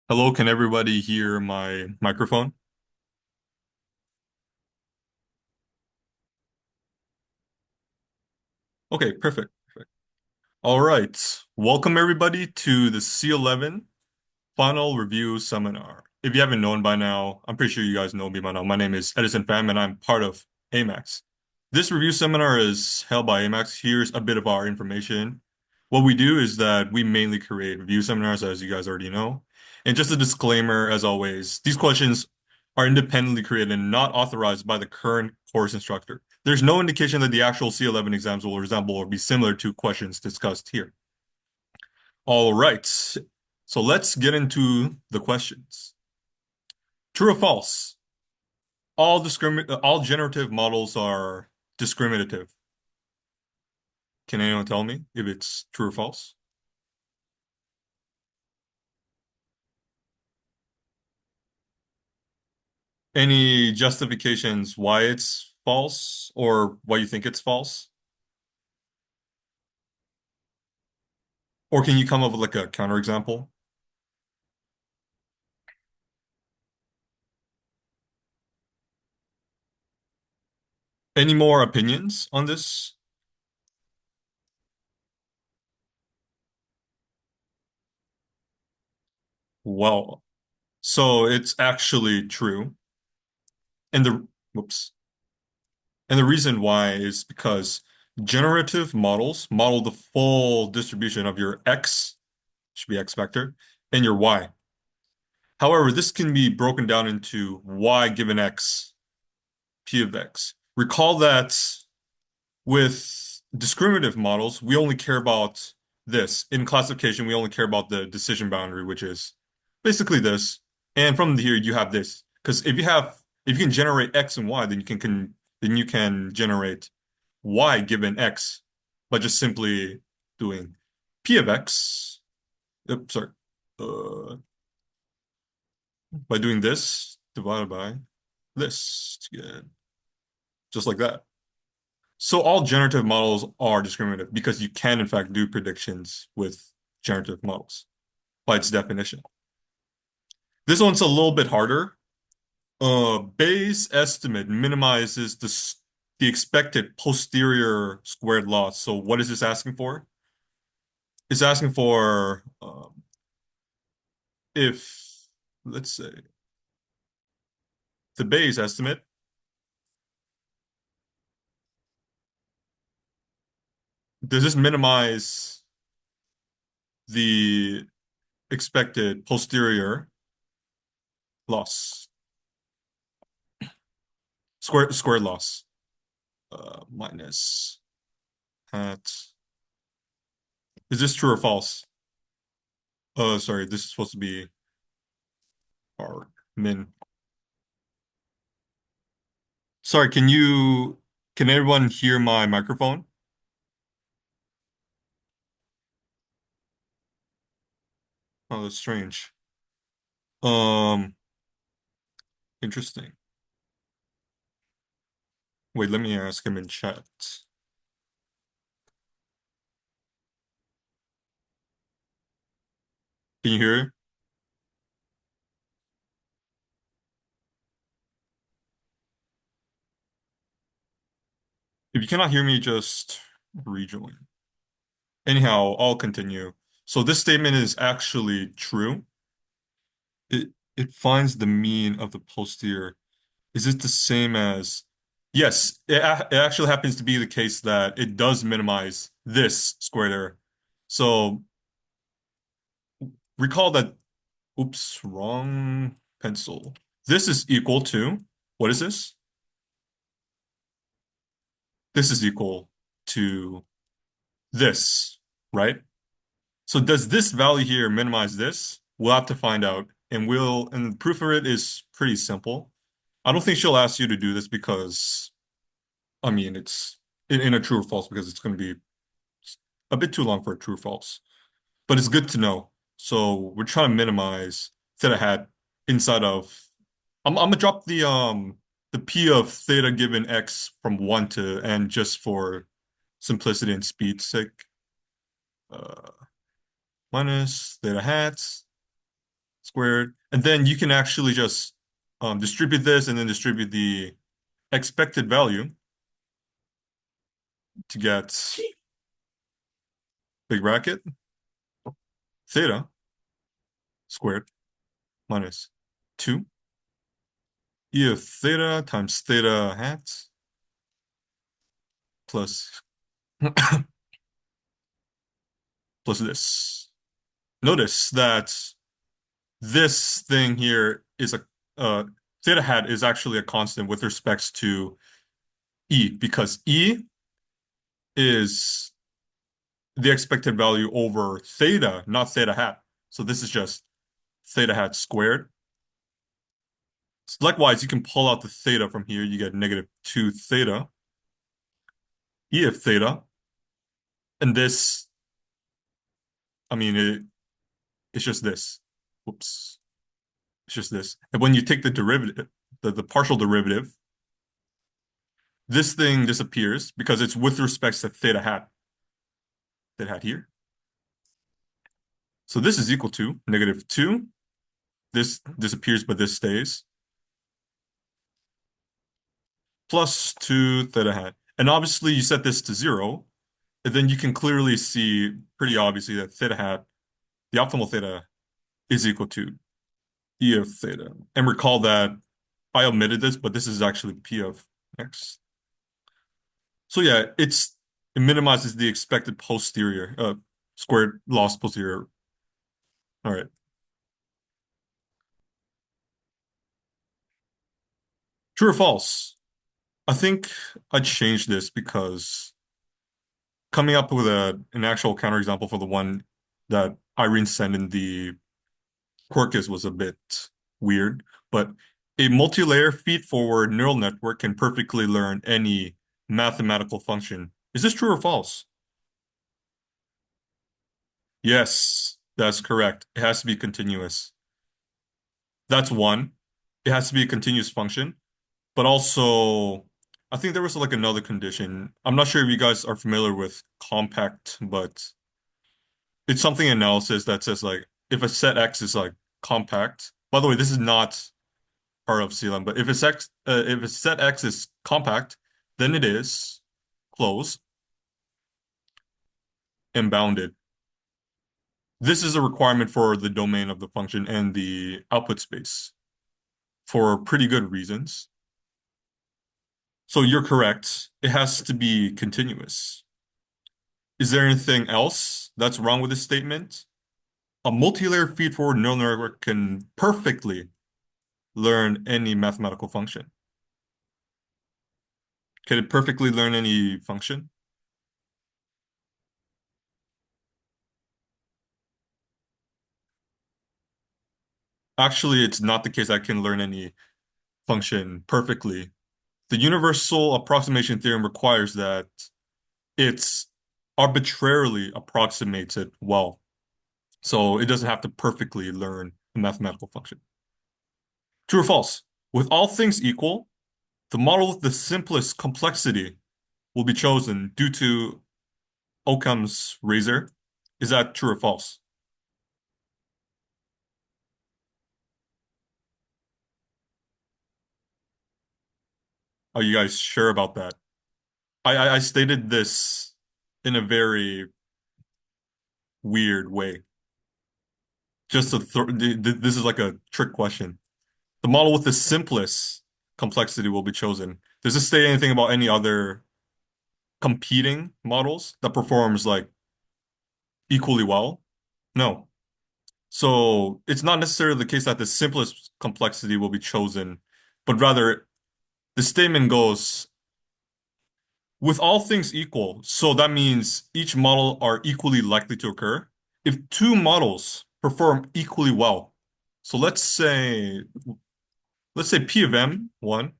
Hello, can everybody hear my microphone? Okay, perfect. Perfect. All right. Welcome everybody to the C11 Final Review Seminar. If you haven't known by now, I'm pretty sure you guys know me by now. My name is Edison Pham and I'm part of AMACSS. This review seminar is held by AMACSS. Here's a bit of our information. What we do is that we mainly create review seminars, as you guys already know. And just a disclaimer, as always, these questions are independently created and not authorized by the current course instructor. There's no indication that the actual C11 exams will resemble or be similar to questions discussed here. All right. So let's get into the questions. True or false? All generative models are discriminative. Can anyone tell me if it's true or false? Any justifications why it's false or why you think it's false? Or can you come up with like a counterexample? Any more opinions on this? Well, so it's actually true. And the whoops. And the reason why is because generative models model the full distribution of your x, should be x vector, and your y. However, this can be broken down into y given x, p of x. Recall that with discriminative models, we only care about this. In classification, we only care about the decision boundary, which is basically this. And from here, you have this. Because if you can generate x and y, then then you can generate y given x by just simply doing p of x. Oops, sorry. Uh, by doing this divided by this to get just like that. So all generative models are discriminative because you can in fact do predictions with generative models by its definition. This one's a little bit harder. Bayes estimate minimizes the expected posterior squared loss. So what is this asking for? It's asking for if, let's say, the Bayes estimate, does this minimize the expected posterior loss, squared loss, minus hat. Is this true or false? Sorry, this is supposed to be our min. Sorry, can everyone hear my microphone? Oh, that's strange. Um, Interesting. Wait, let me ask him in chat. Can you hear? If you cannot hear me, just rejoin. Anyhow, I'll continue. So this statement is actually true. It finds the mean of the posterior. Is it the same as? Yes, it actually happens to be the case that it does minimize this squared error. So recall that, oops, wrong pencil. This is equal to, what is this? This is equal to this, right? So does this value here minimize this? We'll have to find out. And the proof of it is pretty simple. I don't think she'll ask you to do this because, I mean, it's in a true or false because it's going to be a bit too long for a true or false. But it's good to know. So we're trying to minimize theta hat inside of. I'm gonna drop the p of theta given x from 1 to n just for simplicity and speed's sake. Uh, Minus theta hat. squared. And then you can actually just distribute this and then distribute the expected value to get big bracket theta squared minus 2 e of theta times theta hat plus plus this. Notice that this thing here is a theta hat is actually a constant with respects to e, because e is the expected value over theta, not theta hat. So this is just theta hat squared. So likewise, you can pull out the theta from here. You get negative 2 theta e of theta. And this, I mean, it's just this. Whoops. It's just this. And when you take the derivative, the partial derivative, this thing disappears because it's with respect to theta hat. Theta hat here. So this is equal to negative 2. This disappears, but this stays. Plus 2 theta hat. And obviously, you set this to 0. And then you can clearly see, pretty obviously, that theta hat, the optimal theta, is equal to E of theta. And recall that I omitted this, but this is actually P of X. So yeah, it minimizes the expected posterior, squared loss posterior. All right. True or false? I think I changed this because coming up with an actual counterexample for the one that Irene sent in the Quarkus was a bit weird, but a multi-layer feed-forward neural network can perfectly learn any mathematical function. Is this true or false? Yes, that's correct. It has to be continuous. That's one. It has to be a continuous function, but also I think there was like another condition. I'm not sure if you guys are familiar with compact, but it's something analysis that says like if a set X is like compact. By the way, this is not part of CLM, but if a set X is compact, then it is closed and bounded. This is a requirement for the domain of the function and the output space for pretty good reasons. So you're correct. It has to be continuous. Is there anything else that's wrong with this statement? A multi-layer feed-forward neural network can perfectly learn any mathematical function. Can it perfectly learn any function? Actually, it's not the case that it can learn any function perfectly. The universal approximation theorem requires that it's arbitrarily approximates it well. So it doesn't have to perfectly learn a mathematical function. True or false? With all things equal, the model with the simplest complexity will be chosen due to Occam's razor. Is that true or false? Are you guys sure about that? I stated this in a very weird way. Just to this is like a trick question. The model with the simplest complexity will be chosen. Does this say anything about any other competing models that performs like equally well? No. So it's not necessarily the case that the simplest complexity will be chosen, but rather the statement goes with all things equal. So that means each model are equally likely to occur. If two models perform equally well, so let's say P of M1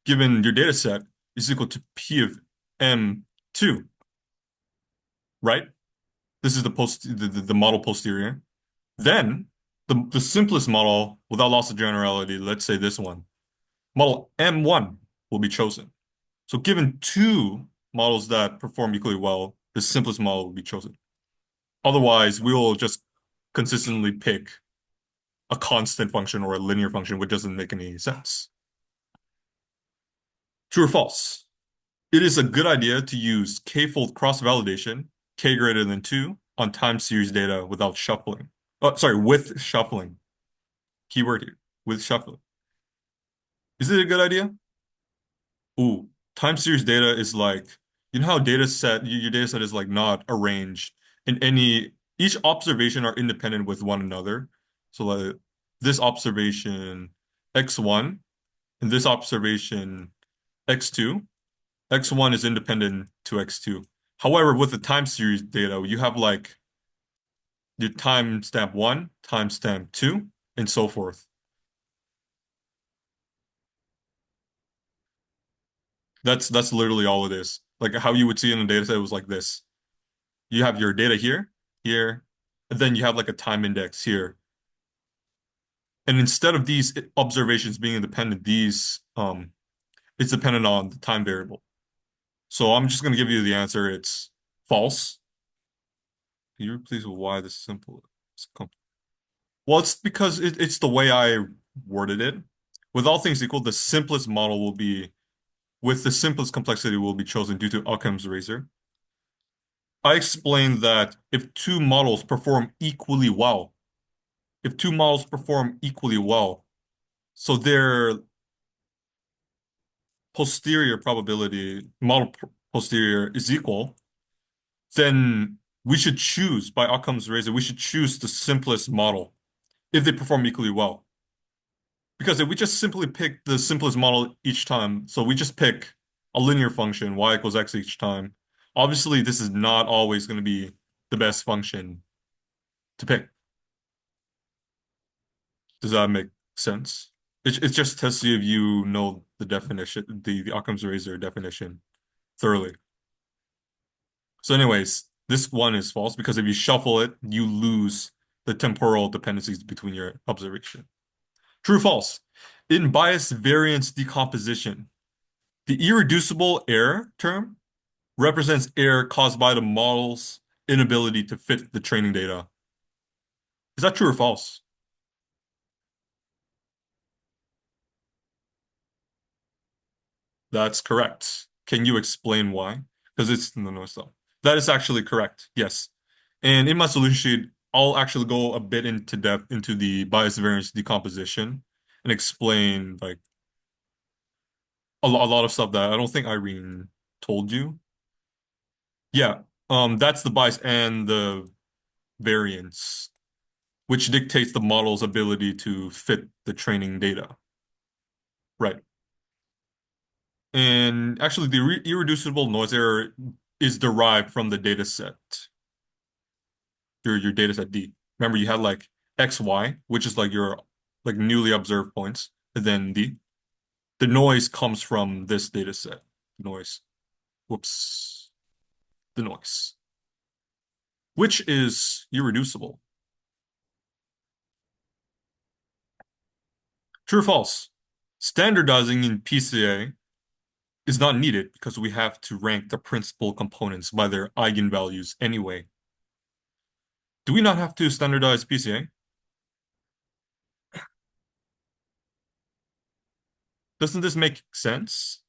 given your data set is equal to P of M2, right? This is the model posterior. Then the simplest model without loss of generality, let's say this one, model M1 will be chosen. So given two models that perform equally well, the simplest model will be chosen. Otherwise, we will just consistently pick a constant function or a linear function, which doesn't make any sense. True or false? It is a good idea to use k-fold cross-validation, k greater than 2, on time series data without shuffling. Oh, sorry, with shuffling. Keyword here, with shuffling. Is it a good idea? Ooh, time series data is like, you know how data set, your data set is like not arranged in any, each observation are independent with one another. So like this observation x1 and this observation x2, x1 is independent to x2. However, with the time series data, you have like the timestamp 1, timestamp 2, and so forth. That's literally all it is. Like how you would see in a data set, it was like this. You have your data here, here, and then you have like a time index here. And instead of these observations being independent, these it's dependent on the time variable. So I'm just gonna give you the answer. It's false. Can you please why this simple? Well, it's because it's the way I worded it. With all things equal, the simplest model will be with the simplest complexity will be chosen due to Occam's razor. I explained that if two models perform equally well, if two models perform equally well, so their posterior probability, posterior is equal, then we should choose, by Occam's razor, we should choose the simplest model if they perform equally well. Because if we just simply pick the simplest model each time, so we just pick a linear function, y equals x each time, obviously this is not always going to be the best function to pick. Does that make sense? It just tests you if you know the definition, the Occam's razor definition thoroughly. So anyways, this one is false because if you shuffle it, you lose the temporal dependencies between your observation. True, false. In bias variance decomposition, the irreducible error term represents error caused by the model's inability to fit the training data. Is that true or false? That's correct. Can you explain why? Because it's no stuff. That is actually correct. Yes. And in my solution sheet, I'll actually go a bit into depth into the bias variance decomposition and explain like a lot of stuff that I don't think Irene told you. Yeah. That's the bias and the variance, which dictates the model's ability to fit the training data. Right. And actually, the irreducible noise error is derived from the data set, your data set D. Remember, you had like X, Y, which is like your like newly observed points, and then D. The noise comes from this data set. Noise. Whoops. The noise, which is irreducible. True or false? Standardizing in PCA is not needed because we have to rank the principal components by their eigenvalues anyway. Do we not have to standardize PCA? Doesn't this make sense?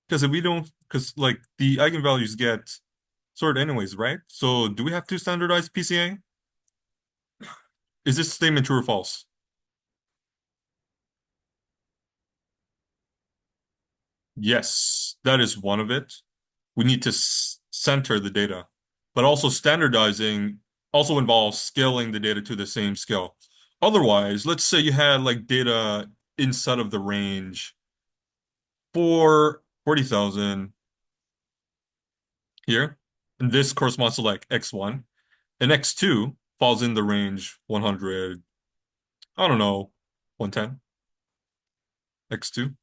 Because if we don't, because like the eigenvalues get sorted anyways, right? So do we have to standardize PCA? Is this statement true or false? Yes, that is one of it. We need to center the data, but also standardizing also involves scaling the data to the same scale. Otherwise, let's say you had like data inside of the range for 40,000 here, and this corresponds to like X1, and X2 falls in the range 100, I don't know, 110, X2.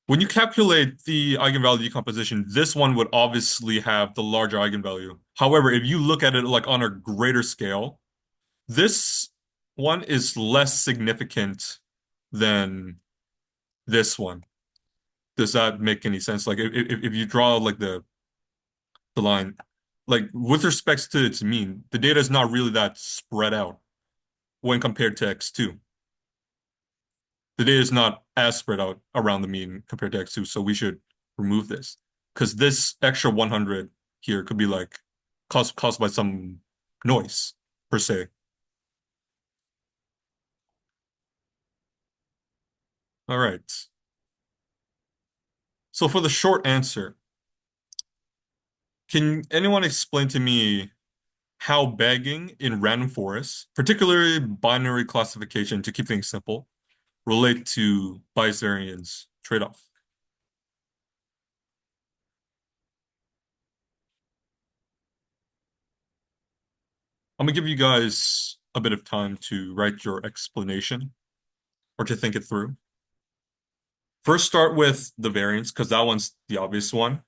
When you calculate the eigenvalue decomposition, this one would obviously have the larger eigenvalue. However, if you look at it like on a greater scale, this one is less significant than this one. Does that make any sense? Like if you draw like the line, like with respects to its mean, the data is not really that spread out when compared to X2. The data is not as spread out around the mean compared to x2, so we should remove this. Because this extra 100 here could be like caused by some noise, per se. All right. So for the short answer, can anyone explain to me how bagging in random forests, particularly binary classification to keep things simple, relate to bias variance trade-off? I'm gonna give you guys a bit of time to write your explanation or to think it through. First, start with the variance because that one's the obvious one,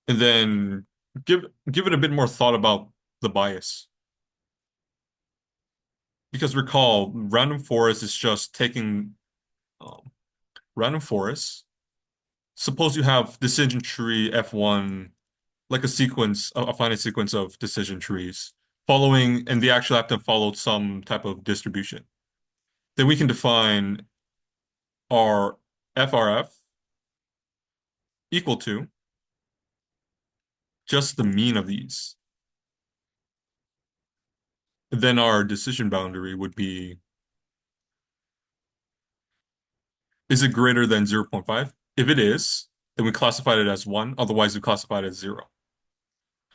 and then give it a bit more thought about the bias. Because recall, random forest is just taking um, random forest. Suppose you have decision tree F1, like a sequence, a finite sequence of decision trees following, and they actually have to follow some type of distribution. Then we can define our FRF equal to just the mean of these. Then our decision boundary would be, is it greater than 0.5? If it is, then we classified it as 1. Otherwise, we classified it as 0.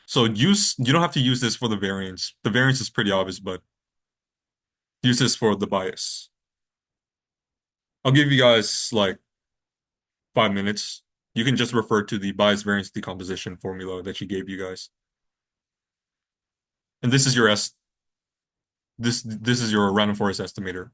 So you don't have to use this for the variance. The variance is pretty obvious, but use this for the bias. I'll give you guys like 5 minutes. You can just refer to the bias variance decomposition formula that she gave you guys. And this is your this is your random forest estimator.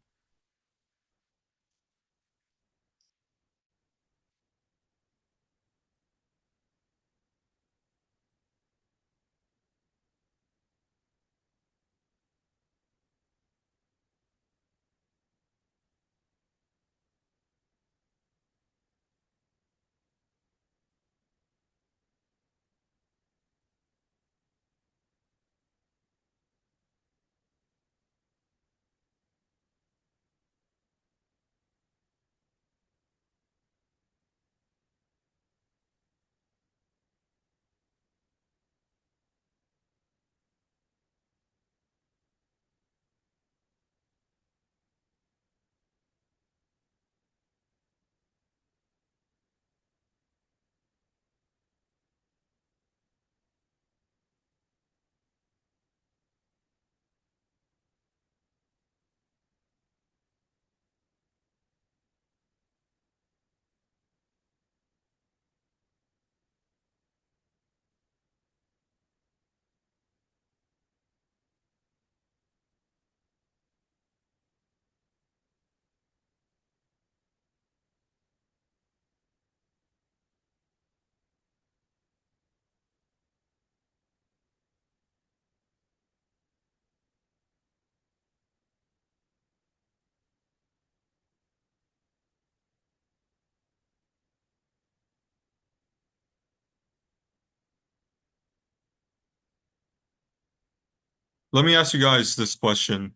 Let me ask you guys this question.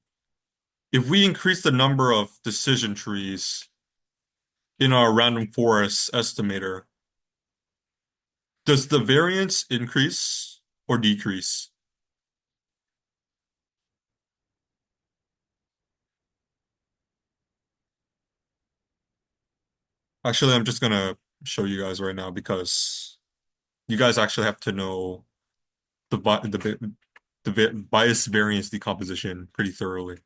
If we increase the number of decision trees in our random forest estimator, does the variance increase or decrease? Actually, I'm just gonna show you guys right now because you guys actually have to know the bias variance decomposition pretty thoroughly.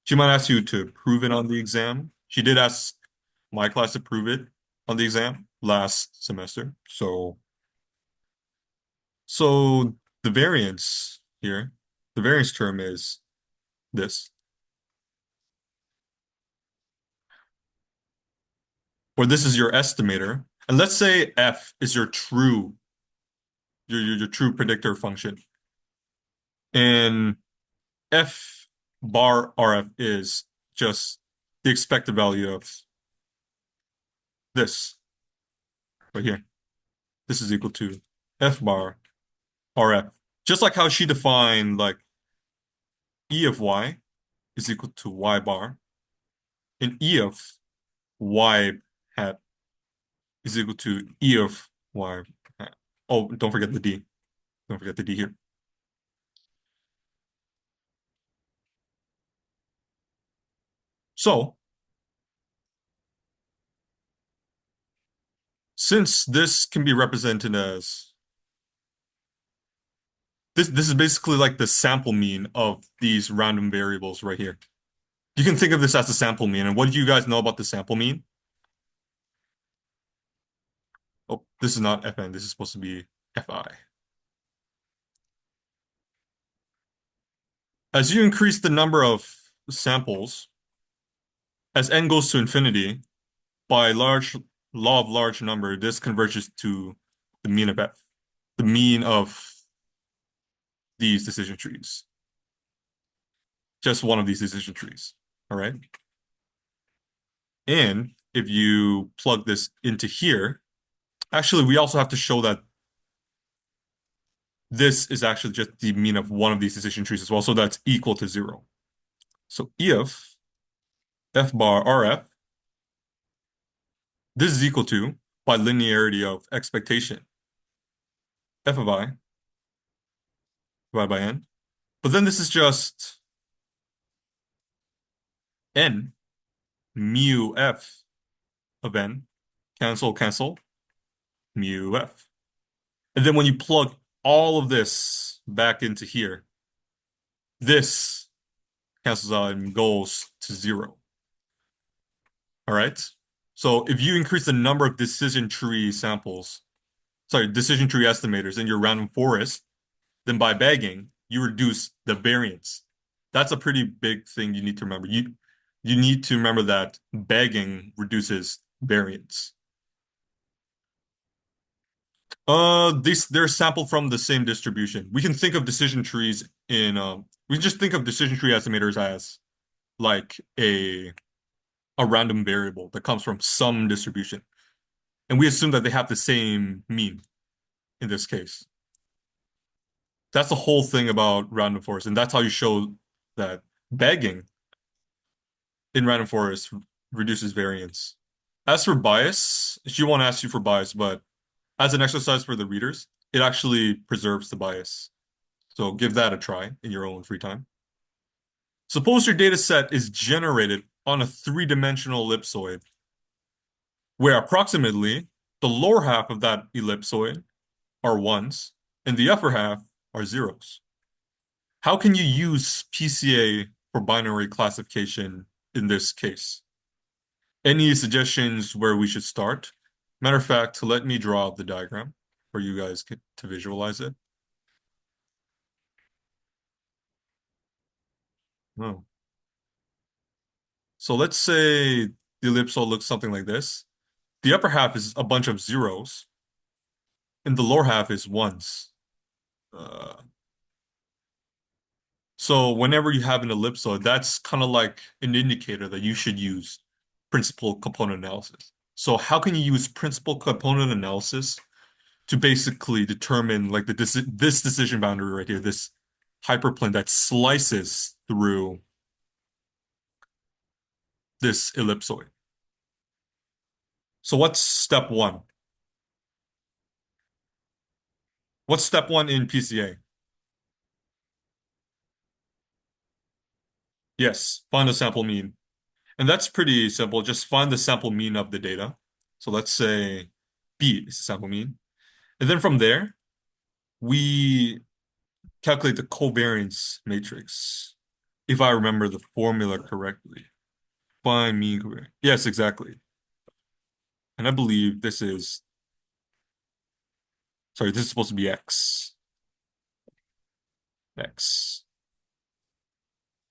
She might ask you to prove it on the exam. She did ask my class to prove it on the exam last semester. So the variance here, the variance term is this, or this is your estimator. And let's say F is your your true predictor function. And F bar RF is just the expected value of this right here. This is equal to F bar RF. Just like how she defined like E of Y is equal to Y bar. And E of y hat is equal to E of y hat. Oh, don't forget the D. Don't forget the D here. So, since this can be represented as this is basically like the sample mean of these random variables right here. You can think of this as the sample mean. And what do you guys know about the sample mean? Oh, this is not Fn. This is supposed to be Fi. As you increase the number of samples, as n goes to infinity, by large law of large number, this converges to the mean of F, the mean of these decision trees. Just one of these decision trees. All right. And if you plug this into here, actually, we also have to show that this is actually just the mean of one of these decision trees as well. So that's equal to 0. So if F bar RF, this is equal to, by linearity of expectation, F of I divided by N. But then this is just N mu F of N. Cancel, cancel, mu F. And then when you plug all of this back into here, this cancels out and goes to 0. All right. So if you increase the number of decision tree samples, sorry, decision tree estimators in your random forest, then by bagging, you reduce the variance. That's a pretty big thing you need to remember. You need to remember that bagging reduces variance. They're sampled from the same distribution. We can think of decision trees in we can just think of decision tree estimators as like a random variable that comes from some distribution. And we assume that they have the same mean in this case. That's the whole thing about random forest, and that's how you show that bagging in random forest reduces variance. As for bias, she won't ask you for bias, but as an exercise for the readers, it actually preserves the bias. So give that a try in your own free time. Suppose your data set is generated on a three-dimensional ellipsoid, where approximately the lower half of that ellipsoid are ones and the upper half are zeros. How can you use PCA for binary classification in this case? Any suggestions where we should start? Matter of fact, let me draw out the diagram for you guys to visualize it. Oh. So let's say the ellipsoid looks something like this. The upper half is a bunch of zeros, and the lower half is ones. Uh, so whenever you have an ellipsoid, that's kind of like an indicator that you should use principal component analysis. So how can you use principal component analysis to basically determine like this decision boundary right here, this hyperplane that slices through this ellipsoid? So what's step one? What's step one in PCA? Yes, find the sample mean. And that's pretty simple. Just find the sample mean of the data. So let's say B is the sample mean. And then from there, we calculate the covariance matrix, if I remember the formula correctly. Find mean covariance. Yes, exactly. And I believe this is, sorry, this is supposed to be X. X.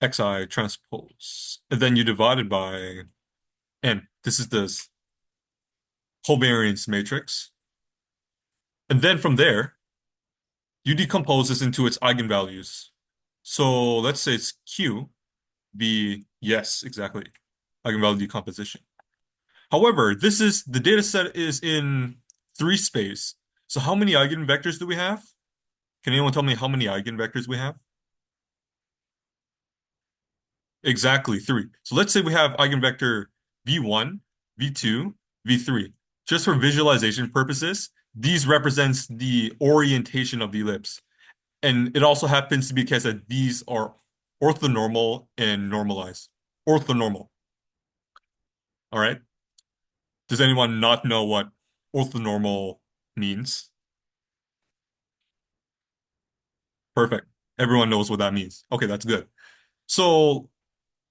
Xi transpose. And then you divide it by N. This is the covariance matrix. And then from there, you decompose this into its eigenvalues. So let's say it's Q, V, yes, exactly. Eigenvalue decomposition. However, the data set is in 3 space. So how many eigenvectors do we have? Can anyone tell me how many eigenvectors we have? Exactly, 3. So let's say we have eigenvector V1, V2, V3. Just for visualization purposes, these represents the orientation of the ellipse. And it also happens to be the case that these are orthonormal and normalized. Orthonormal. All right. Does anyone not know what orthonormal means? Perfect. Everyone knows what that means. Okay, that's good. So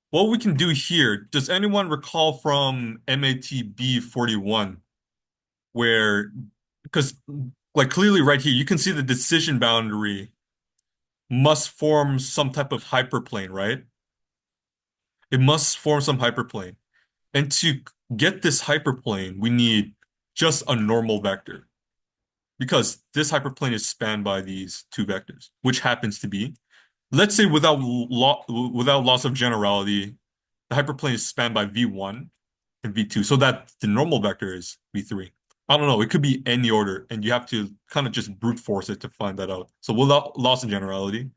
what we can do here, does anyone recall from MATB 41 where, because like clearly right here, you can see the decision boundary must form some type of hyperplane, right? It must form some hyperplane. And to get this hyperplane, we need just a normal vector because this hyperplane is spanned by these two vectors, which happens to be, let's say without loss of generality, the hyperplane is spanned by V1 and V2, so that the normal vector is V3. I don't know, it could be any order, and you have to kind of just brute force it to find that out. So without loss of generality,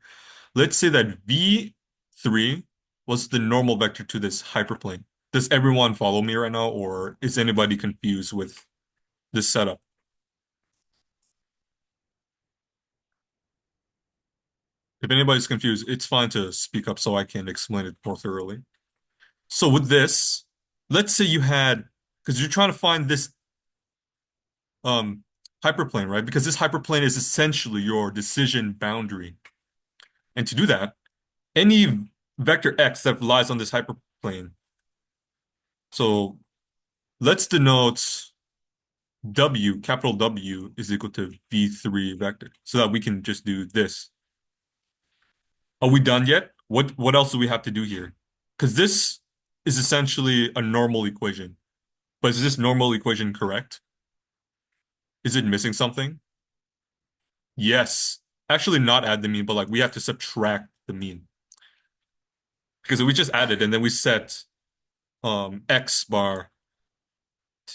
let's say that V3 was the normal vector to this hyperplane. Does everyone follow me right now, or is anybody confused with this setup? If anybody's confused, it's fine to speak up so I can explain it more thoroughly. So with this, let's say you had, because you're trying to find this um hyperplane, right? Because this hyperplane is essentially your decision boundary. And to do that, any vector x that lies on this hyperplane. So let's denote W, capital W is equal to V3 vector so that we can just do this. Are we done yet? What else do we have to do here? Because this is essentially a normal equation. But is this normal equation correct? Is it missing something? Yes. Actually, not add the mean, but like we have to subtract the mean. Because if we just add it and then we set X bar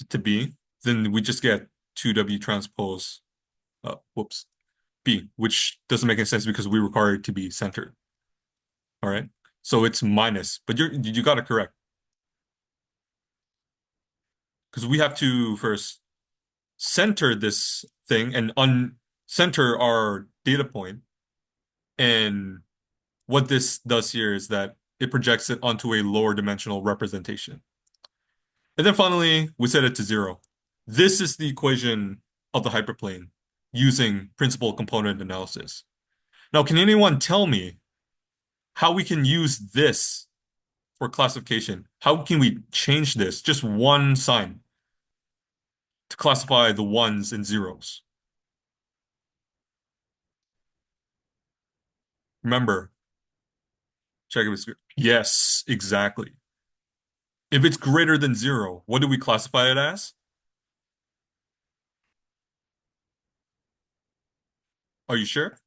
to B, then we just get 2W transpose, whoops, B, which doesn't make any sense because we require it to be centered. All right. So it's minus, but you got it correct. Because we have to first center this thing and uncenter our data point. And what this does here is that it projects it onto a lower dimensional representation. And then finally, we set it to zero. This is the equation of the hyperplane using principal component analysis. Now, can anyone tell me how we can use this for classification? How can we change this, just one sign, to classify the ones and zeros? Remember, check if it's good. Yes, exactly. If it's greater than zero, what do we classify it as? Are you sure?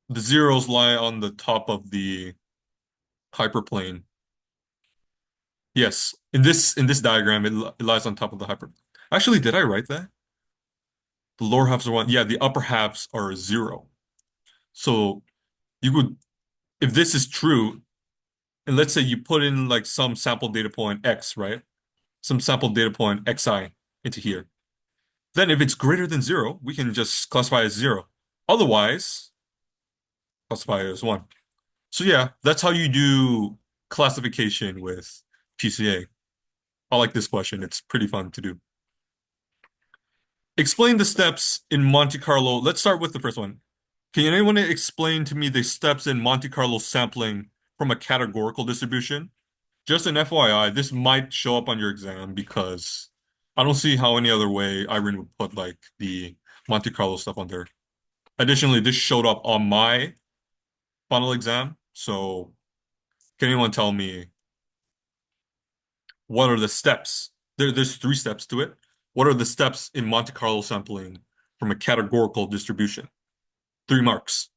The zeros lie on the top of the hyperplane. Yes, in this diagram, it lies on top of the hyperplane. Actually, did I write that? The lower halves are one. Yeah, the upper halves are zero. So you could, if this is true, and let's say you put in like some sample data point X, right? Some sample data point Xi into here. Then if it's greater than zero, we can just classify it as zero. Otherwise, classify it as one. So yeah, that's how you do classification with PCA. I like this question. It's pretty fun to do. Explain the steps in Monte Carlo. Let's start with the first one. Can anyone explain to me the steps in Monte Carlo sampling from a categorical distribution? Just an FYI, this might show up on your exam because I don't see how any other way Irene would put like the Monte Carlo stuff on there. Additionally, this showed up on my final exam. So can anyone tell me what are the steps? There's three steps to it. What are the steps in Monte Carlo sampling from a categorical distribution? 3 marks.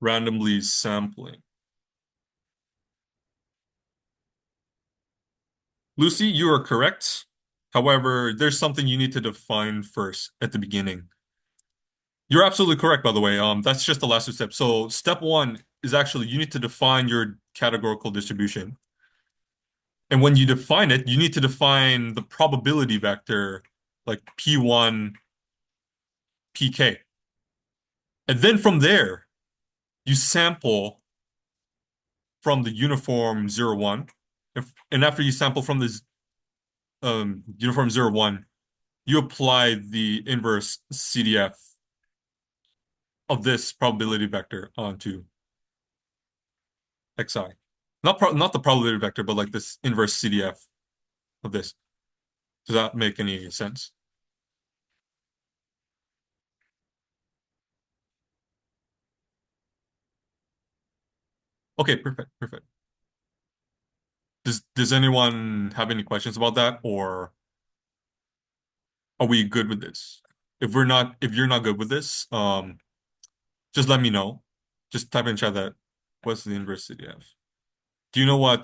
Randomly sampling. Lucy, you are correct. However, there's something you need to define first at the beginning. You're absolutely correct, by the way. That's just the last two steps. So step one is actually you need to define your categorical distribution. And when you define it, you need to define the probability vector like P1, PK. And then from there, you sample from the uniform 0, 1. And after you sample from the uniform 0, 1, you apply the inverse CDF of this probability vector onto xi. Not the probability vector, but like this inverse CDF of this. Does that make any sense? Okay, perfect, perfect. Does anyone have any questions about that, or are we good with this? If you're not good with this, just let me know. Just type in chat that what's the inverse CDF? Do you know what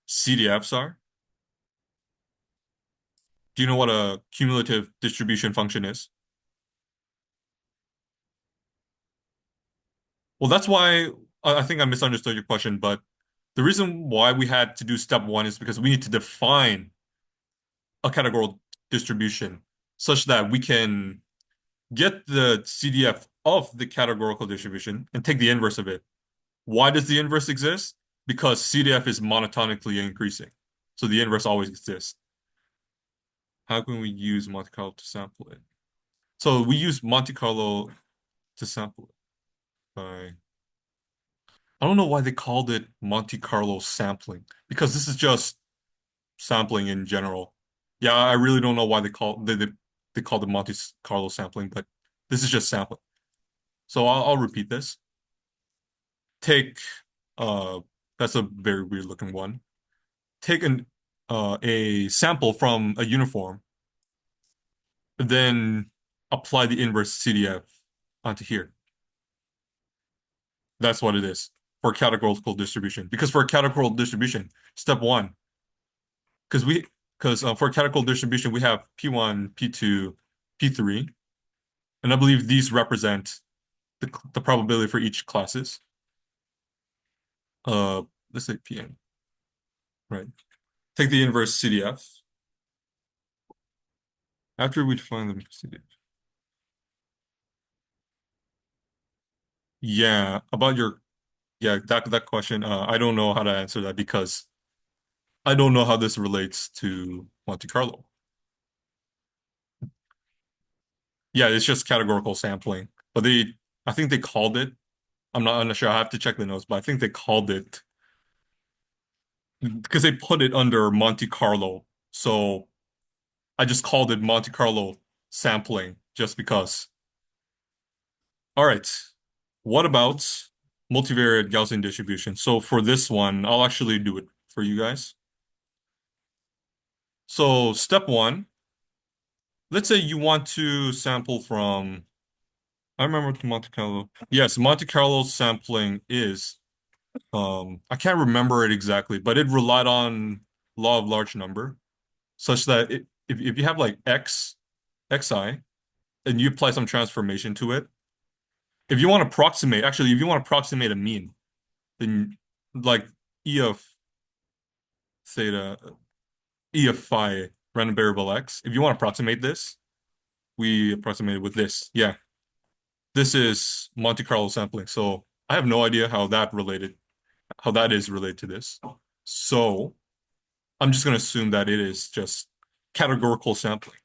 CDFs are? Do you know what a cumulative distribution function is? Well, that's why I think I misunderstood your question, but the reason why we had to do step one is because we need to define a categorical distribution such that we can get the CDF of the categorical distribution and take the inverse of it. Why does the inverse exist? Because CDF is monotonically increasing. So the inverse always exists. How can we use Monte Carlo to sample it? So we use Monte Carlo to sample it by, I don't know why they called it Monte Carlo sampling, because this is just sampling in general. Yeah, I really don't know why they called it Monte Carlo sampling, but this is just sampling. So I'll repeat this. Take uh that's a very weird looking one. Take a sample from a uniform, then apply the inverse CDF onto here. That's what it is for categorical distribution. Because for a categorical distribution, step one, because we because for categorical distribution we have P1, P2, P3, and I believe these represent the probability for each classes. Uh, let's say Pn, right? Take the inverse CDF. After we define the CDF. Yeah, about your yeah, that question, I don't know how to answer that because I don't know how this relates to Monte Carlo. Yeah, it's just categorical sampling. But I think they called it, I'm not sure, I have to check the notes, but I think they called it because they put it under Monte Carlo. So I just called it Monte Carlo sampling just because. All right. What about multivariate Gaussian distribution? So for this one, I'll actually do it for you guys. So step one, let's say you want to sample from, I remember Monte Carlo. Yes, Monte Carlo sampling is, I can't remember it exactly, but it relied on law of large number, such that if you have like xi, and you apply some transformation to it, if you want to approximate, actually, if you want to approximate a mean, then like e of theta, e of phi, random variable x, if you want to approximate this, we approximate it with this. Yeah, this is Monte Carlo sampling. So I have no idea how that is related to this. So I'm just going to assume that it is just categorical sampling.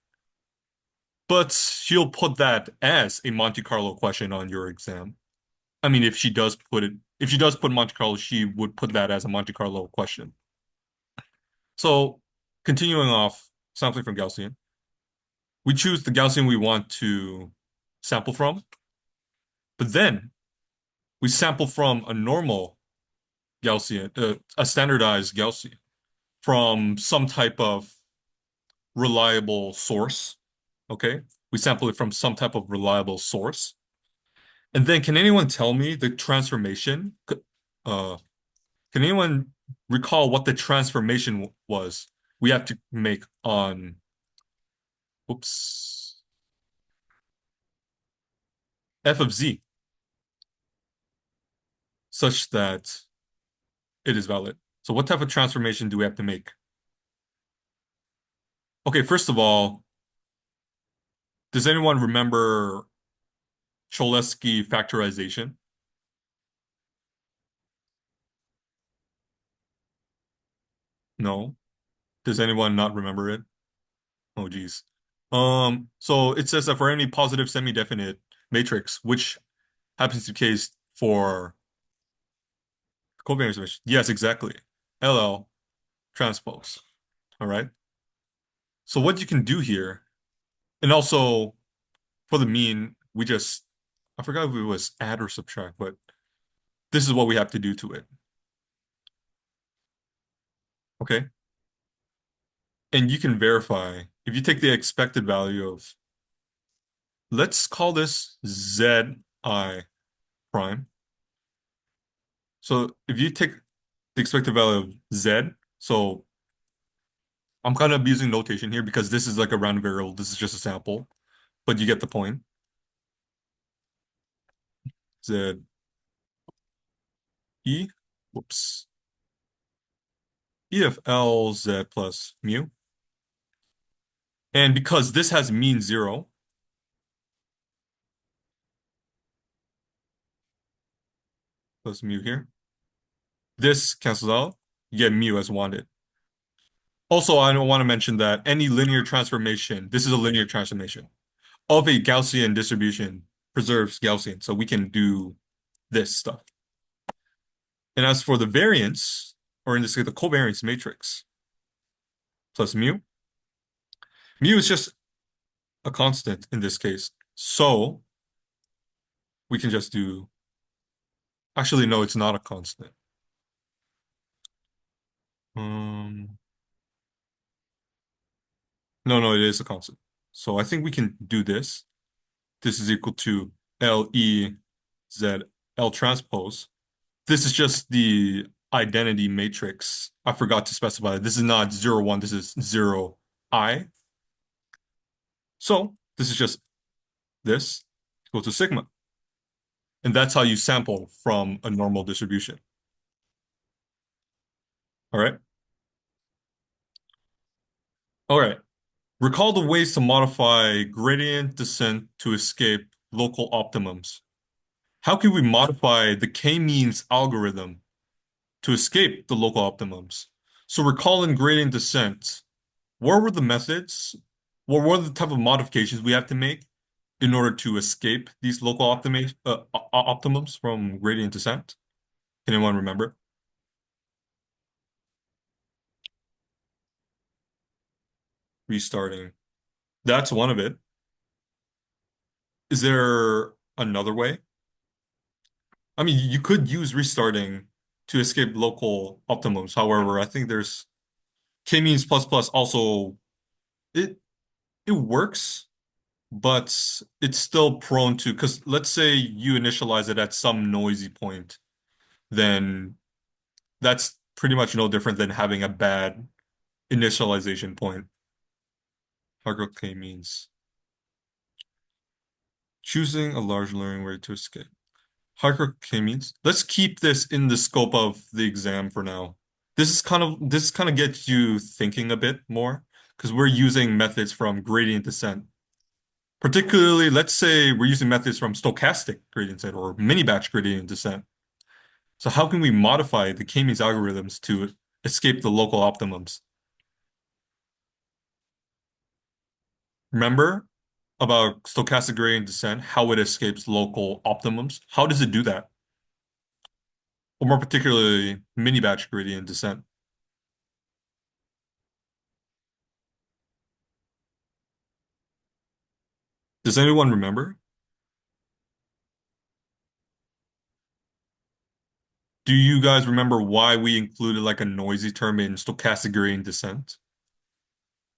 But she'll put that as a Monte Carlo question on your exam. I mean, if she does put Monte Carlo, she would put that as a Monte Carlo question. So continuing off sampling from Gaussian, we choose the Gaussian we want to sample from, but then we sample from a normal Gaussian, a standardized Gaussian from some type of reliable source. Okay. We sample it from some type of reliable source. And then can anyone tell me the transformation? Uh, can anyone recall what the transformation was we have to make on, oops. f of z such that it is valid. So what type of transformation do we have to make? Okay, first of all, does anyone remember Cholesky factorization? No. Does anyone not remember it? Oh, geez. So it says that for any positive semi-definite matrix, which happens to be the case for covariance distribution. Yes, exactly. LL transpose. All right. So what you can do here, and also for the mean, I forgot if it was add or subtract, but this is what we have to do to it. Okay. And you can verify if you take the expected value of, let's call this Zi prime. So if you take the expected value of Z, so I'm kind of using notation here because this is like a random variable. This is just a sample, but you get the point. Z E, whoops, E of L Z plus mu. And because this has mean 0, plus mu here, this cancels out. You get mu as wanted. Also, I want to mention that any linear transformation, this is a linear transformation of a Gaussian distribution preserves Gaussian. So we can do this stuff. And as for the variance, or in this case, the covariance matrix, plus mu, mu is just a constant in this case. So we can just do, actually, no, it's not a constant. Um, no, it is a constant. So I think we can do this. This is equal to LE Z L transpose. This is just the identity matrix. I forgot to specify. This is not 0, 1. This is 0, I. So this is just this equal to sigma. And that's how you sample from a normal distribution. All right. All right. Recall the ways to modify gradient descent to escape local optimums. How can we modify the k-means algorithm to escape the local optimums? So recall in gradient descent, what were the methods? What were the type of modifications we have to make in order to escape these local optimums from gradient descent? Can anyone remember? Restarting. That's one of it. Is there another way? I mean, you could use restarting to escape local optimums. However, I think there's k-means plus plus also it it works, but it's still prone to because let's say you initialize it at some noisy point, then that's pretty much no different than having a bad initialization point. Hardcore k-means. Choosing a large learning rate to escape. Hardcore k-means. Let's keep this in the scope of the exam for now. This kind of gets you thinking a bit more because we're using methods from gradient descent. Particularly, let's say we're using methods from stochastic gradient descent or mini-batch gradient descent. So how can we modify the k-means algorithms to escape the local optimums? Remember about stochastic gradient descent, how it escapes local optimums? How does it do that? Or more particularly, mini-batch gradient descent. Does anyone remember? Do you guys remember why we included like a noisy term in stochastic gradient descent?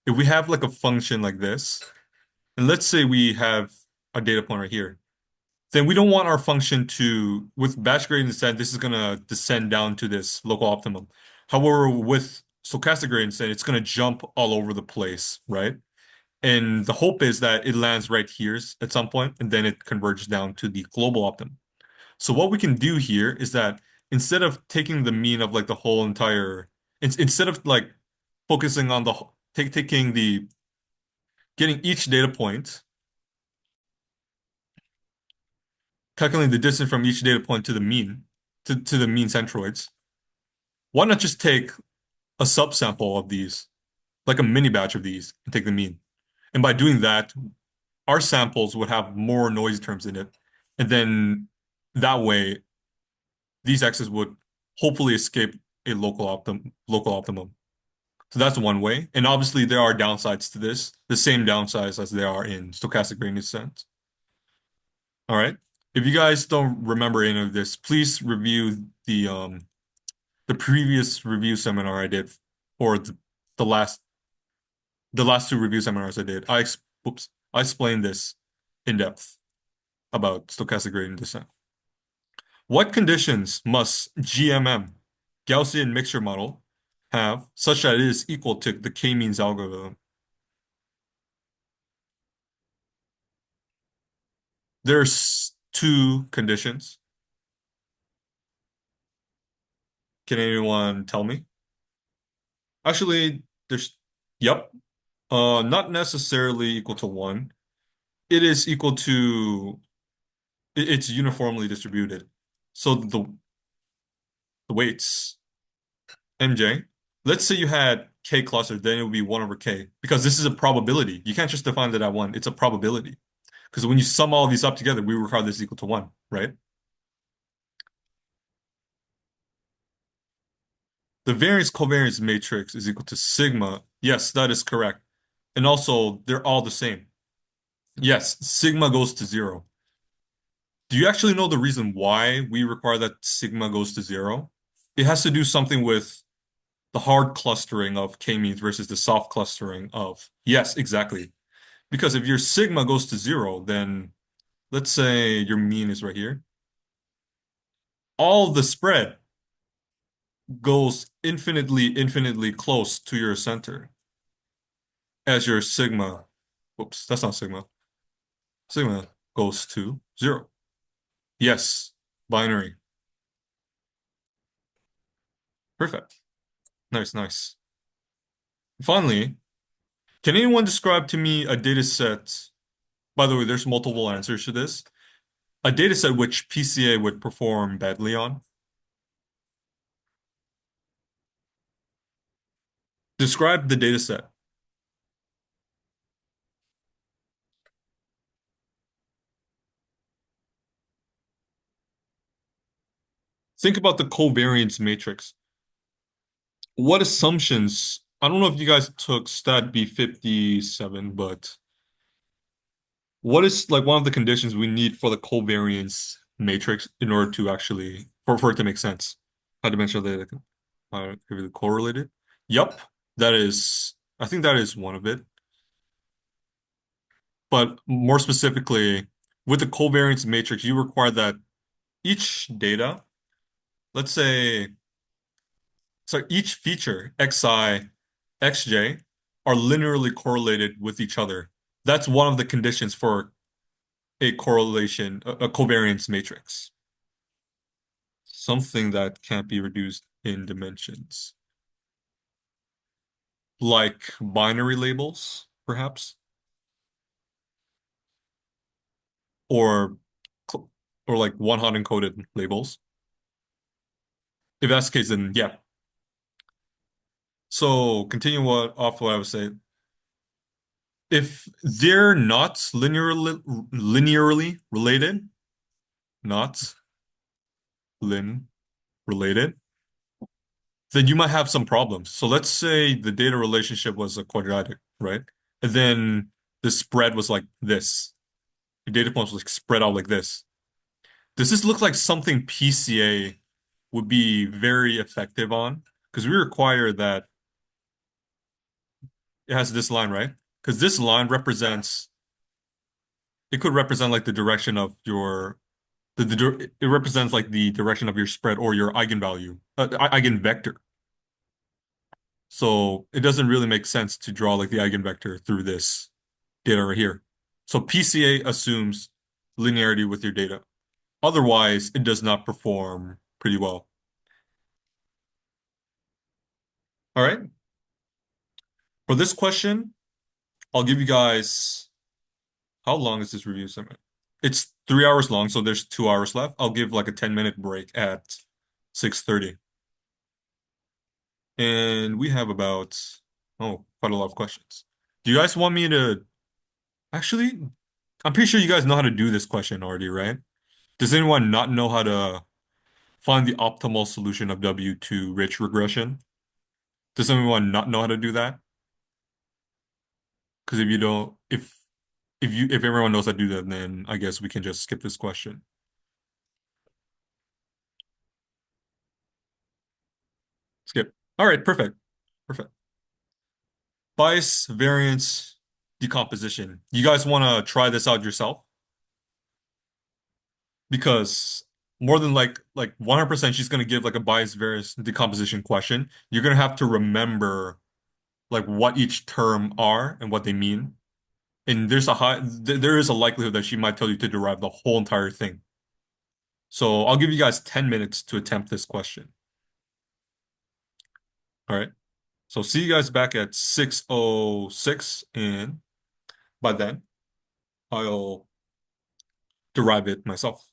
If we have like a function like this, and let's say we have a data point right here, then we don't want our function to, with batch gradient descent, this is going to descend down to this local optimum. However, with stochastic gradient descent, it's going to jump all over the place, right? And the hope is that it lands right here at some point, and then it converges down to the global optimum. So what we can do here is that instead of taking the mean of like the whole entire, instead of like focusing on the taking the getting each data point, calculating the distance from each data point to the mean to the mean centroids, why not just take a subsample of these, like a mini batch of these, and take the mean? And by doing that, our samples would have more noise terms in it, and then that way these x's would hopefully escape a local optimum. So that's one way. And obviously there are downsides to this, the same downsides as there are in stochastic gradient descent. All right. If you guys don't remember any of this, please review the previous review seminar I did, or the last the last two review seminars I did. I explained this in depth about stochastic gradient descent. What conditions must GMM, Gaussian mixture model, have such that it is equal to the k-means algorithm? There's two conditions. Can anyone tell me? Actually, there's, yep. Not necessarily equal to one. It is equal to, it's uniformly distributed. So the weights, MJ, let's say you had K clustered, then it would be 1 over K, because this is a probability. You can't just define that at 1. It's a probability. Because when you sum all these up together, we require this equal to 1, right? The variance covariance matrix is equal to sigma. Yes, that is correct. And also, they're all the same. Yes, sigma goes to 0. Do you actually know the reason why we require that sigma goes to 0? It has to do something with the hard clustering of k-means versus the soft clustering of, yes, exactly. Because if your sigma goes to 0, then let's say your mean is right here. All the spread goes infinitely close to your center as your sigma. Whoops, that's not sigma. Sigma goes to 0. Yes, binary. Perfect. Nice, nice. Finally, can anyone describe to me a data set? By the way, there's multiple answers to this. A data set which PCA would perform badly on. Describe the data set. Think about the covariance matrix. What assumptions? I don't know if you guys took stat B57, but what is like one of the conditions we need for the covariance matrix in order to actually for it to make sense? How to mention that really correlated? Yep, that is. I think that is one of it. But more specifically, with the covariance matrix, you require that each data, let's say, so each feature, xi, xj, are linearly correlated with each other. That's one of the conditions for a correlation, a covariance matrix. Something that can't be reduced in dimensions. Like binary labels, perhaps, or or like one-hot encoded labels. If that's the case, then yeah. So continue what I was saying. If they're not linearly related, not lin related, then you might have some problems. So let's say the data relationship was a quadratic, right? And then the spread was like this. Your data points was like spread out like this. Does this look like something PCA would be very effective on? Because we require that it has this line, right? Because this line represents, it could represent like the direction of your, it represents like the direction of your spread or your eigenvalue, eigenvector. So it doesn't really make sense to draw like the eigenvector through this. data right here. So PCA assumes linearity with your data. Otherwise, it does not perform pretty well. All right. For this question, I'll give you guys, how long is this review segment? It's 3 hours long, so there's 2 hours left. I'll give like a 10-minute break at 6:30. And we have about, oh, quite a lot of questions. Do you guys want me to, actually, I'm pretty sure you guys know how to do this question already, right? Does anyone not know how to find the optimal solution of W to rich regression? Does anyone not know how to do that? Because if you don't, if everyone knows how to do that, then I guess we can just skip this question. Skip. All right, perfect. Perfect. Bias, variance, decomposition. You guys want to try this out yourself? Because more than like 100% she's going to give like a bias variance decomposition question. You're going to have to remember like what each term are and what they mean. And there is a likelihood that she might tell you to derive the whole entire thing. So I'll give you guys 10 minutes to attempt this question. All right. So see you guys back at 6:06, and by then I'll derive it myself.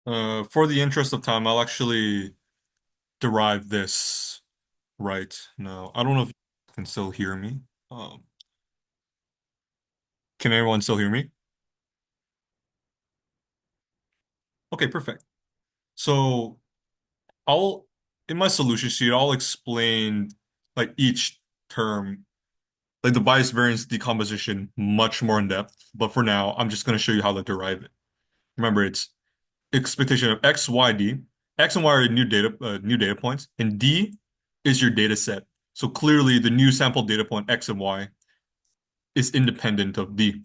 For the interest of time, I'll actually derive this right now. I don't know if you can still hear me. Um, can anyone still hear me? Okay, perfect. So I'll in my solution sheet, I'll explain like each term, like the bias variance decomposition much more in depth. But for now, I'm just going to show you how to derive it. Remember, it's expectation of x, y, d. X and y are new data points, and d is your data set. So clearly, the new sample data point x and y is independent of d.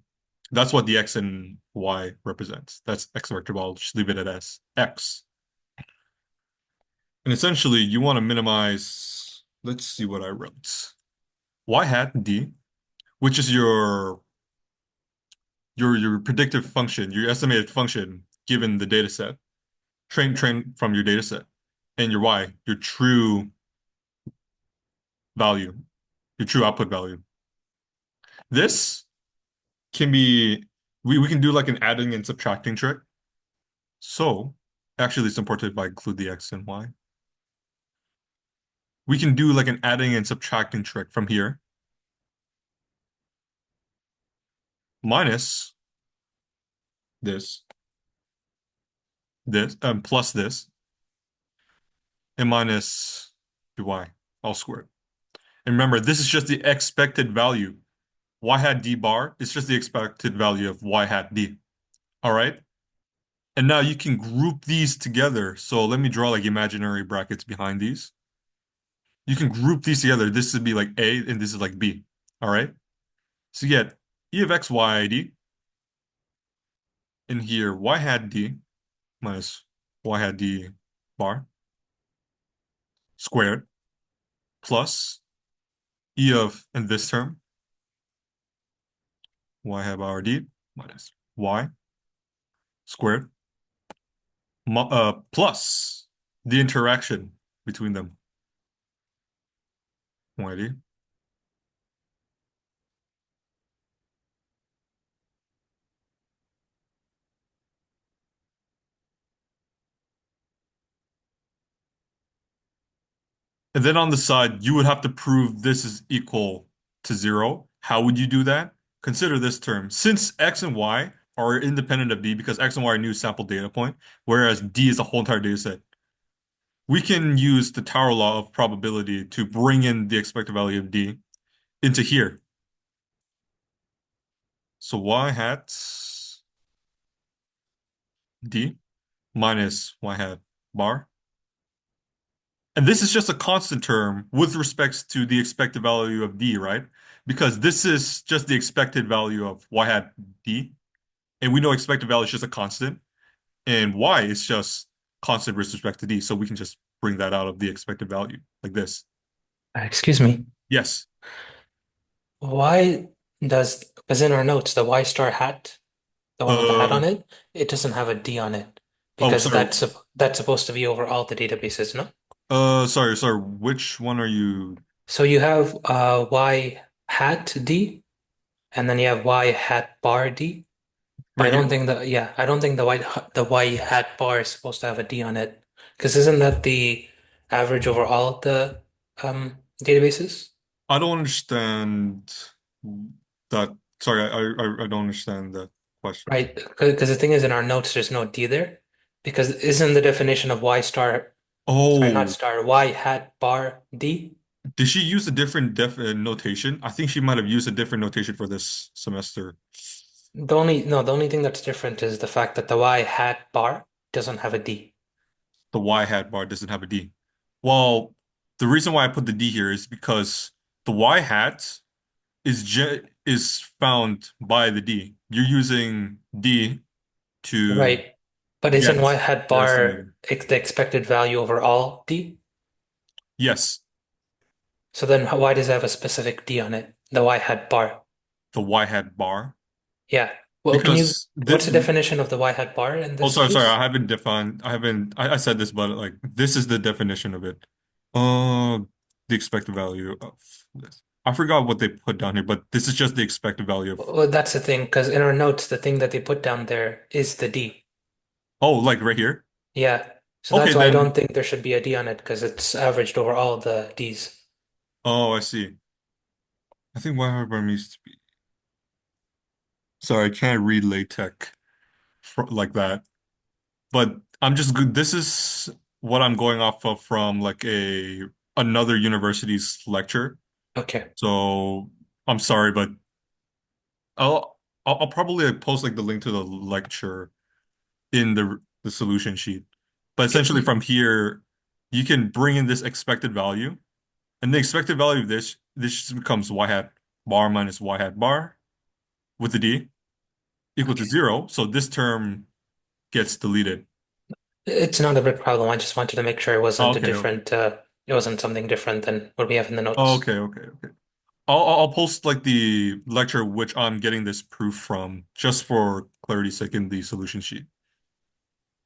That's what the x and y represents. That's x vector ball. Just leave it at s. X. And essentially, you want to minimize. Let's see what I wrote. Y hat d, which is your predictive function, your estimated function given the data set, train from your data set, and your y, your true value, your true output value. This can be we can do like an adding and subtracting trick. So actually, it's important if I include the x and y. We can do like an adding and subtracting trick from here, minus this, plus this, and minus the y, all squared. And remember, this is just the expected value. Y hat d bar is just the expected value of y hat d. All right? And now you can group these together. So let me draw like imaginary brackets behind these. You can group these together. This would be like A and this is like B. All right? So you get E of x, y, d. In here, y hat d minus y hat d bar squared plus E of, in this term, y hat bar d minus y squared plus the interaction between them, yd. And then on the side, you would have to prove this is equal to zero. How would you do that? Consider this term. Since x and y are independent of d because x and y are new sample data point, whereas d is a whole entire data set, we can use the Taylor law of probability to bring in the expected value of d into here. So y hat d minus y hat bar. And this is just a constant term with respects to the expected value of d, right? Because this is just the expected value of y hat d. And we know expected value is just a constant. And y is just constant with respect to d. So we can just bring that out of the expected value like this. Excuse me. Yes. Why because in our notes, the Y star hat, the one with the hat Uh, on it, it doesn't have a D on it oh, because sorry. that's supposed to be over all the databases, no? Sorry. Which one are you? So you have Y hat D, and then you have Y hat bar D. But Right here? I don't think the Y hat bar is supposed to have a D on it. Because isn't that the average over all of the databases? I don't understand that. Sorry, I don't understand that question. Right, because the thing is, in our notes, there's no D there. Because isn't the definition of Y star, sorry, not Oh, star, Y hat bar D? did she use a different notation? I think she might have used a different notation for this semester. The only thing that's different is the fact that the Y hat bar doesn't have a D. The y hat bar doesn't have a d. Well, the reason why I put the d here is because the y hat is found by the d. You're using d to Right. But isn't get Y hat your bar estimated. the expected value over all D? Yes, So then why does it have a specific D on it? The Y hat bar. the y hat bar. Yeah. Well, Because what's the definition of the Y hat bar in oh, this sorry, case? I haven't defined, I said this, but like, this is the definition of it. Uh, the expected value of this. I forgot what they put down here, but this is just the expected value of, Well, that's the thing, because in our notes, the thing that they put down there is the D. oh, like right here. Yeah. So Okay, that's why I don't then. think there should be a D on it because it's averaged over all the D's. Oh, I see. I think y bar needs to be. Sorry, I can't read LaTeX like that. But I'm just good. This is what I'm going off of from like a another university's lecture. Okay. So I'm sorry, but I'll I'll probably like, post like the link to the lecture in the solution sheet. But essentially Okay. from here, you can bring in this expected value, and the expected value of this just becomes y hat bar minus y hat bar with the d equal to Okay. 0. So this term gets deleted. It's not a big problem. I just wanted to make sure it wasn't a Okay, okay. different, it wasn't something different than what we have in the Okay, notes. okay, okay. I'll post like the lecture which I'm getting this proof from just for clarity's sake in the solution sheet.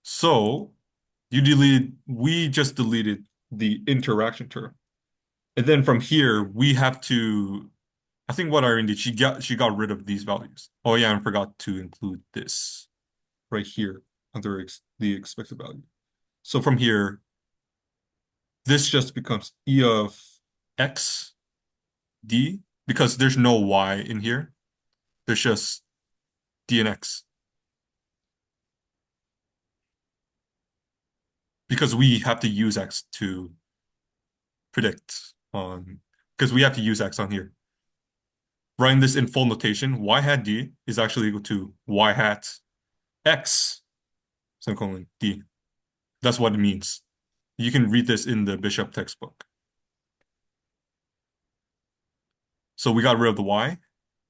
So we just deleted the interaction term. And then from here, we have to, I think what Irene did, she got rid of these values. Oh yeah, and forgot to include this right here under the expected value. So from here, this just becomes E of X D because there's no Y in here. There's just D and X because we have to use X to predict on, because we have to use X on here. Writing this in full notation, Y hat D is actually equal to Y hat X semicolon D. That's what it means. You can read this in the Bishop textbook. So we got rid of the Y.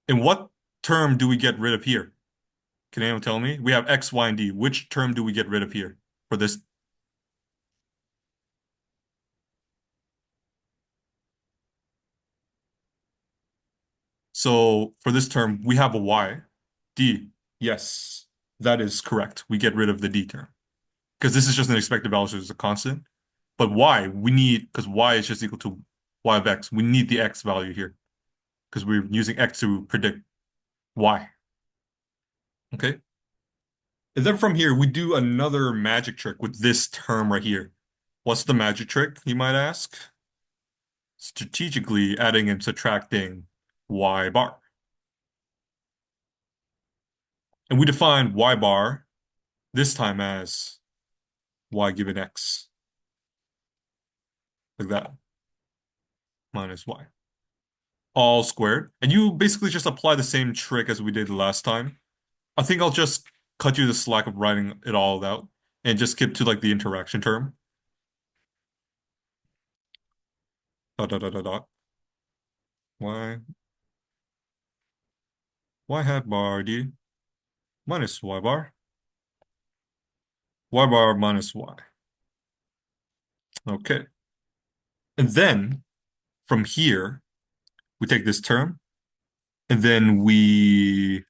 And what term do we get rid of here? Can anyone tell me? We have X, Y, and D. Which term do we get rid of here for this? So for this term, we have a Y. D. Yes, that is correct. We get rid of the D term because this is just an expected value, so it's a constant. But Y, we need, because Y is just equal to Y of X. We need the X value here because we're using X to predict Y. Okay. And then from here, we do another magic trick with this term right here. What's the magic trick, you might ask? Strategically adding and subtracting Y bar. And we define Y bar this time as Y given X, like that, minus Y, all squared. And you basically just apply the same trick as we did last time. I think I'll just cut you the slack of writing it all out and just skip to like the interaction term. Dot, dot, dot, dot, dot. Y, Y hat bar D minus Y bar. Y bar minus Y. Okay. And then from here, we take this term and then we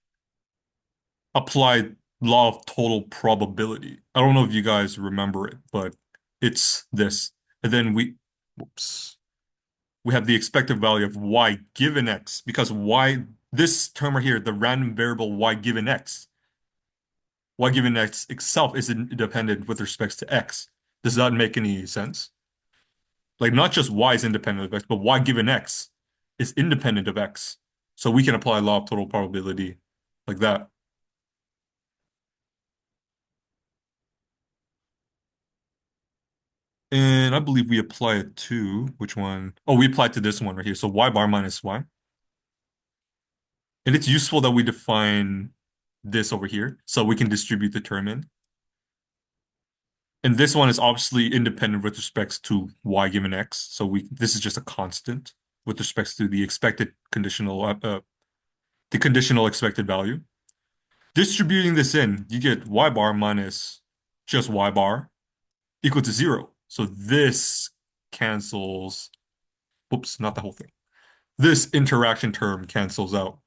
apply law of total probability. I don't know if you guys remember it, but it's this. And then whoops, we have the expected value of Y given X because Y, this term right here, the random variable Y given X, Y given X itself is independent with respect to X. Does that make any sense? Like not just Y is independent of X, but Y given X is independent of X. So we can apply law of total probability like that. And I believe we apply it to which one? Oh, we apply it to this one right here. So Y bar minus Y. And it's useful that we define this over here so we can distribute the term in. And this one is obviously independent with respects to Y given X. So this is just a constant with respects to the expected conditional the conditional expected value. Distributing this in, you get Y bar minus just Y bar equal to 0. So this cancels, whoops, not the whole thing. This interaction term cancels out.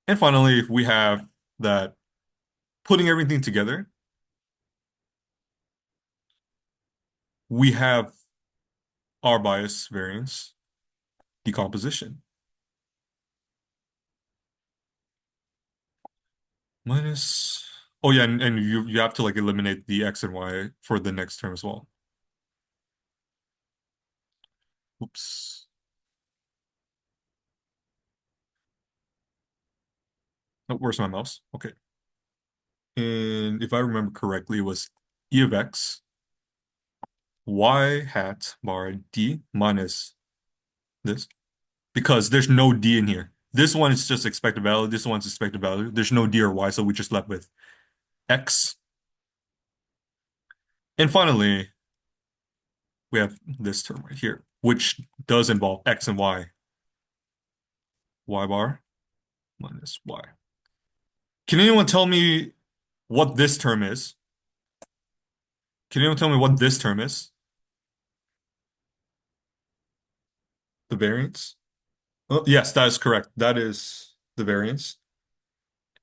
And finally, we have that putting everything together, we have our bias variance decomposition minus Oh yeah, and you have to like eliminate the x and y for the next term as well. Oops. Oh, where's my mouse? Okay. And if I remember correctly, it was e of x y hat bar d minus this because there's no d in here. This one is just expected value. This one's expected value. There's no d or y, so we just left with x. And finally, we have this term right here, which does involve x and y. Y bar minus y. Can anyone tell me what this term is? Can anyone tell me what this term is? The variance? Oh, yes, that is correct. That is the variance.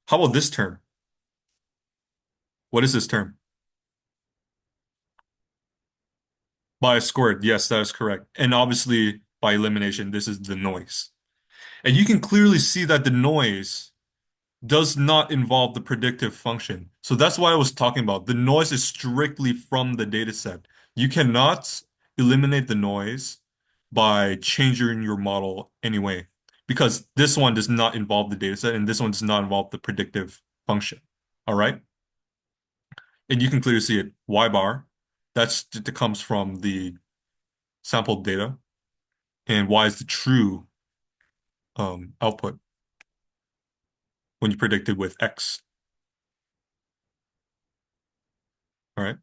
How about this term? What is this term? By squared. Yes, that is correct. And obviously, by elimination, this is the noise. And you can clearly see that the noise does not involve the predictive function. So that's why I was talking about. The noise is strictly from the data set. You cannot eliminate the noise by changing your model anyway, because this one does not involve the data set and this one does not involve the predictive function. All right? And you can clearly see it. Y bar, that comes from the sampled data, and Y is the true output when you predict it with X. All right?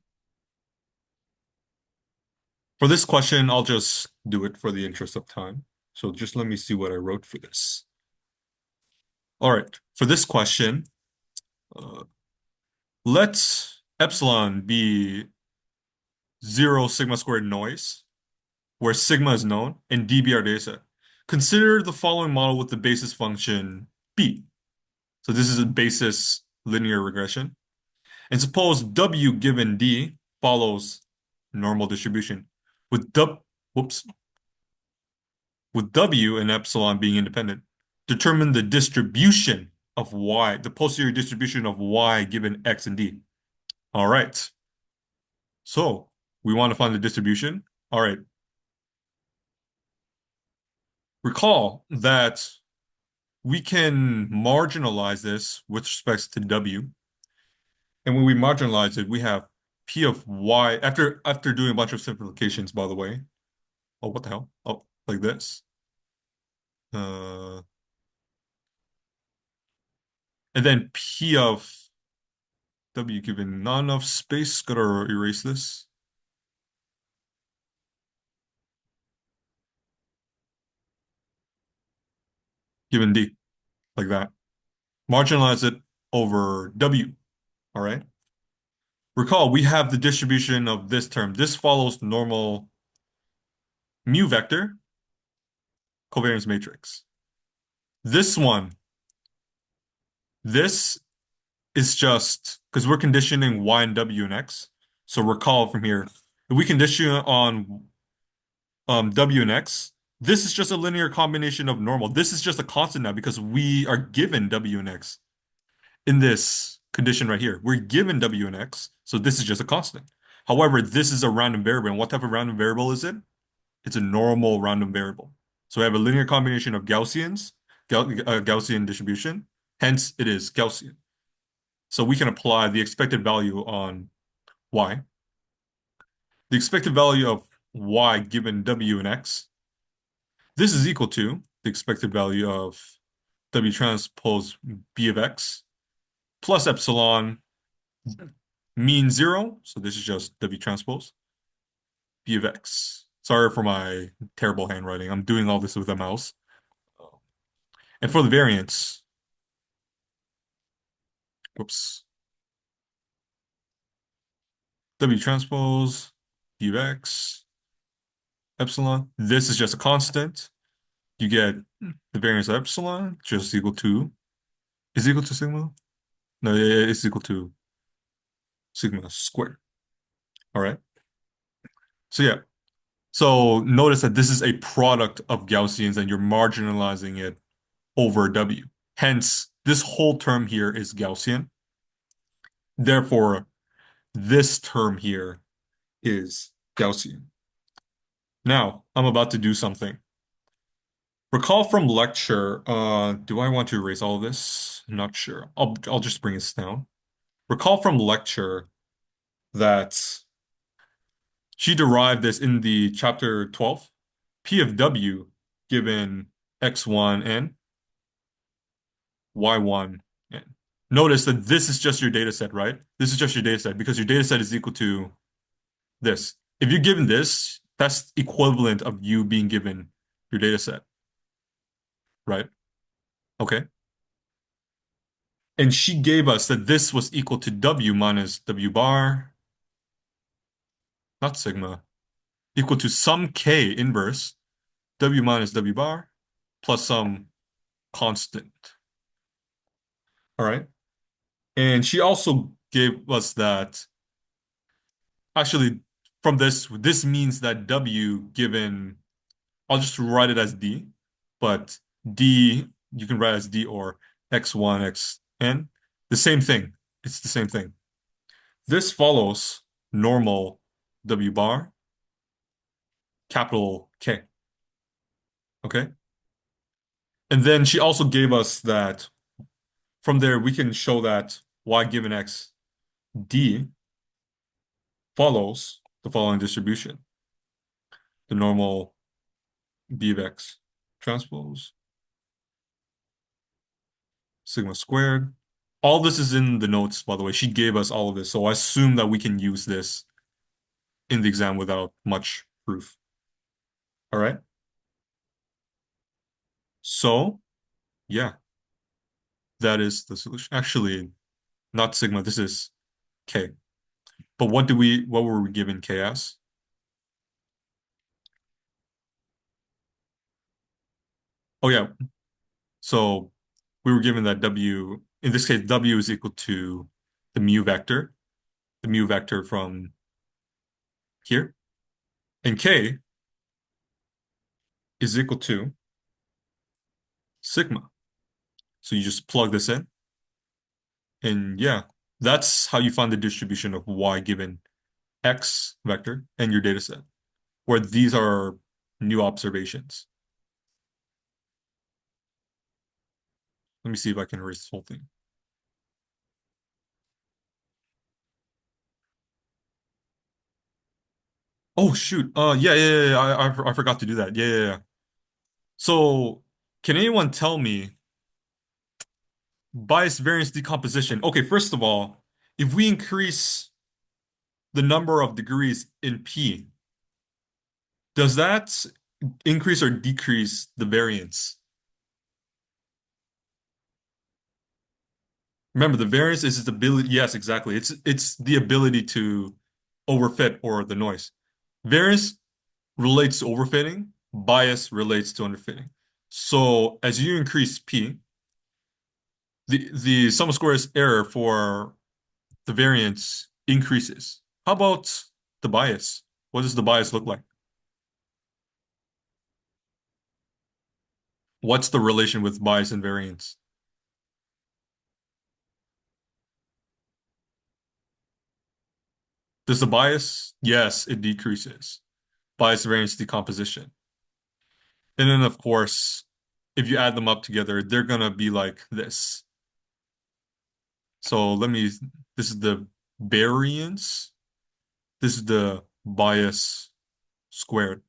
For this question, I'll just do it for the interest of time. So just let me see what I wrote for this. All right. For this question, uh, let epsilon be 0 sigma squared noise, where sigma is known, and dB our data set. Consider the following model with the basis function b. So this is a basis linear regression. And suppose w given d follows normal distribution with w, whoops, with W and epsilon being independent. Determine the distribution of Y, the posterior distribution of Y given X and D. All right. So we want to find the distribution. All right. Recall that we can marginalize this with respect to W. And when we marginalize it, we have P of Y after doing a bunch of simplifications, by the way. Oh, what the hell? Oh, like this. Uh, and then P of W given not enough space. Gotta erase this. Given D, like that. Marginalize it over W. All right. Recall, we have the distribution of this term. This follows normal mu vector covariance matrix. This one, this is just because we're conditioning Y and W and X. So recall from here, if we condition on W and X, this is just a linear combination of normal. This is just a constant now because we are given W and X in this condition right here. We're given W and X, so this is just a constant. However, this is a random variable. And what type of random variable is it? It's a normal random variable. So we have a linear combination of Gaussian distribution. Hence, it is Gaussian. So we can apply the expected value on Y. The expected value of Y given W and X. This is equal to the expected value of W transpose B of X plus epsilon mean 0. So this is just W transpose B of X. Sorry for my terrible handwriting. I'm doing all this with a mouse. And for the variance, whoops, W transpose B of X epsilon. This is just a constant. You get the variance of epsilon just equal to, is equal to sigma? No, it's equal to sigma squared. All right. So yeah. So notice that this is a product of Gaussians and you're marginalizing it over W. Hence, this whole term here is Gaussian. Therefore, this term here is Gaussian. Now, I'm about to do something. Recall from lecture, do I want to erase all of this? I'm not sure. I'll just bring this down. Recall from lecture that she derived this in the chapter 12, P of W given x1 and y1 n. Notice that this is just your data set, right? This is just your data set because your data set is equal to this. If you're given this, that's equivalent of you being given your data set, right? Okay. And she gave us that this was equal to W minus W bar, not sigma, equal to some K inverse, W minus W bar, plus some constant. All right. And she also gave us that, actually, from this means that W given, I'll just write it as D, but D, you can write as D or X1, Xn, the same thing. It's the same thing. This follows normal W bar, capital K. Okay. And then she also gave us that from there we can show that Y given X, D follows the following distribution. The normal B of X transpose sigma squared. All this is in the notes, by the way. She gave us all of this, so I assume that we can use this in the exam without much proof. All right. So, yeah, that is the solution. Actually, not sigma, this is K. But what were we given K as? Oh yeah. So we were given that W, in this case, W is equal to the mu vector from here. And K is equal to sigma. So you just plug this in. And yeah, that's how you find the distribution of Y given X vector and your data set, where these are new observations. Let me see if I can erase this whole thing. Oh shoot. Yeah. I forgot to do that. Yeah. So can anyone tell me bias variance decomposition? Okay, first of all, if we increase the number of degrees in P, does that increase or decrease the variance? Remember, the variance is its ability. Yes, exactly. It's the ability to overfit or the noise. Variance relates to overfitting. Bias relates to underfitting. So as you increase P, the sum of squares error for the variance increases. How about the bias? What does the bias look like? What's the relation with bias and variance? Does the bias? Yes, it decreases. Bias variance decomposition. And then, of course, if you add them up together, they're gonna be like this. So this is the variance. This is the bias squared.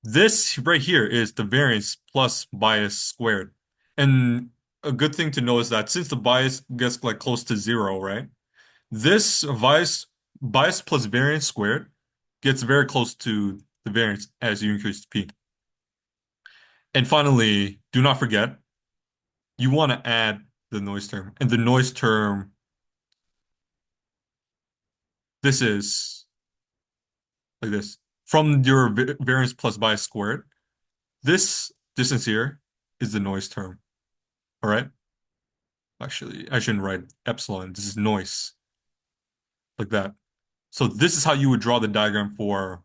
This right here is the variance plus bias squared. And a good thing to know is that since the bias gets like close to zero, right? This bias plus variance squared gets very close to the variance as you increase P. And finally, do not forget, you want to add the noise term. And the noise term, this is like this. From your variance plus bias squared, this distance here is the noise term. All right? Actually, I shouldn't write epsilon. This is noise, like that. So this is how you would draw the diagram for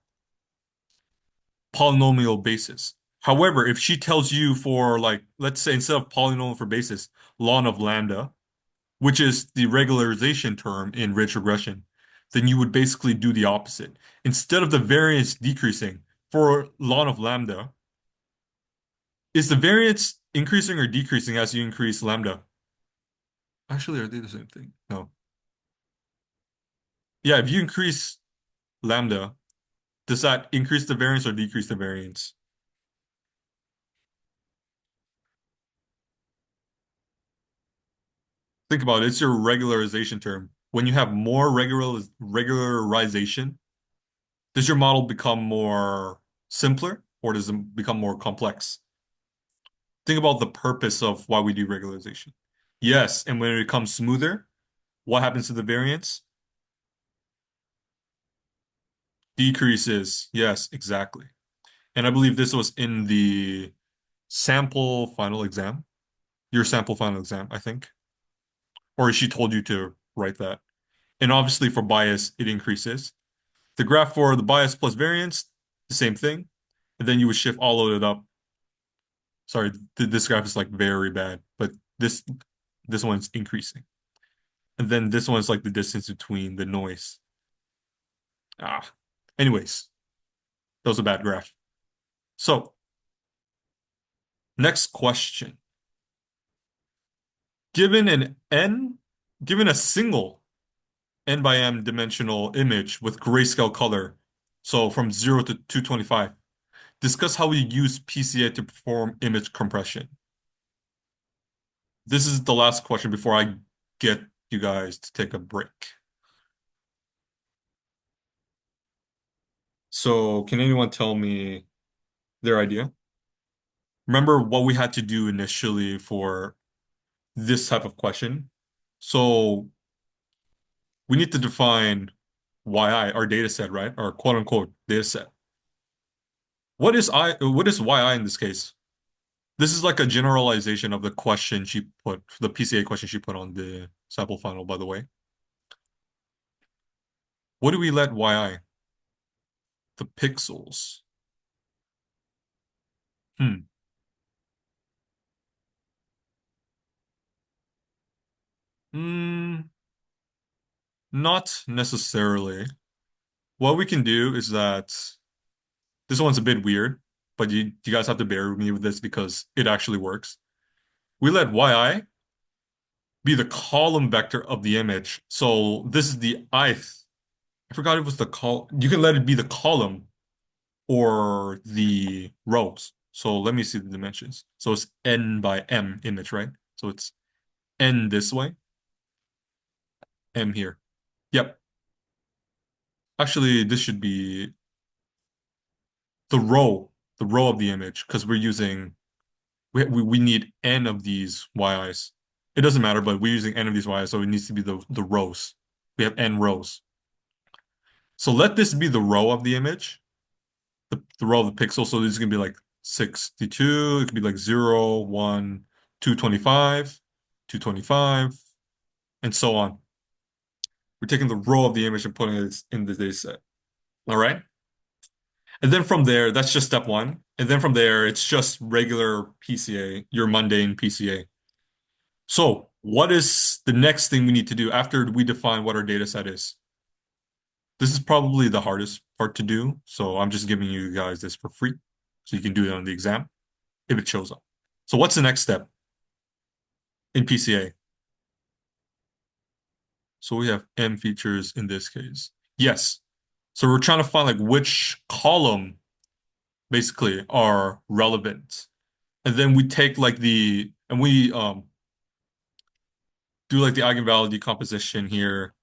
polynomial basis. However, if she tells you for like, let's say instead of polynomial for basis, ln of lambda, which is the regularization term in ridge regression, then you would basically do the opposite. Instead of the variance decreasing for ln of lambda, is the variance increasing or decreasing as you increase lambda? Actually, are they the same thing? No. Yeah, if you increase lambda, does that increase the variance or decrease the variance? Think about it. It's your regularization term. When you have more regularization, does your model become more simpler or does it become more complex? Think about the purpose of why we do regularization. Yes, and when it becomes smoother, what happens to the variance? Decreases. Yes, exactly. And I believe this was in the sample final exam, your sample final exam, I think. Or she told you to write that. And obviously for bias, it increases. The graph for the bias plus variance, the same thing. And then you would shift all of it up. Sorry, this graph is like very bad, but this one's increasing. And then this one's like the distance between the noise. Ah. Anyways, that was a bad graph. So, next question. Given an n, given a single n by m dimensional image with grayscale color, so from 0 to 225, discuss how we use PCA to perform image compression. This is the last question before I get you guys to take a break. So, can anyone tell me their idea? Remember what we had to do initially for this type of question? So, we need to define YI, our data set, right? Our quote unquote data set. What is YI in this case? This is like a generalization of the question she put, the PCA question she put on the sample final, by the way. What do we let YI? The pixels. Hmm. Hmm. Not necessarily. What we can do is that this one's a bit weird, but you guys have to bear with me with this because it actually works. We let yi be the column vector of the image. So this is the ith. I forgot it was the col. You can let it be the column or the rows. So let me see the dimensions. So it's n by m image, right? So it's n this way, m here. Yep. Actually, this should be the row, the row of the image, because we're using we need n of these yi's. It doesn't matter, but we're using n of these yi's, so it needs to be the rows. We have n rows. So let this be the row of the image, the row of the pixel. So this is gonna be like 62. It could be like 0, 1, 225, 225, and so on. We're taking the row of the image and putting it in the data set. All right. And then from there, that's just step one. And then from there, it's just regular PCA, your mundane PCA. So what is the next thing we need to do after we define what our data set is? This is probably the hardest part to do. So I'm just giving you guys this for free. So you can do it on the exam if it shows up. So what's the next step in PCA? So we have M features in this case. Yes. So we're trying to find like which column basically are relevant. And then we take like and we do like the eigenvalue decomposition here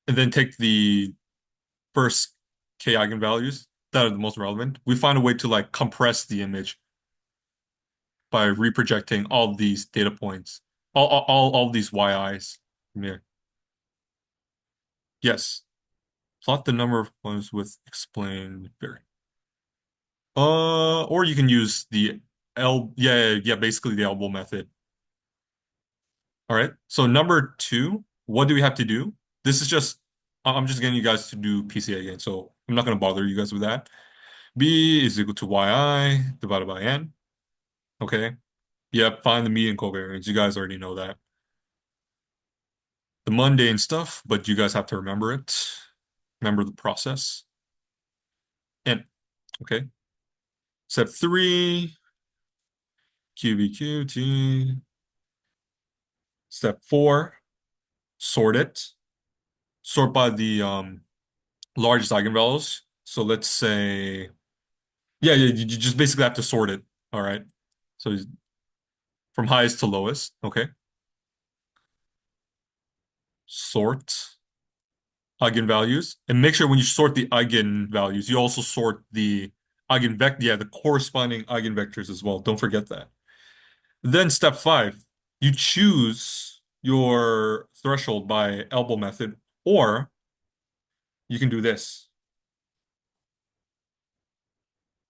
and then take the first k eigenvalues that are the most relevant. We find a way to like compress the image by reprojecting all these data points, all these yi's from here. Yes. Plot the number of points with explained variance. Or you can use the basically the elbow method. All right. So number two, what do we have to do? This is just, I'm just getting you guys to do PCA again. So I'm not going to bother you guys with that. B is equal to yi divided by n. Okay. Yep. Find the median covariance. You guys already know that. the mundane stuff, but you guys have to remember it. Remember the process. And okay. Step three, QBQT. Step four, sort it. Sort by the largest eigenvalues. So let's say, yeah, you just basically have to sort it. All right. So from highest to lowest. Okay. Sort eigenvalues. And make sure when you sort the eigenvalues, you also sort the eigenvector, yeah, the corresponding eigenvectors as well. Don't forget that. Then step five, you choose your threshold by elbow method, or you can do this.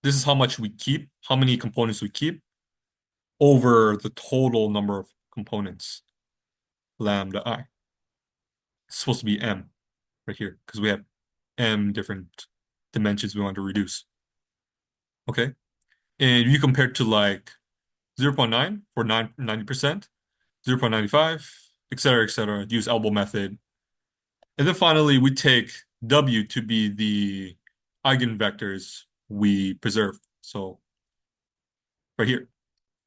This is how much we keep, how many components we keep over the total number of components, lambda I. It's supposed to be m right here because we have m different dimensions we want to reduce. Okay. And you compare it to like 0.9 for 90%, 0.95, et cetera, use elbow method. And then finally, we take W to be the eigenvectors we preserve. So right here,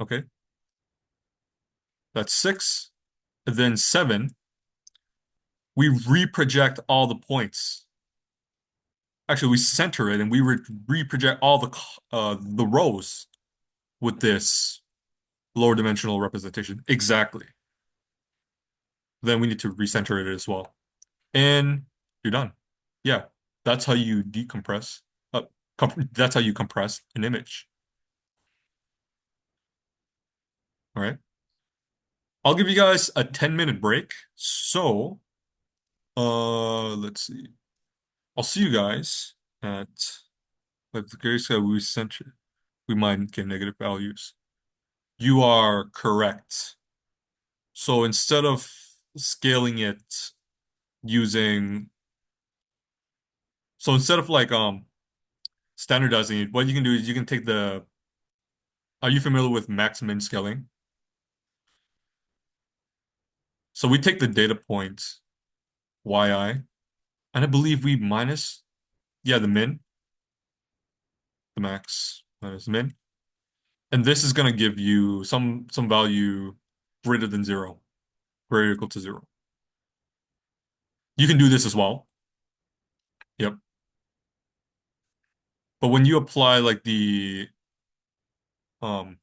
okay? That's 6. And then 7, we reproject all the points. Actually, we center it and we reproject all the rows with this lower dimensional representation. Exactly. Then we need to recenter it as well. And you're done. Yeah, that's how you decompress. That's how you compress an image. All right. I'll give you guys a 10-minute break. So, let's see. I'll see you guys at with the grayscale we center. We might get negative values. You are correct. So instead of scaling it using, so instead of like standardizing it, what you can do is you can take the. Are you familiar with max-min scaling? So we take the data point yi, and I believe we minus, yeah, the min, the max minus the min, and this is going to give you some value greater than zero, greater or equal to zero. You can do this as well. Yep. But when you apply like um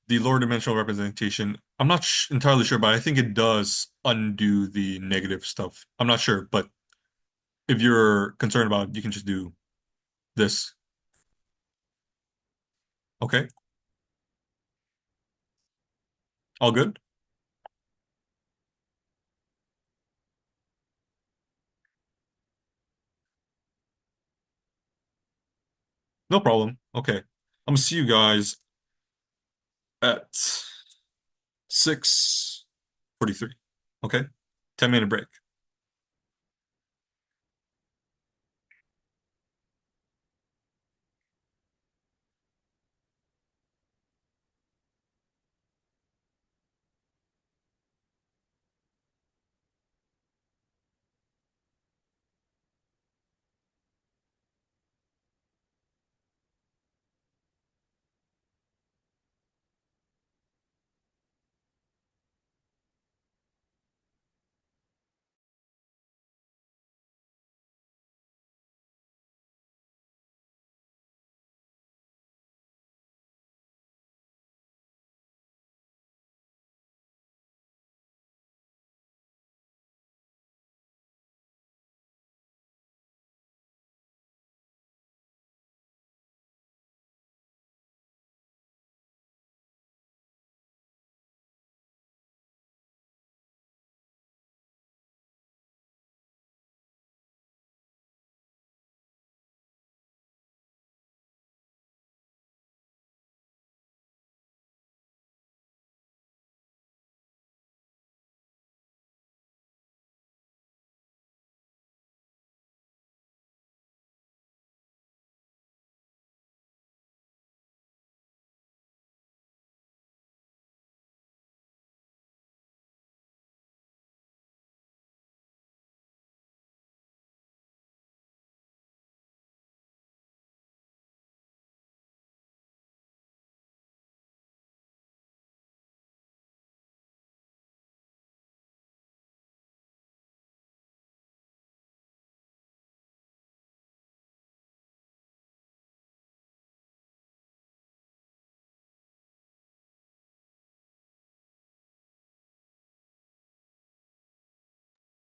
the lower dimensional representation, I'm not sh entirely sure, but I think it does undo the negative stuff. I'm not sure, but if you're concerned about it, you can just do this. Okay, all good? No problem. Okay. I'm gonna see you guys at 6:43. Okay? 10-minute break.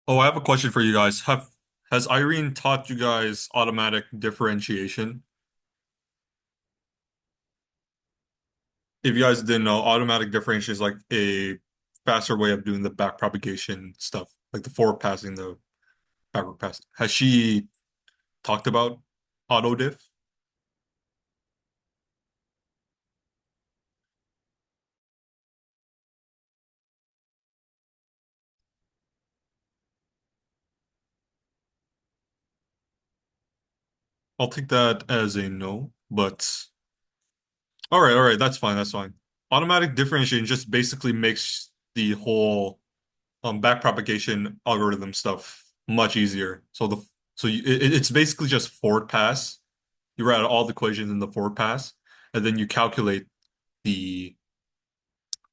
Oh, I have a question for you guys. Have Has Irene taught you guys automatic differentiation? If you guys didn't know, automatic differentiation is like a faster way of doing the back propagation stuff, like the forward passing, the backward passing. Has she talked about auto diff? I'll take that as a no, but all right, that's fine, that's fine. Automatic differentiation just basically makes the whole back propagation algorithm stuff much easier. It's basically just forward pass. You write out all the equations in the forward pass, and then you calculate the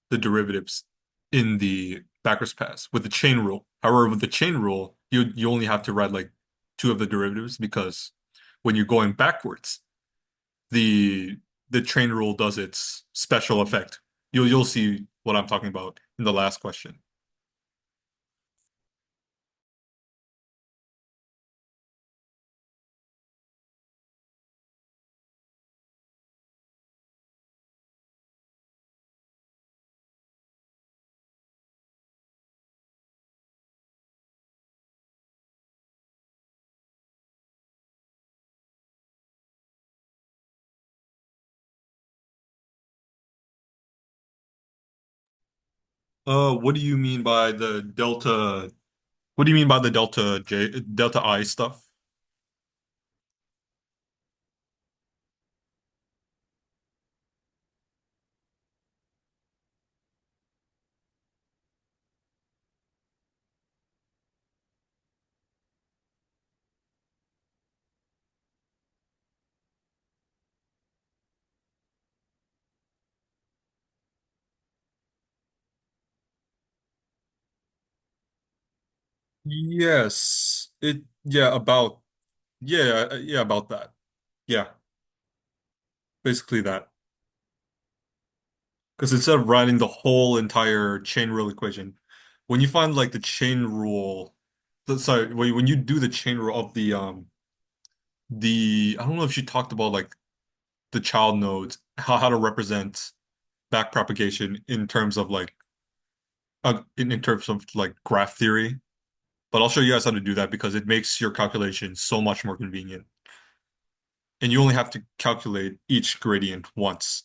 the derivatives in the backwards pass with the chain rule. However, with the chain rule, you only have to write like two of the derivatives because when you're going backwards, the the chain rule does its special effect. You'll see what I'm talking about in the last question. What do you mean by the delta? What do you mean by the delta I stuff? Yes, yeah, about that. Yeah, basically that. Because instead of writing the whole entire chain rule equation, when you find like the chain rule, sorry, when you do the chain rule of the I don't know if she talked about like the child nodes, how to represent back propagation in terms of like in terms of like graph theory. But I'll show you guys how to do that because it makes your calculation so much more convenient. And you only have to calculate each gradient once.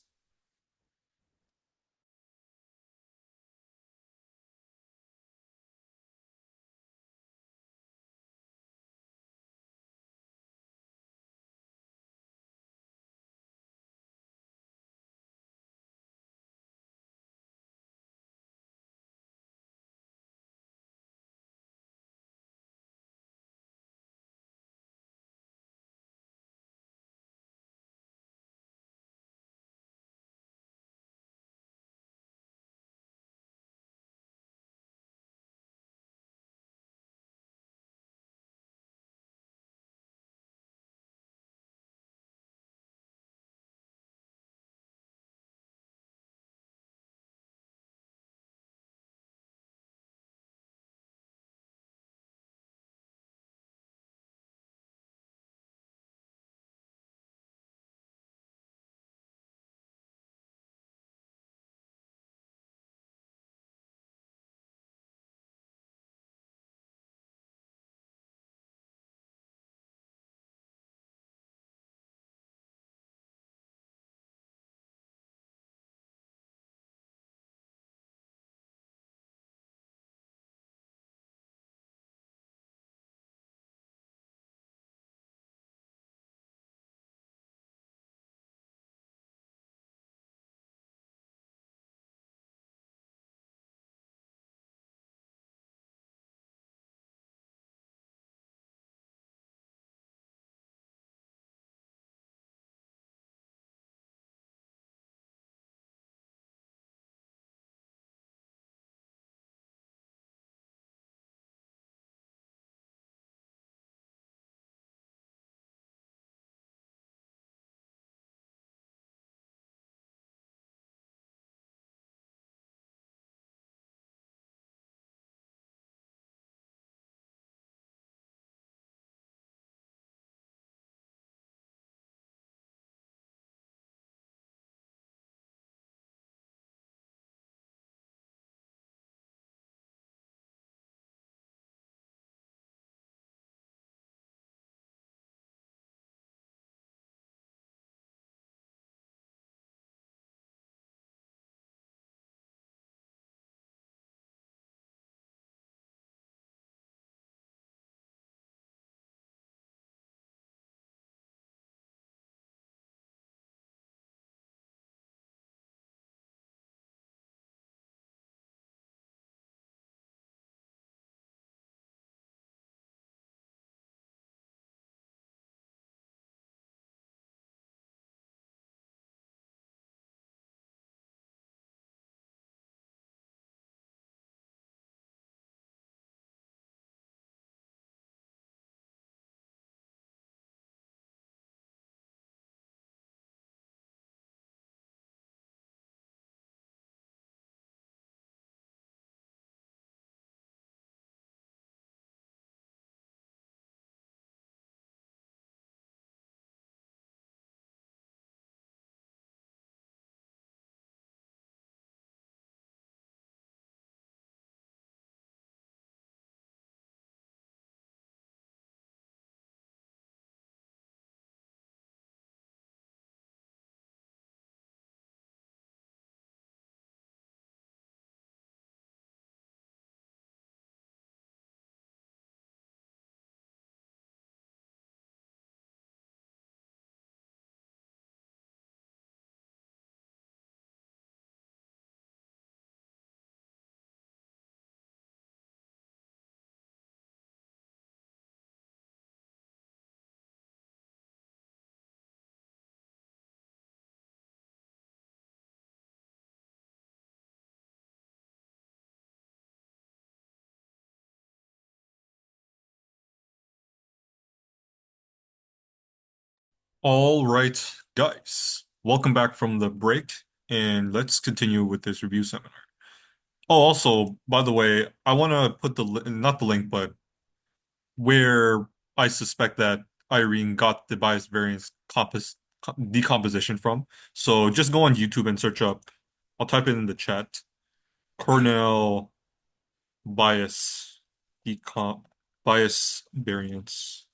All right, guys. Welcome back from the break, and let's continue with this review seminar. Oh, also, by the way, I want to put not the link, but where I suspect that Irene got the bias variance decomposition from. So just go on YouTube and search up. I'll type it in the chat. Cornell bias decomp bias variance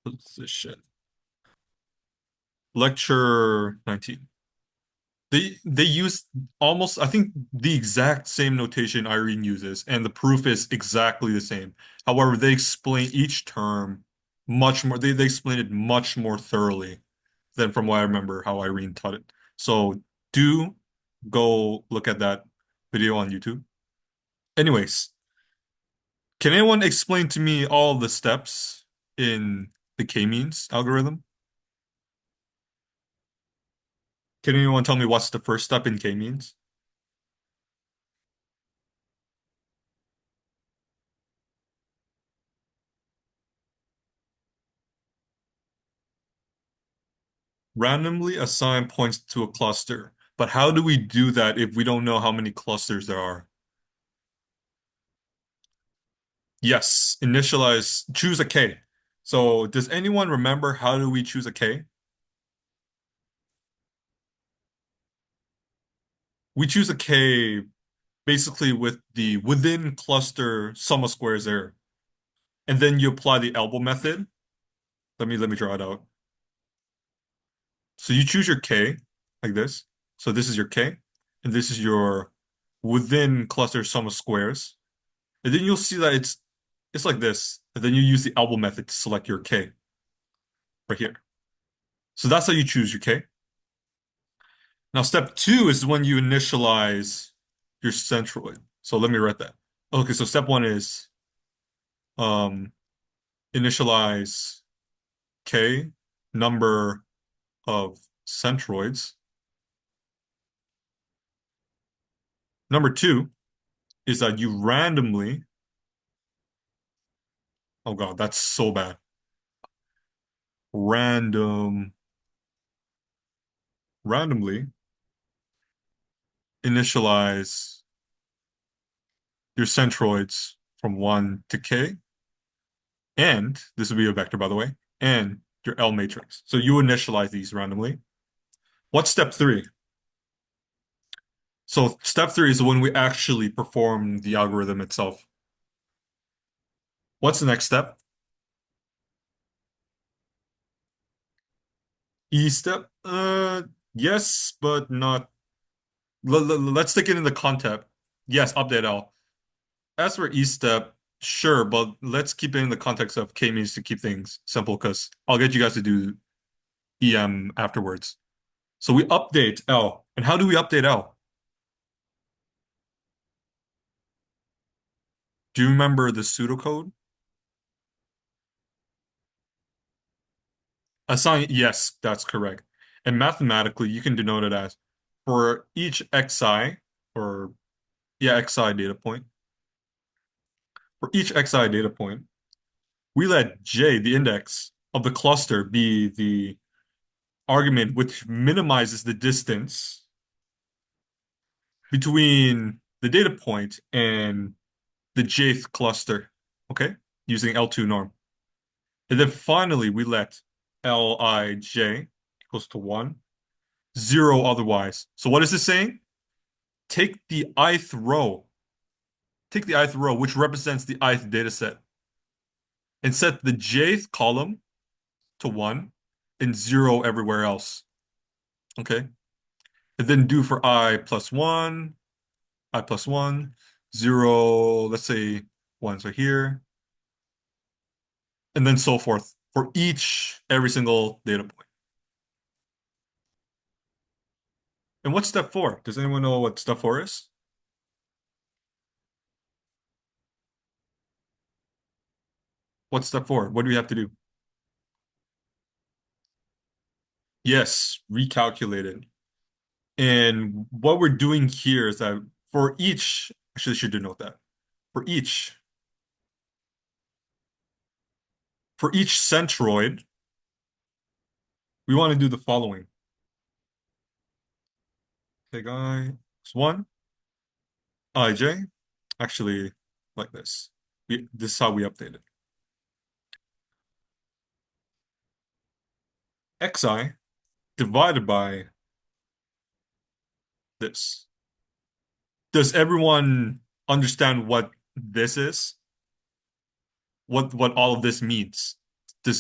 position. Lecture 19. They use almost, I think, the exact same notation Irene uses, and the proof is exactly the same. However, they explain each term much more. They explain it much more thoroughly than from what I remember how Irene taught it. So do go look at that video on YouTube. Anyways, can anyone explain to me all the steps in the k-means algorithm? Can anyone tell me what's the first step in k-means? Randomly assign points to a cluster. But how do we do that if we don't know how many clusters there are? Yes, choose a K. So does anyone remember how do we choose a K? We choose a K basically with the within cluster sum of squares error. And then you apply the elbow method. Let me draw it out. So you choose your K like this. So this is your K, and this is your within cluster sum of squares. And then you'll see that it's like this. And then you use the elbow method to select your K right here. So that's how you choose your K. Now step two is when you initialize your centroid. So let me write that. Okay, so step one is um initialize K number of centroids. Number two is that you randomly, oh God, that's so bad. Random, randomly initialize your centroids from 1 to k, and this would be a vector, by the way, and your L matrix. So you initialize these randomly. What's step three? So step three is when we actually perform the algorithm itself. What's the next step? E step? Yes, but not. Let's take it in the context. Yes, update L. As for E step, sure, but let's keep it in the context of K means to keep things simple because I'll get you guys to do EM afterwards. So we update L. And how do we update L? Do you remember the pseudocode? Assign, yes, that's correct. And mathematically, you can denote it as for each xi, or yeah, xi data point, for each xi data point, we let j, the index of the cluster, be the argument which minimizes the distance between the data point and the jth cluster, okay, using L2 norm. And then finally, we let Lij equals to 1, 0 otherwise. So what is this saying? Take the ith row, take the ith row, which represents the ith data set, and set the jth column to 1 and 0 everywhere else. Okay? And then do for I plus 1, 0, let's say 1's right here, and then so forth for every single data point. And what's step four? Does anyone know what step four is? What's step four? What do we have to do? Yes, recalculate it. And what we're doing here is that for each, actually, I should denote that. For each, for each centroid, We want to do the following. Take I is 1, ij. Actually, like this. This is how we update it. Xi divided by this. Does everyone understand what this is? What all of this means?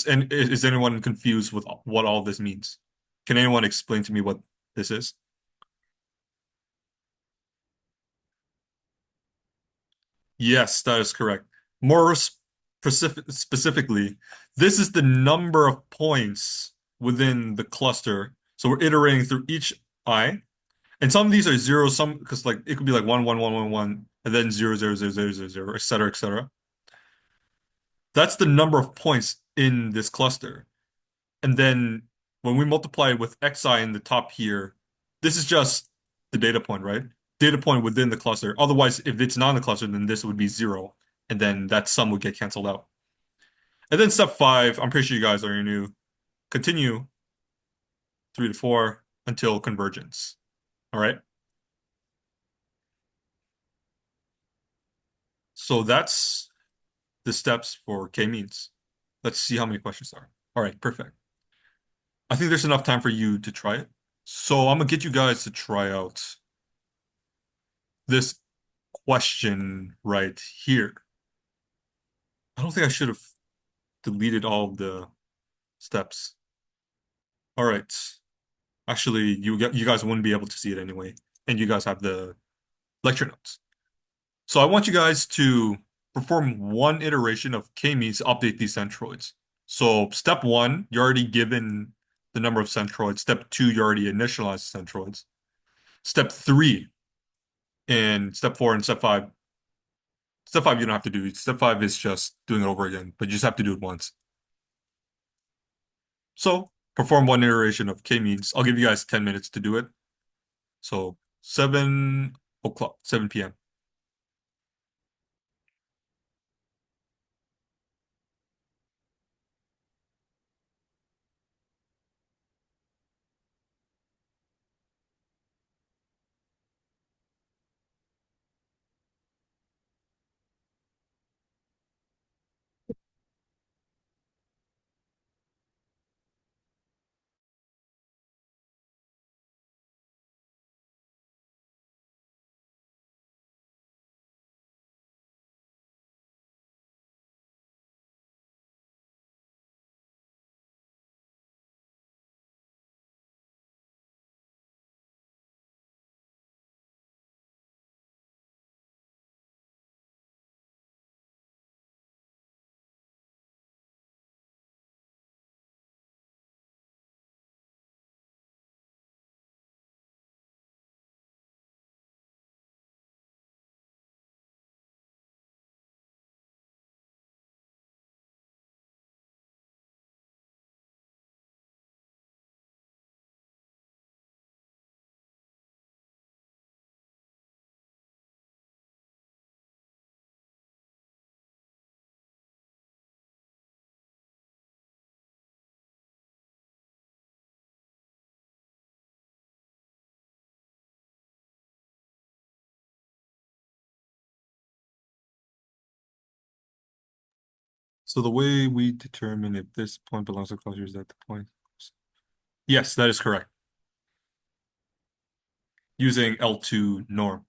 And is anyone confused with what all this means? Can anyone explain to me what this is? Yes, that is correct. More specifically, this is the number of points within the cluster. So we're iterating through each I, and some of these are zero, some because like it could be like 1, 1, 1, 1, 1, and then 0, 0, 0, 0, 0, 0, etc., etc. That's the number of points in this cluster. And then when we multiply it with xi in the top here, this is just the data point, right? Data point within the cluster. Otherwise, if it's not in the cluster, then this would be zero. And then that sum would get canceled out. And then step 5, I'm pretty sure you guys already knew. Continue 3 to 4 until convergence. All right. So that's the steps for k-means. Let's see how many questions there are. All right, perfect. I think there's enough time for you to try it. So I'm gonna get you guys to try out this question right here. I don't think I should have deleted all of the steps. All right. Actually, you guys wouldn't be able to see it anyway, and you guys have the lecture notes. So I want you guys to perform one iteration of k-means to update these centroids. So step 1, you're already given the number of centroids. Step 2, you already initialized centroids. Step 3 and step 4 and step 5. Step 5 you don't have to do. Step 5 is just doing it over again, but you just have to do it once. So perform one iteration of k-means. I'll give you guys 10 minutes to do it. So 7 o'clock, 7 p.m. So the way we determine if this point belongs to cluster is at the point. Yes, that is correct. Using L2 norm.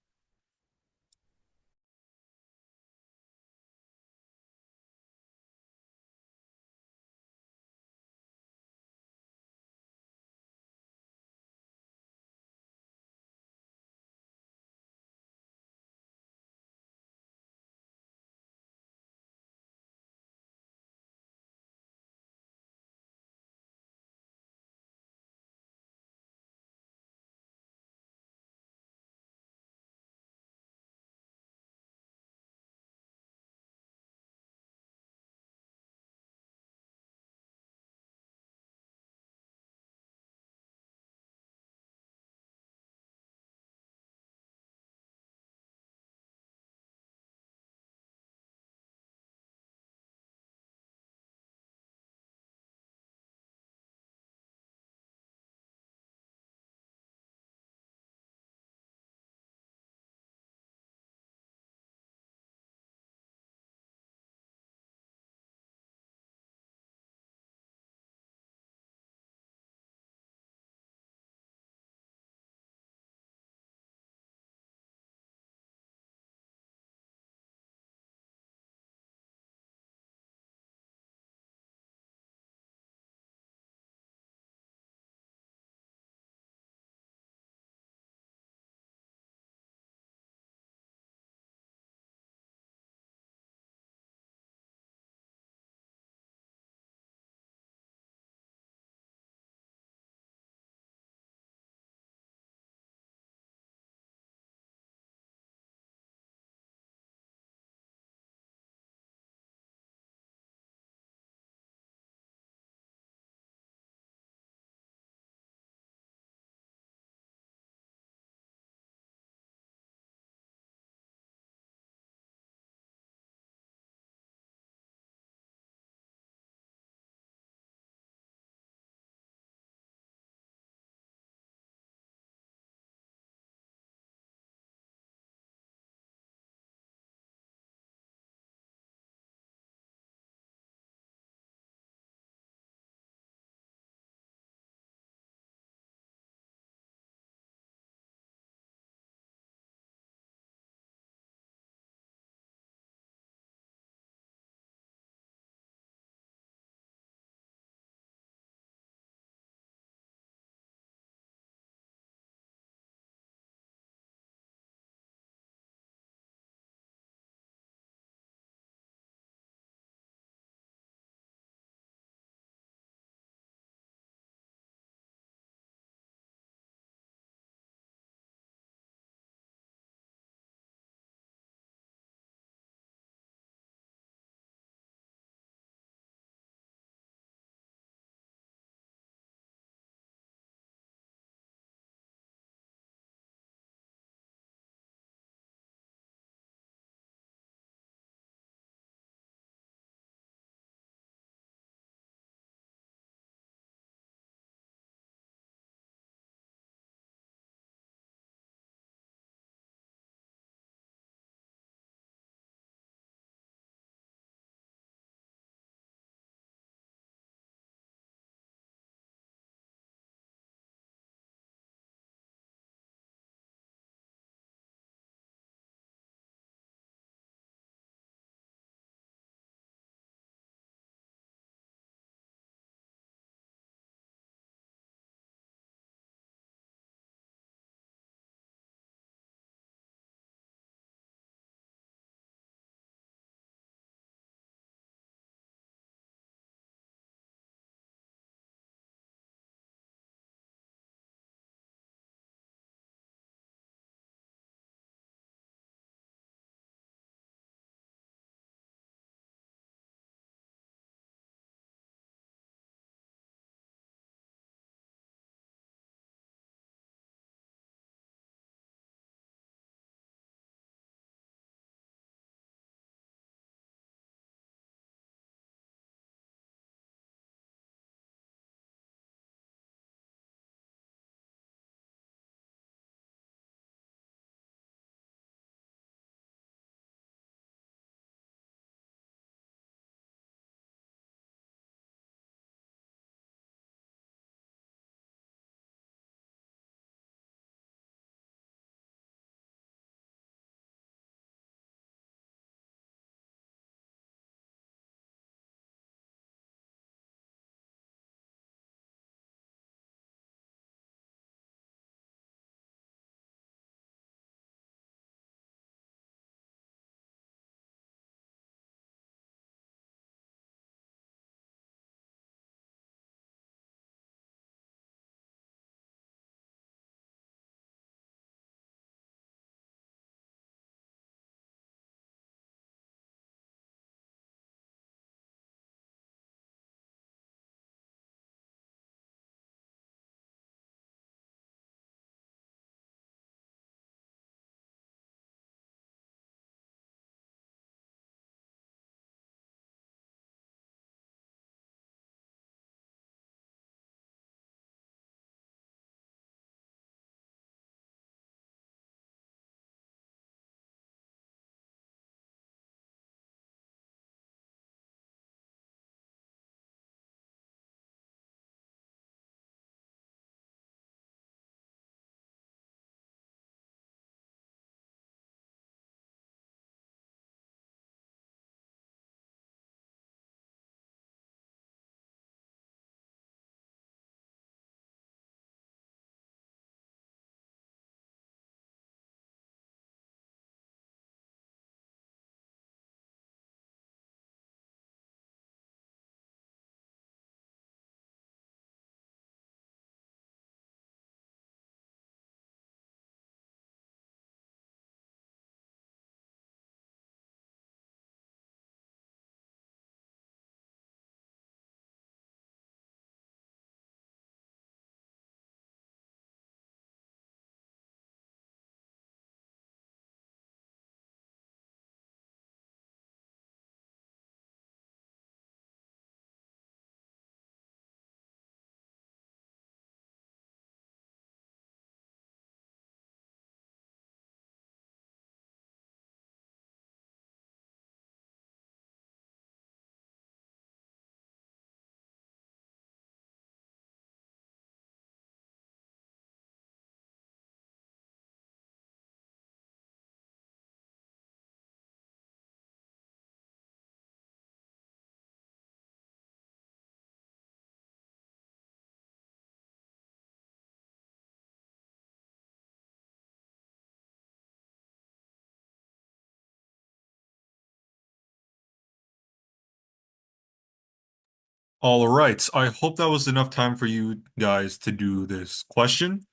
All right. I hope that was enough time for you guys to do this question.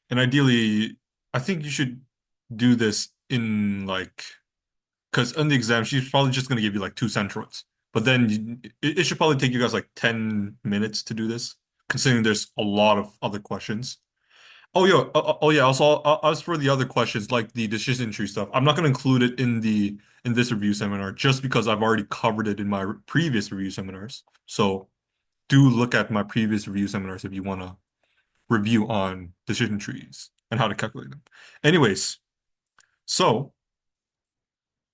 And ideally, I think you should do this in like, because in the exam, she's probably just going to give you like two centroids. But then it should probably take you guys like 10 minutes to do this, considering there's a lot of other questions. Oh yeah. Also, as for the other questions, like the decision tree stuff, I'm not going to include it in this review seminar just because I've already covered it in my previous review seminars. So do look at my previous review seminars if you want to review on decision trees and how to calculate them. Anyways, so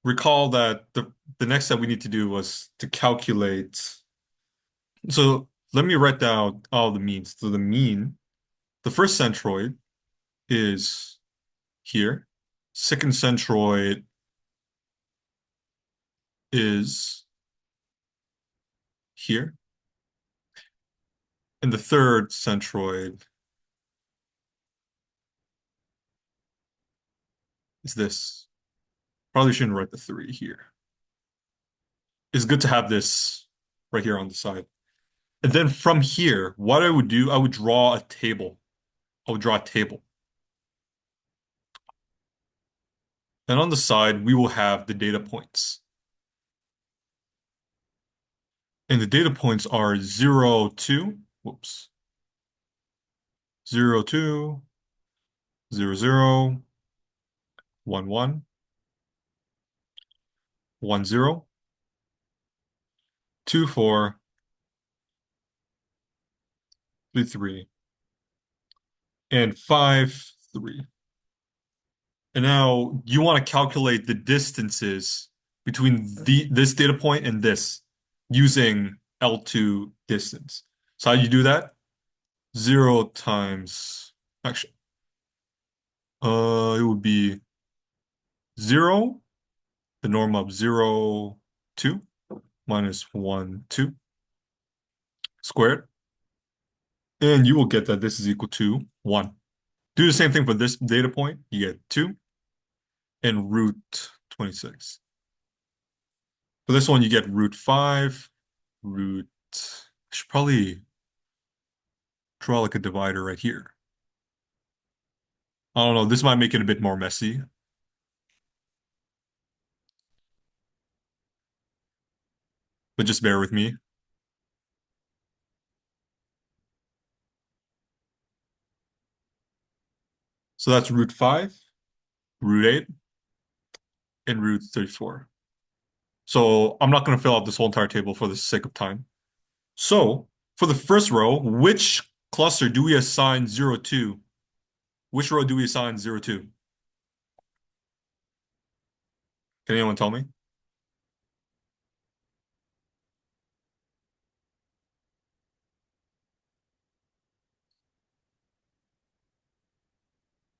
recall that the next step we need to do was to calculate. So let me write down all the means. So the mean, the first centroid is here. Second centroid is here. And the third centroid is this. Probably shouldn't write the three here. It's good to have this right here on the side. And then from here, what I would do, I would draw a table. I would draw a table. And on the side, we will have the data points. And the data points are 0, 2, whoops, 0, 2, 0, 0, 1, 1, 1, 0, 2, 4, 3, 3, and 5, 3. And now you want to calculate the distances between this data point and this using L2 distance. So how do you do that? 0 times, actually, it would be 0, the norm of 0, 2, minus 1, 2 squared. And you will get that this is equal to 1. Do the same thing for this data point. You get 2 and root 26. For this one, you get root 5, root. I should probably draw like a divider right here. I don't know. This might make it a bit more messy, but just bear with me. So that's root 5, root 8, and root 34. So I'm not going to fill out this whole entire table for the sake of time. So for the first row, which cluster do we assign 0 to? Which row do we assign 0 to? Can anyone tell me?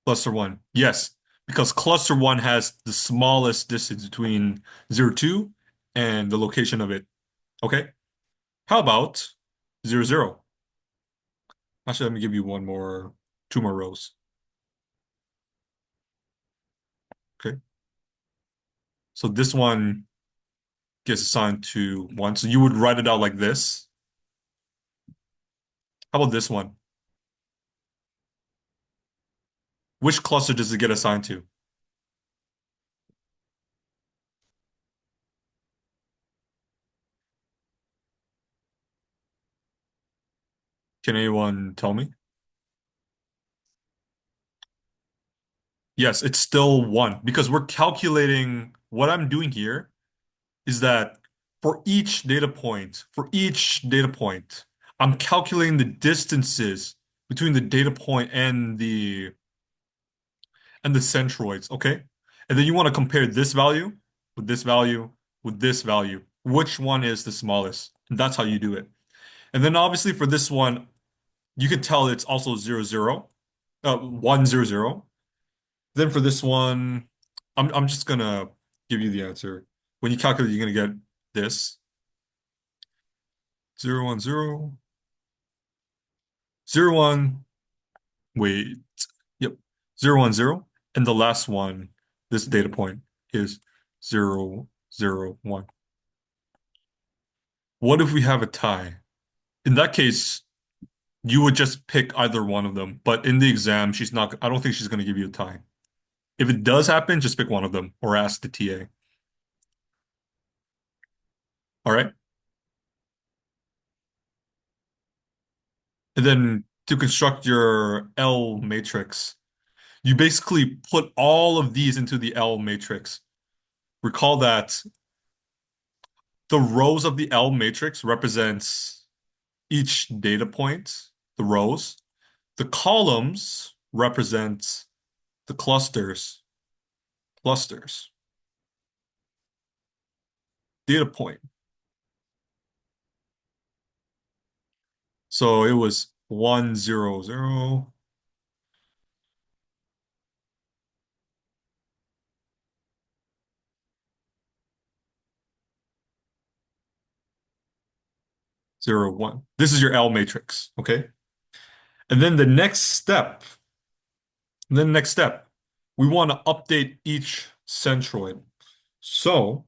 Cluster 1. Yes, because cluster 1 has the smallest distance between 0, 2 and the location of it. Okay? How about 0, 0? Actually, let me give you two more rows. Okay. So this one gets assigned to 1. So you would write it out like this. How about this one? Which cluster does it get assigned to? Can anyone tell me? Yes, it's still 1 because we're calculating what I'm doing here is that for each data point, I'm calculating the distances between the data point and the centroids, okay? And then you want to compare this value with this value with this value. Which one is the smallest? And that's how you do it. And then obviously for this one, you can tell it's also 0, 0, 1, 0, 0. Then for this one, I'm just gonna give you the answer. When you calculate, you're gonna get this 0, 1, 0, 0, 1. Wait, yep, 0, 1, 0. And the last one, this data point is 0, 0, 1. What if we have a tie? In that case, you would just pick either one of them. But in the exam, she's not, I don't think she's going to give you a tie. If it does happen, just pick one of them or ask the TA. All right. And then to construct your L matrix, you basically put all of these into the L matrix. Recall that the rows of the L matrix represents each data point, the rows. The columns represent the clusters, data point. So it was 100, 01. This is your L matrix, okay? And then the next step, we want to update each centroid. So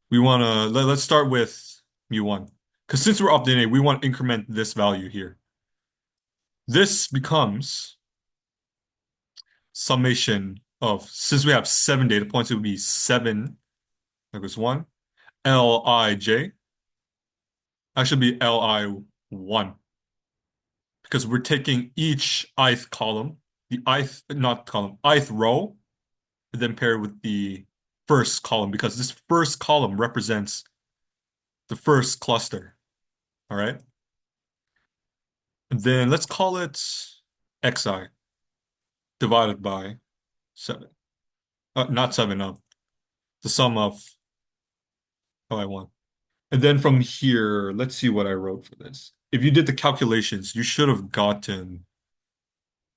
we want to let's start with mu1. Because since we're updating, we want to increment this value here. This becomes summation of, since we have 7 data points, it would be 7, that goes 1, Lij, actually be Li1, because we're taking each ith column, the ith, not column, ith row, and then pair it with the first column, because this first column represents the first cluster. All right. And then let's call it xi divided by 7. Not 7, the sum of Li1. And then from here, let's see what I wrote for this. If you did the calculations, you should have gotten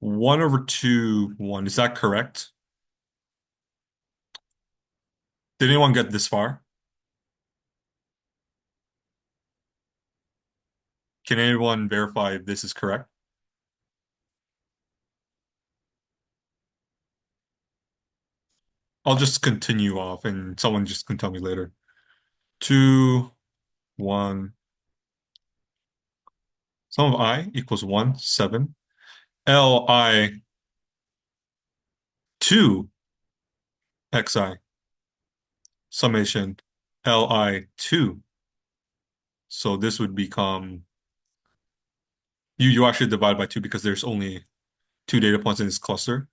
1 over 2, 1. Is that correct? Did anyone get this far? Can anyone verify if this is correct? I'll just continue off and someone just can tell me later. 2, 1. Sum of I equals 1, 7. Li 2 xi summation Li 2. So this would become, you actually divide by 2 because there's only 2 data points in this cluster.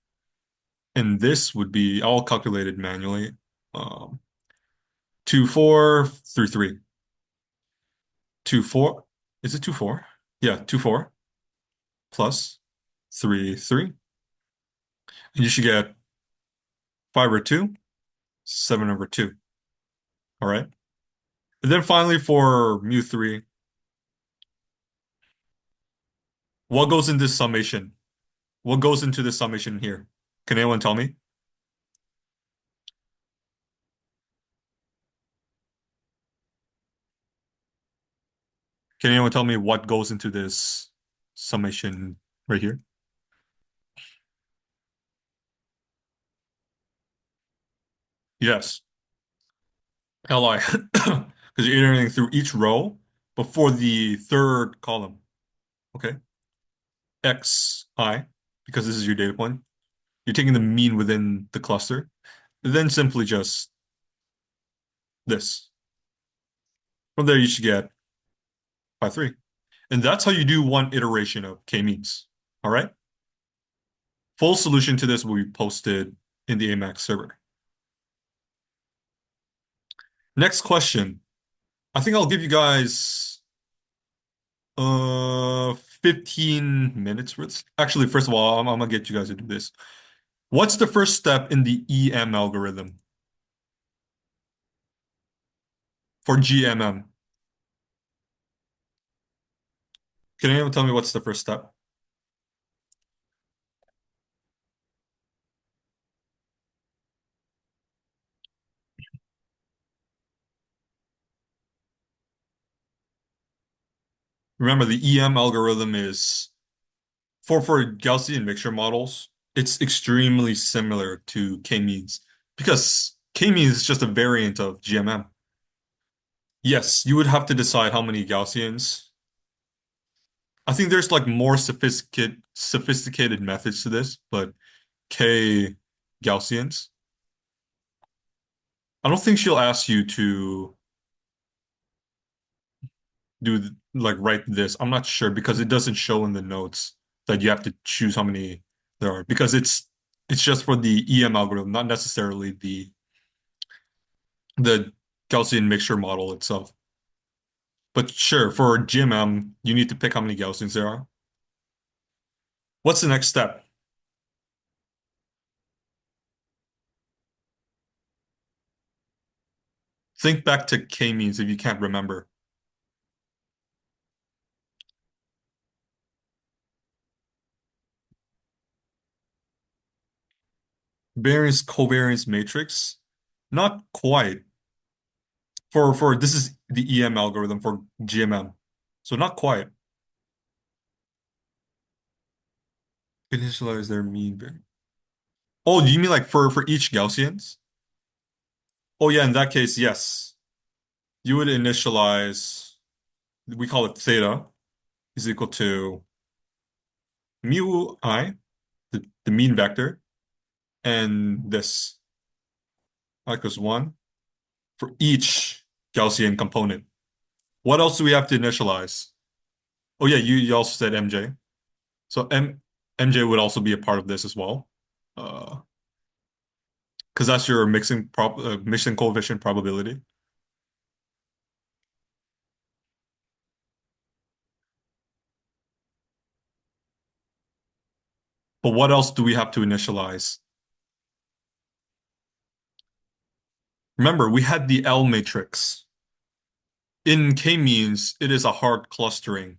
And this would be all calculated manually. 2, 4, 3, 3. 2, 4. Is it 2, 4? Yeah, 2, 4 plus 3, 3. And you should get 5 over 2, 7 over 2. All right. And then finally for mu3, what goes in this summation? What goes into this summation here? Can anyone tell me? Can anyone tell me what goes into this summation right here? Yes, Li, because you're iterating through each row before the third column. Okay, Xi, because this is your data point. You're taking the mean within the cluster. Then simply just this. From there, you should get 5, 3. And that's how you do one iteration of k-means. All right? Full solution to this will be posted in the AMACSS server. Next question. I think I'll give you guys 15 minutes worth. Actually, first of all, I'm gonna get you guys to do this. What's the first step in the EM algorithm for GMM? Can anyone tell me what's the first step? Remember, the EM algorithm is for Gaussian mixture models, it's extremely similar to k-means because k-means is just a variant of GMM. Yes, you would have to decide how many Gaussians. I think there's like more sophisticated methods to this, but K Gaussians. I don't think she'll ask you to like write this. I'm not sure because it doesn't show in the notes that you have to choose how many there are because it's just for the EM algorithm, not necessarily the Gaussian mixture model itself. But sure, for GMM, you need to pick how many Gaussians there are. What's the next step? Think back to K-means if you can't remember. Variance covariance matrix? Not quite. For this is the EM algorithm for GMM. So not quite. Initialize their mean variance. Oh, do you mean like for each Gaussians? Oh yeah, in that case, yes. You would initialize, we call it theta is equal to mu I, the mean vector, and this I equals 1 for each Gaussian component. What else do we have to initialize? Oh yeah, you also said MJ. So MJ would also be a part of this as well. Uh, because that's your mixing coefficient probability. But what else do we have to initialize? Remember, we had the L matrix. In K-means, it is a hard clustering.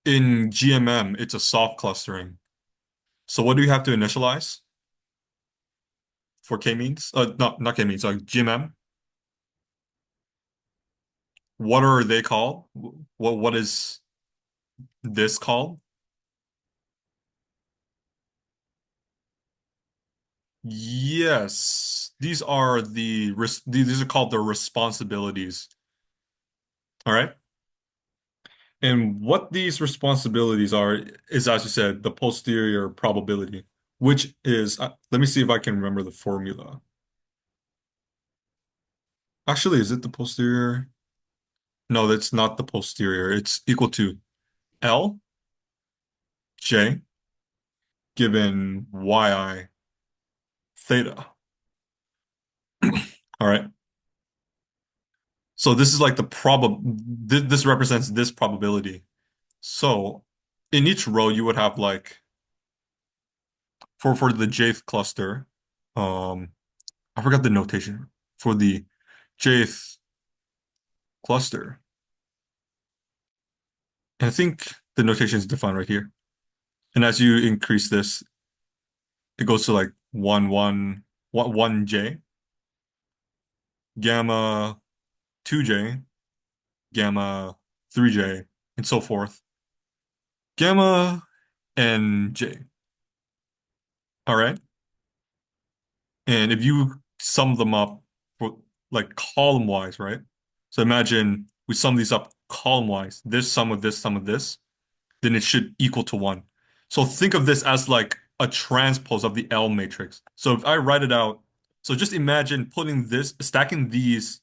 In GMM, it's a soft clustering. So what do we have to initialize for K-means? Not K-means, GMM. What are they called? What is this called? Yes, these are called the responsibilities. All right. And what these responsibilities are is, as you said, the posterior probability, which is, let me see if I can remember the formula. Actually, is it the posterior? No, that's not the posterior. It's equal to L J given yi theta. All right. So this is like the this represents this probability. So in each row, you would have like for the jth cluster, um, I forgot the notation for the jth cluster. And I think the notation is defined right here. And as you increase this, it goes to like 1 gamma 2J, gamma 3J, and so forth. Gamma and J. All right. And if you sum them up for like column wise, right? So imagine we sum these up column wise, this sum of this, sum of this, then it should equal to 1. So think of this as like a transpose of the L matrix. So if I write it out, so just imagine putting this, stacking these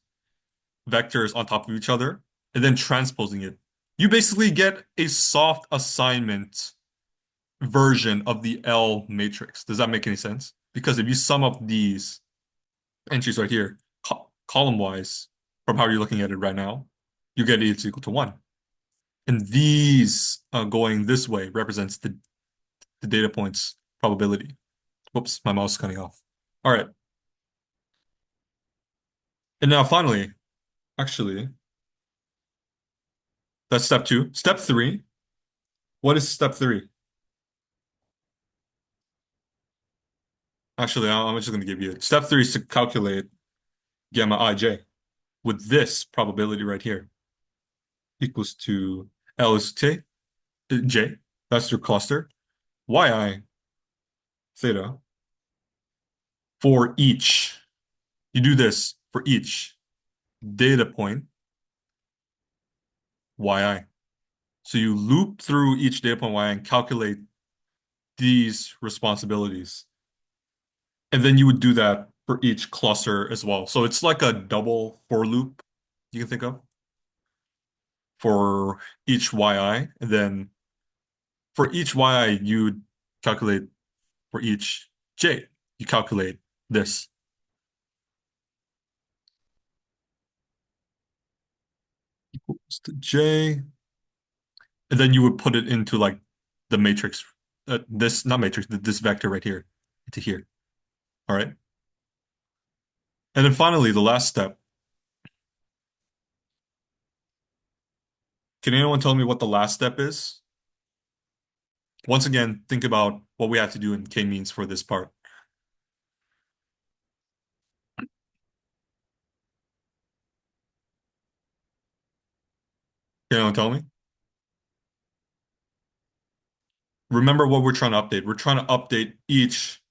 vectors on top of each other and then transposing it. You basically get a soft assignment version of the L matrix. Does that make any sense? Because if you sum up these entries right here, column wise, from how you're looking at it right now, you get it's equal to 1. And these going this way represents the data points probability. Whoops, my mouse is cutting off. All right. And now finally, actually, that's step 2. Step 3. What is step 3? Actually, I'm just going to give you it. Step 3 is to calculate gamma ij with this probability right here equals to L is T, J. That's your cluster. Yi theta for each. You do this for each data point yi. So you loop through each data point y and calculate these responsibilities. And then you would do that for each cluster as well. So it's like a double for loop you can think of for each yi. And then for each yi, you calculate for each j. You calculate this. Equals to j. And then you would put it into like the matrix, this, not matrix, this vector right here, into here. All right. And then finally, the last step. Can anyone tell me what the last step is? Once again, think about what we have to do in k-means for this part. Can anyone tell me? Remember what we're trying to update. We're trying to update each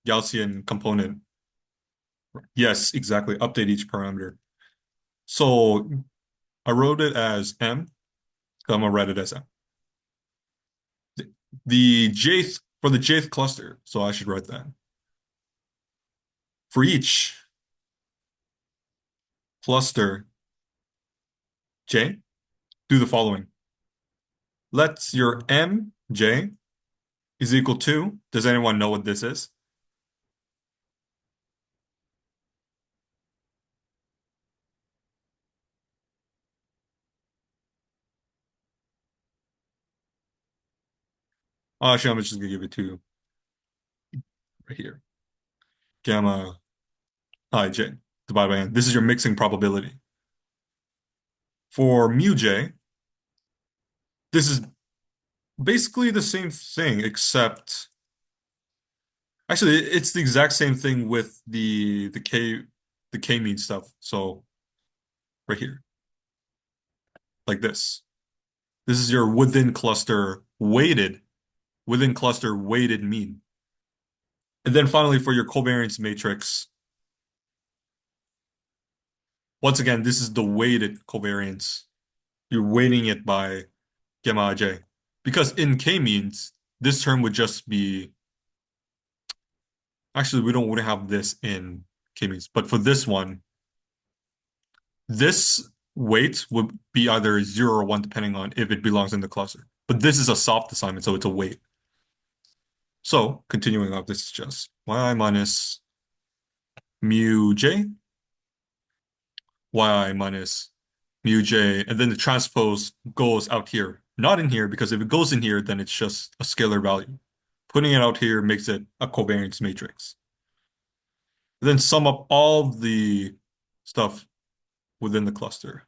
Gaussian component. Yes, exactly. Update each parameter. So I wrote it as M, so I'm gonna write it as M. The jth for the jth cluster, so I should write that. For each cluster J, do the following. Let your Mj is equal to, does anyone know what this is? Actually, I'm just gonna give it to right here. Gamma ij divided by n. This is your mixing probability. For mu j, this is basically the same thing, except actually it's the exact same thing with the k-mean stuff. So right here, like this. This is your within cluster weighted mean. And then finally for your covariance matrix, once again, this is the weighted covariance. You're weighting it by gamma j. Because in k-means, this term would just be, actually we wouldn't have this in k-means, but for this one, this weight would be either 0 or 1 depending on if it belongs in the cluster. But this is a soft assignment, so it's a weight. So continuing up, this is just yi minus mu j, yi minus mu j, and then the transpose goes out here. Not in here, because if it goes in here, then it's just a scalar value. Putting it out here makes it a covariance matrix. Then sum up all the stuff within the cluster.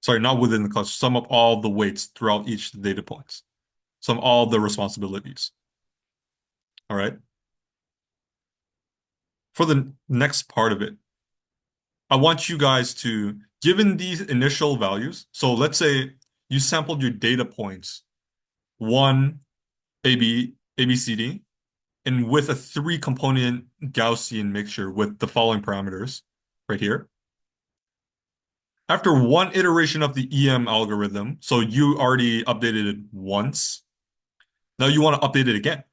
Sorry, not within the cluster. Sum up all the weights throughout each data points. Sum all the responsibilities. All right. For the next part of it, I want you guys to, given these initial values, so let's say you sampled your data points, 1, A, B, C, D, and with a 3-component Gaussian mixture with the following parameters right here. After one iteration of the EM algorithm, so you already updated it once, now you want to update it again.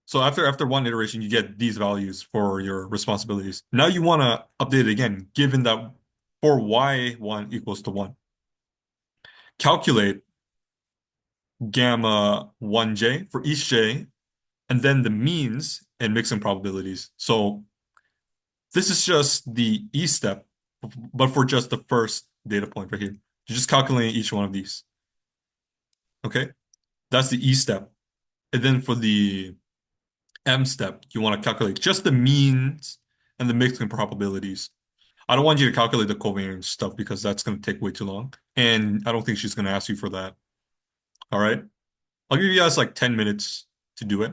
So after one iteration, you get these values for your responsibilities. Now you want to update it again, given that for y1 equals to 1. Calculate gamma 1j for each j, and then the means and mixing probabilities. So this is just the E step, but for just the first data point right here. You're just calculating each one of these. Okay? That's the E step. And then for the M step, you want to calculate just the means and the mixing probabilities. I don't want you to calculate the covariance stuff because that's going to take way too long. And I don't think she's going to ask you for that. All right? I'll give you guys like 10 minutes to do it.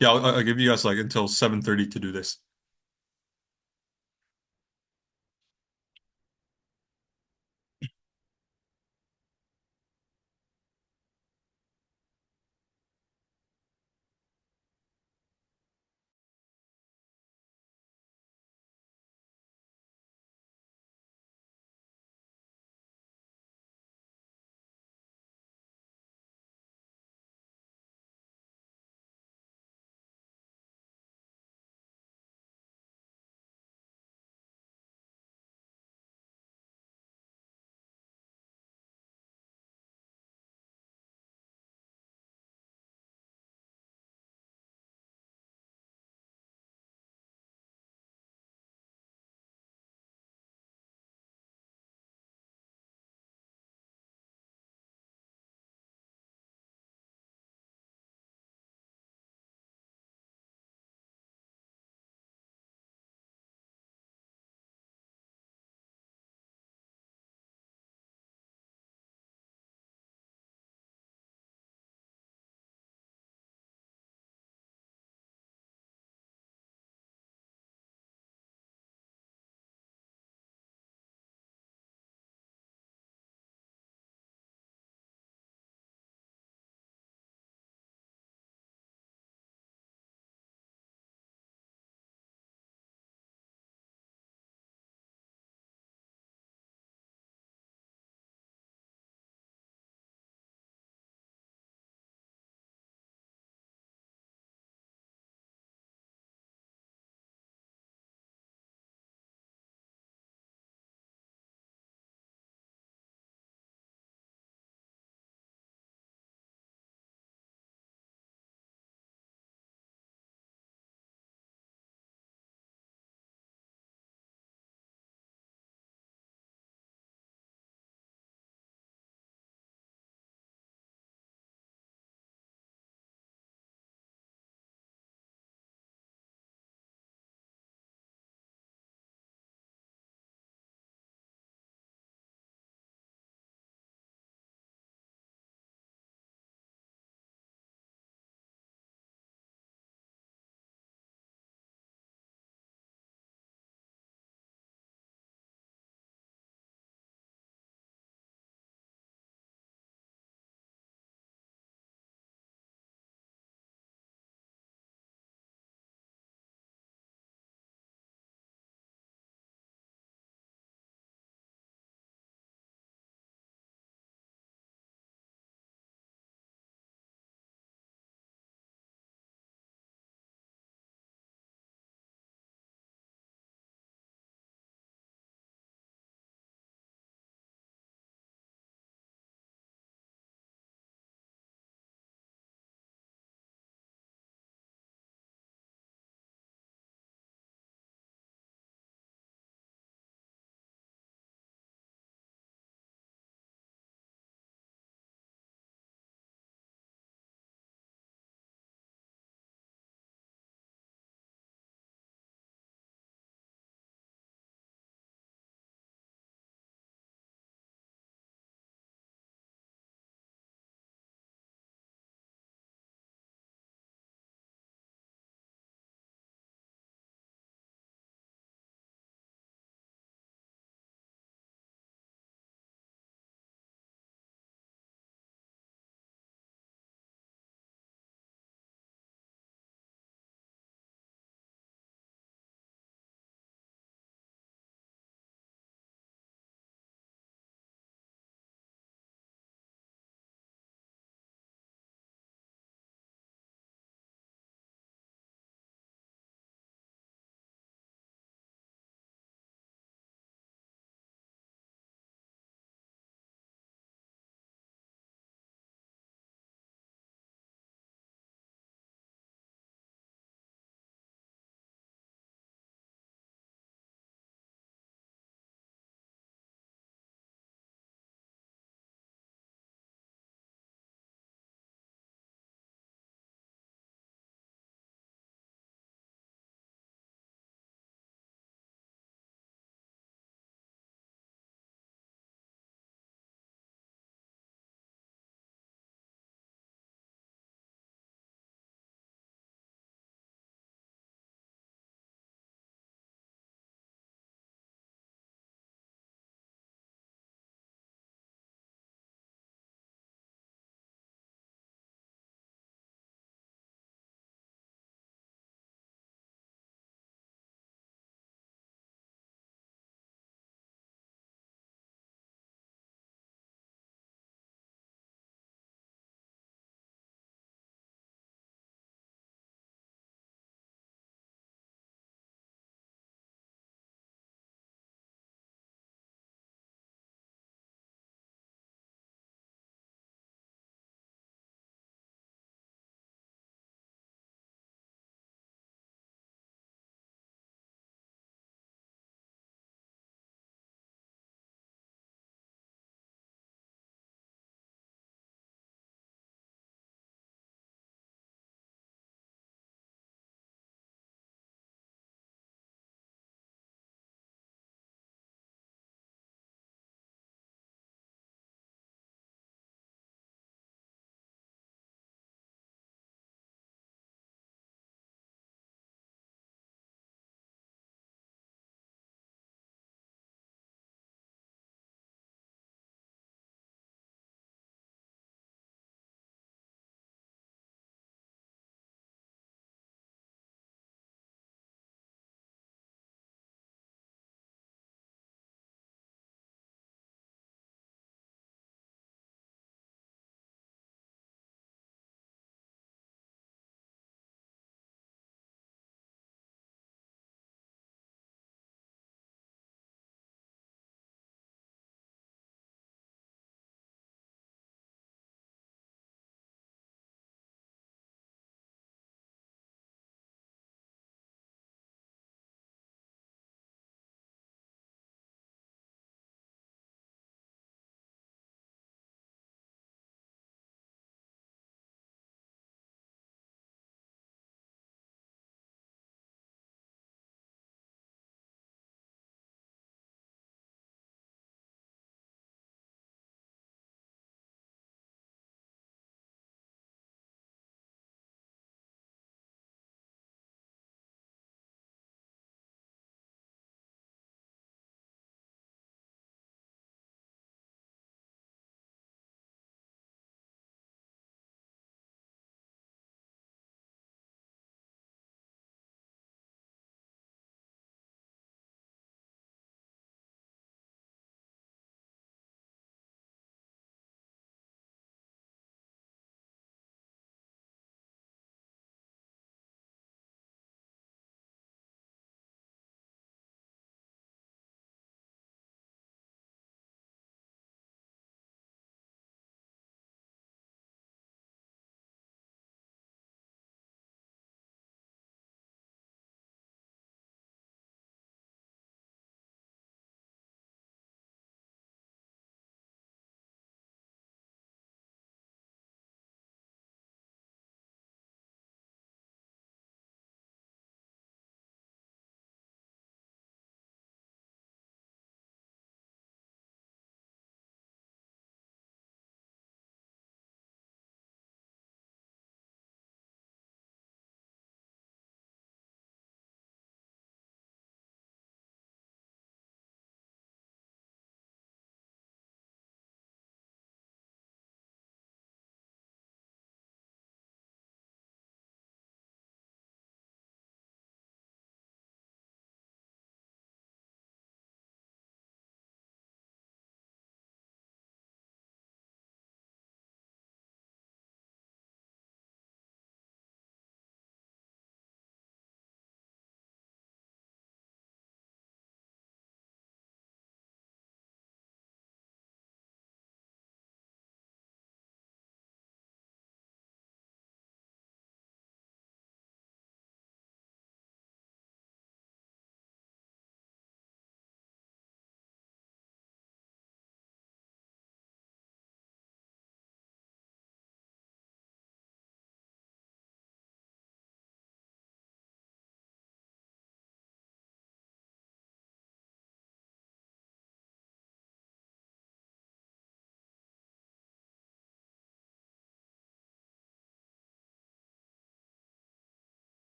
Yeah, I'll give you guys like until 7:30 to do this.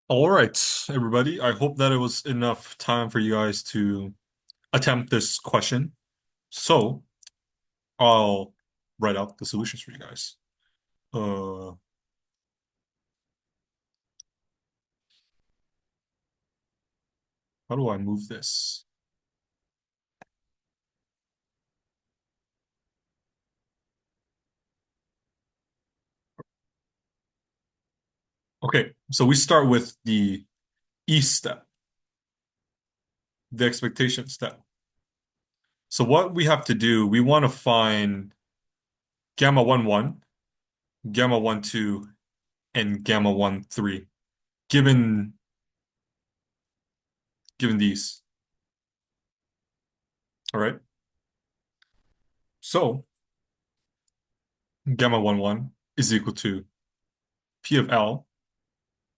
All right, everybody. I hope that it was enough time for you guys to attempt this question. So I'll write out the solutions for you guys. Uh, how do I move this? Okay, so we start with the E step, the expectation step. So what we have to do, we want to find gamma 1, 1, gamma 1, 2, and gamma 1, 3, given given these. All right. So gamma 1, 1 is equal to P of L.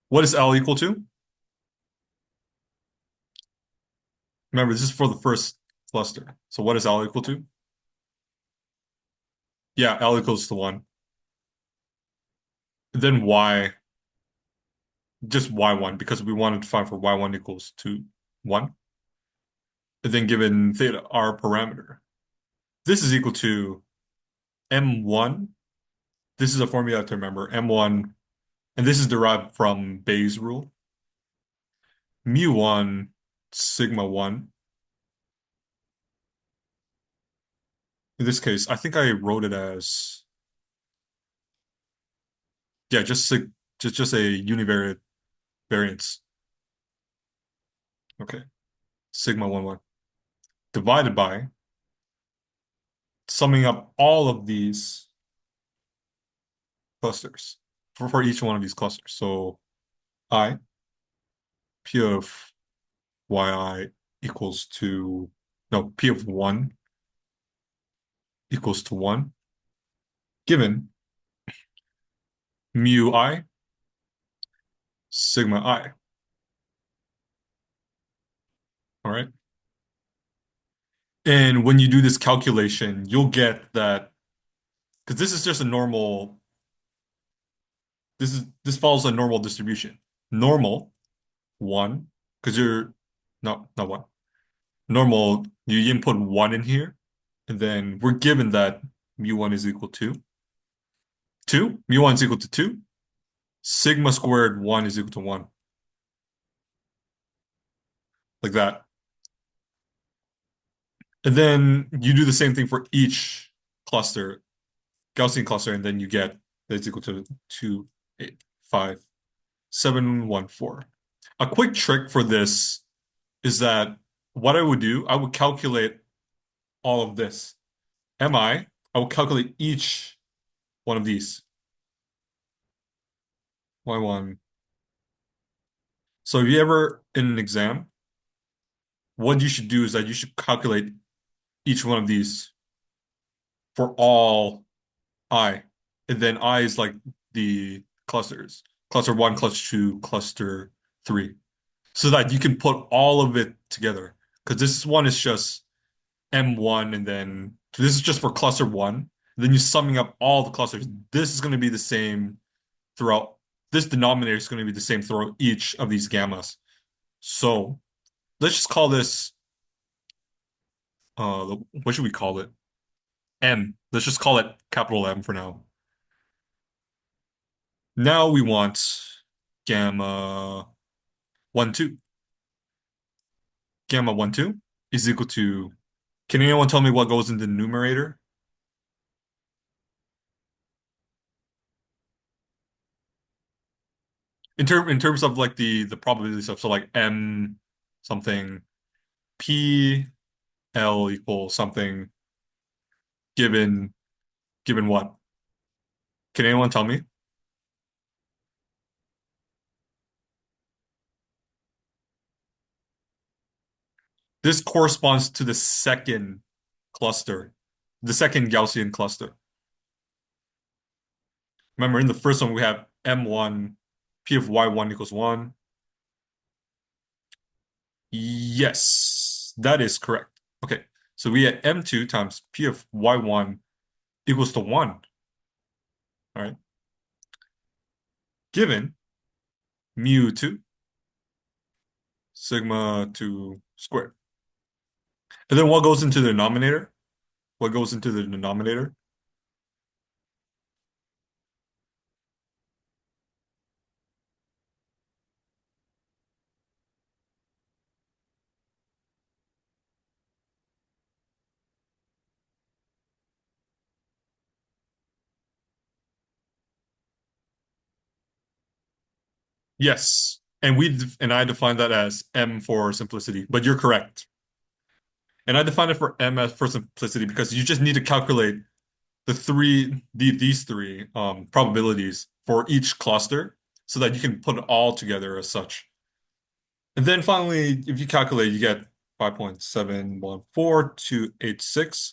What is L equal to? Remember, this is for the first cluster. So what is L equal to? Yeah, L equals to 1. Then Y, just Y1, because we wanted to find for Y1 equals to 1. And then given theta, our parameter. This is equal to M1. This is a formula to remember. M1, and this is derived from Bayes' rule. Mu1, sigma 1. In this case, I think I wrote it as, yeah, just a univariate variance. Okay. Sigma 1, 1. Divided by summing up all of these clusters for each one of these clusters. So I, P of yi equals to, no, P of 1 equals to 1, given mu I, sigma I. All right. And when you do this calculation, you'll get that, because this is just a normal, this follows a normal distribution. Normal, 1, because you're, no, not 1. Normal, you input 1 in here, and then we're given that mu1 is equal to 2. Mu1 is equal to 2. Sigma squared 1 is equal to 1. Like that. And then you do the same thing for each cluster, Gaussian cluster, and then you get that's equal to 2, 8, 5, 7, 1, 4. A quick trick for this is that what I would do, I would calculate all of this. I will calculate each one of these. Y1. So if you ever in an exam, what you should do is that you should calculate each one of these for all I. And then I is like the clusters. Cluster 1, cluster 2, cluster 3. So that you can put all of it together. Because this one is just M1 and then so this is just for cluster 1. Then you're summing up all the clusters. This is going to be the same throughout. This denominator is going to be the same throughout each of these gammas. So let's just call this what should we call it? M. Let's just call it capital M for now. Now we want gamma 1, 2. Gamma 1, 2 is equal to, can anyone tell me what goes in the numerator? In terms of like the probability stuff, so like M something, P L equals something given given what? Can anyone tell me? This corresponds to the second cluster, the second Gaussian cluster. Remember, in the first one we have M1, P of Y1 equals 1. Yes, that is correct. Okay, so we had M2 times P of Y1 equals to 1. All right. Given mu2 sigma 2 squared. And then what goes into the denominator? What goes into the denominator? Yes. And I define that as m for simplicity, but you're correct. And I define it for m as for simplicity because you just need to calculate these three probabilities for each cluster so that you can put it all together as such. And then finally, if you calculate, you get 5.71428.6.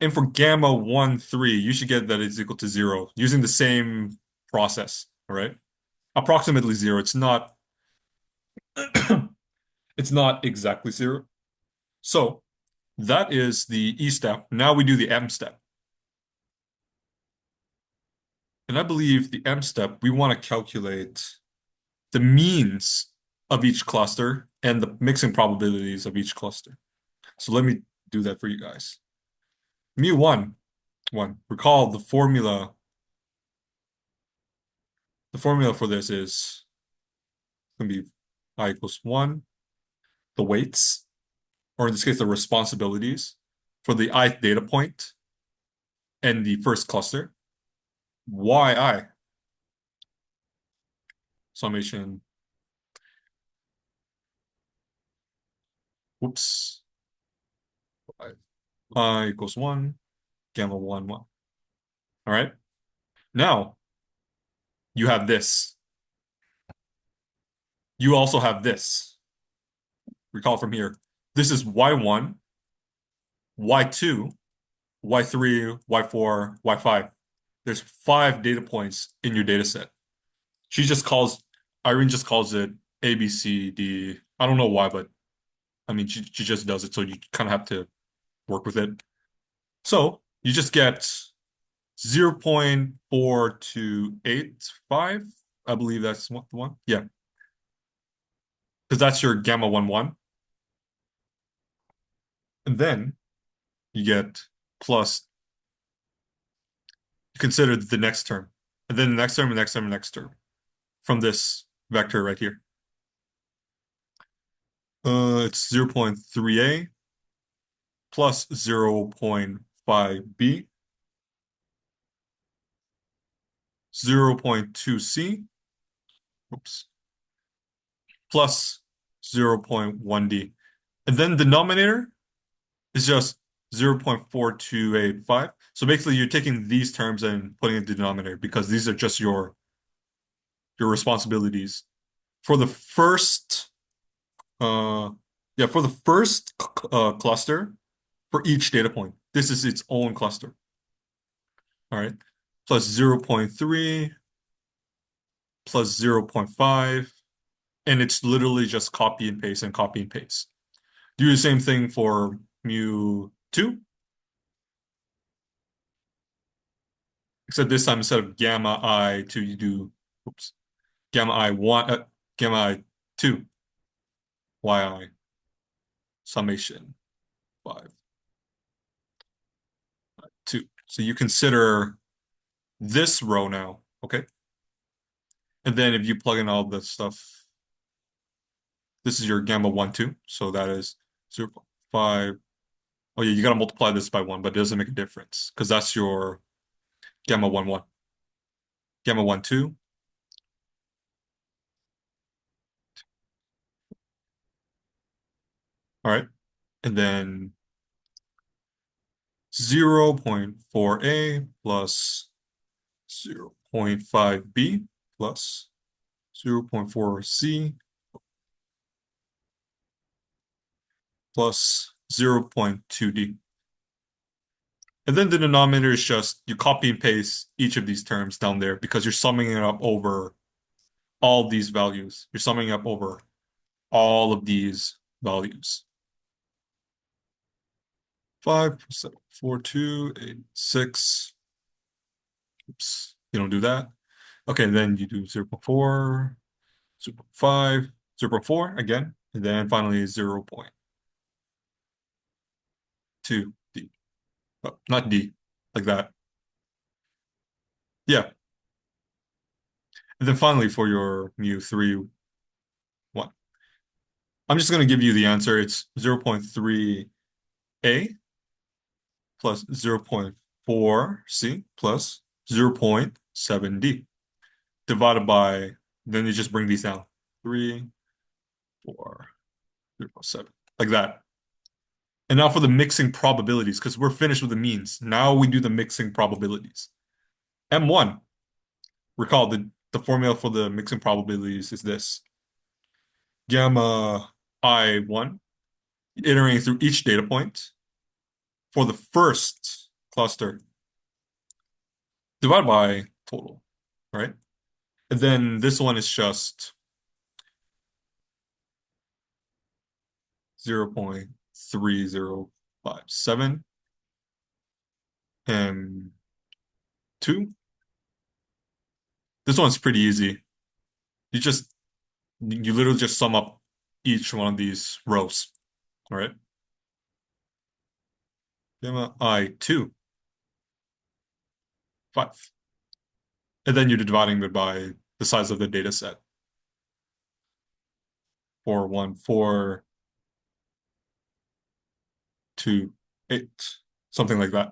And for gamma 1, 3, you should get that it's equal to 0 using the same process, all right? Approximately 0. It's not exactly 0. So that is the E step. Now we do the M step. And I believe the M step, we want to calculate the means of each cluster and the mixing probabilities of each cluster. So let me do that for you guys. Mu1, recall the formula. The formula for this is going to be I equals 1, the weights, or in this case, the responsibilities for the ith data point and the first cluster, yi, summation, whoops, I equals 1, gamma 1, 1. All right. Now you have this. You also have this. Recall from here. This is y1, y2, y3, y4, y5. There's 5 data points in your data set. Irene just calls it A, B, C, D. I don't know why, but I mean, she just does it. So you kind of have to work with it. So you just get 0.4285. I believe that's the one. Yeah. Because that's your gamma 1, 1. And then you get plus, you consider the next term. And then the next term, the next term, the next term from this vector right here. It's 0.3a plus 0.5b, 0.2c, oops, plus 0.1d. And then the denominator is just 0.4285. So basically you're taking these terms and putting in the denominator because these are just your responsibilities. For the first for the first cluster for each data point, this is its own cluster. All right. Plus 0.3 plus 0.5, and it's literally just copy and paste and copy and paste. Do the same thing for mu2, except this time instead of gamma I2, you do, oops, gamma I1, gamma I2, yi, summation 5, 2. So you consider this row now, okay? And then if you plug in all the stuff, this is your gamma 1, 2. So that is 0.5. Oh yeah, you gotta multiply this by 1, but it doesn't make a difference because that's your gamma 1, 1. Gamma 1, 2. All right. And then 0.4a plus 0.5b plus 0.4c plus 0.2d. And then the denominator is just you copy and paste each of these terms down there because you're summing it up over all these values. You're summing up over all of these values. 5.74286. Oops, you don't do that. Okay, then you do 0.4, 0.5, 0.4 again, and then finally 0.2D. Oh, not D, like that. Yeah. And then finally for your mu 3, 1. I'm just going to give you the answer. It's 0.3A plus 0.4C plus 0.7D divided by, then you just bring these down. 3, 4, 0.7, like that. And now for the mixing probabilities, because we're finished with the means. Now we do the mixing probabilities. M1, recall the formula for the mixing probabilities is this. Gamma I1, iterating through each data point for the first cluster divided by total, right? And then this one is just 0.3057 and 2. This one's pretty easy. You just you literally just sum up each one of these rows, all right? Gamma I2, 5. And then you're dividing it by the size of the data set. 4, 1, 4, 2, 8, something like that.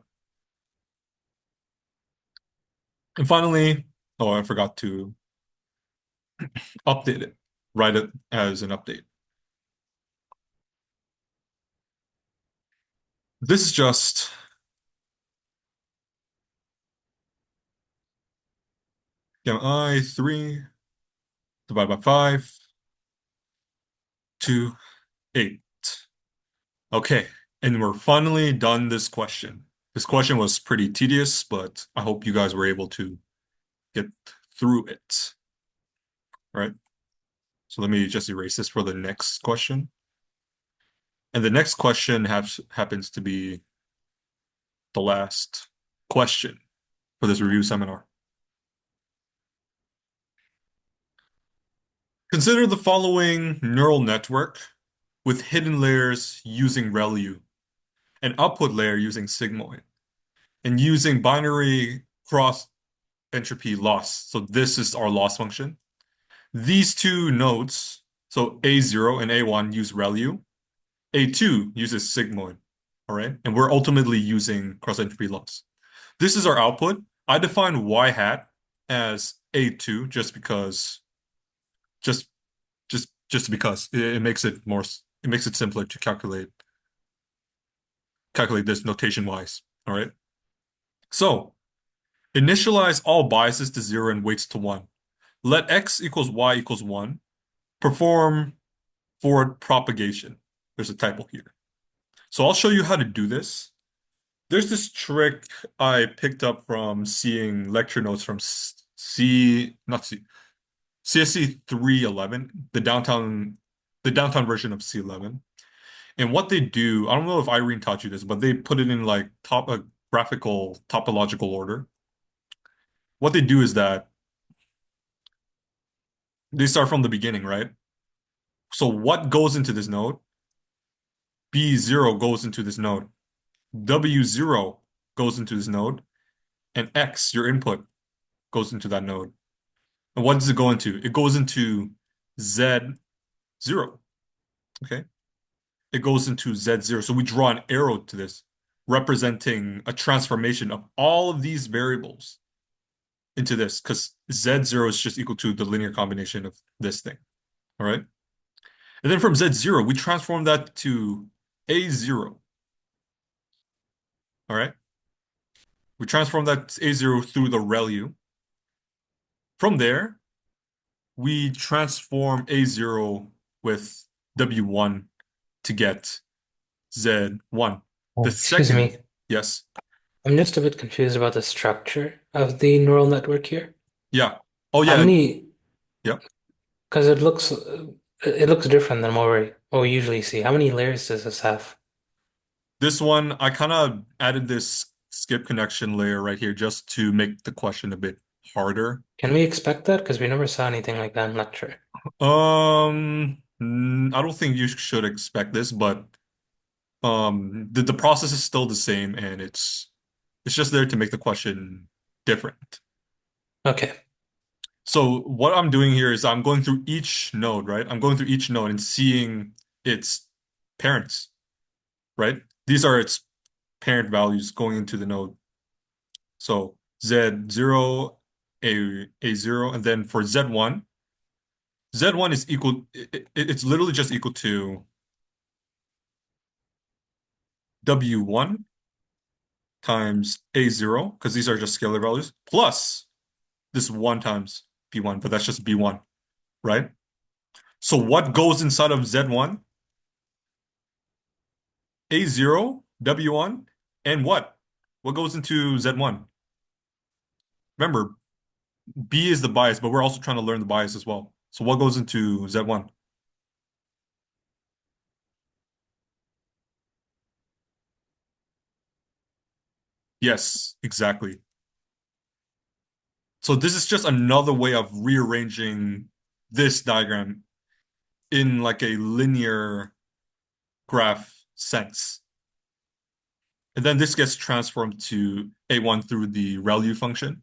And finally, oh, I forgot to update it, write it as an update. This is just gamma I3 divided by 5 to 8. Okay, and we're finally done this question. This question was pretty tedious, but I hope you guys were able to get through it. All right, so let me just erase this for the next question. And the next question happens to be the last question for this review seminar. Consider the following neural network with hidden layers using ReLU, an output layer using sigmoid, and using binary cross entropy loss. So this is our loss function. These two nodes, so A0 and A1 use ReLU, A2 uses sigmoid, all right? And we're ultimately using cross entropy loss. This is our output. I define y hat as A2 just because, just just because it makes it more, it makes it simpler to calculate this notation wise, all right? So initialize all biases to 0 and weights to 1. Let x equals y equals 1. Perform forward propagation. There's a typo here. So I'll show you how to do this. There's this trick I picked up from seeing lecture notes from not C, CSC11, the downtown version of C11. And what they do, I don't know if Irene taught you this, but they put it in like graphical topological order. What they do is that they start from the beginning, right? So what goes into this node? B0 goes into this node. W0 goes into this node. And X, your input, goes into that node. And what does it go into? It goes into Z0. Okay. It goes into Z0. So we draw an arrow to this, representing a transformation of all of these variables into this, because Z0 is just equal to the linear combination of this thing. All right. And then from Z0, we transform that to A0. All right. We transform that to A0 through the ReLU. From there, we transform A0 with W1 to get Z1. The Oh, excuse second, me. yes, I'm just a bit confused about the structure of the neural network here. yeah. Oh How yeah, many? yeah. Because it looks different than what we usually see. How many layers does this have? This one, I kind of added this skip connection layer right here just to make the question a bit harder. Can we expect that? Because we never saw anything like that in lecture. I don't think you should expect this, but the process is still the same, and it's just there to make the question different. Okay. So what I'm doing here is I'm going through each node, right? I'm going through each node and seeing its parents, right? These are its parent values going into the node. So Z0, A0, and then for Z1 is equal, it's literally just equal to W1 times A0, because these are just scalar values, plus this 1 times B1, but that's just B1, right? So what goes inside of Z1? A0, W1, and what? What goes into Z1? Remember, B is the bias, but we're also trying to learn the bias as well. So what goes into Z1? Yes, exactly. So this is just another way of rearranging this diagram in like a linear graph sense. And then this gets transformed to A1 through the ReLU function.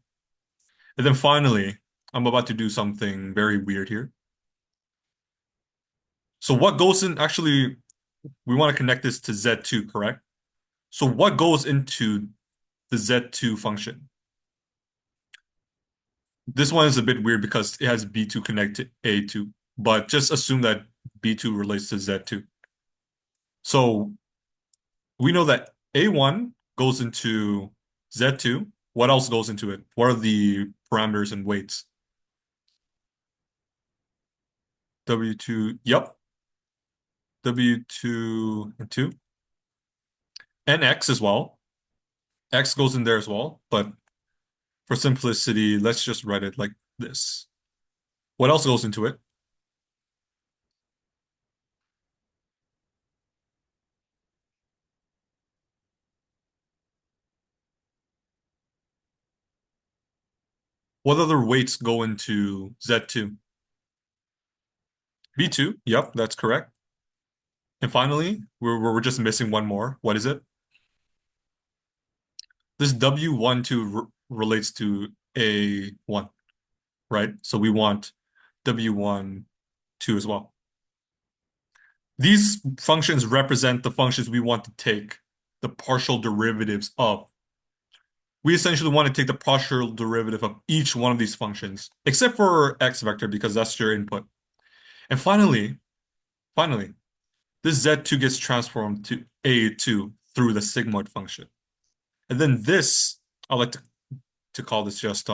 And then finally, I'm about to do something very weird here. So what goes in, actually, we want to connect this to Z2, correct? So what goes into the Z2 function? This one is a bit weird because it has B2 connect to A2, but just assume that B2 relates to Z2. So we know that A1 goes into Z2. What else goes into it? What are the parameters and weights? W2, yep. W2 and 2. And X as well. X goes in there as well. But for simplicity, let's just write it like this. What else goes into it? What other weights go into Z2? B2, yep, that's correct. And finally, we're just missing one more. What is it? This W12 relates to A1, right? So we want W1, 2 as well. These functions represent the functions we want to take the partial derivatives of. We essentially want to take the partial derivative of each one of these functions, except for x vector because that's your input. And finally, this Z2 gets transformed to A2 through the sigmoid function. And then this, I like to call this this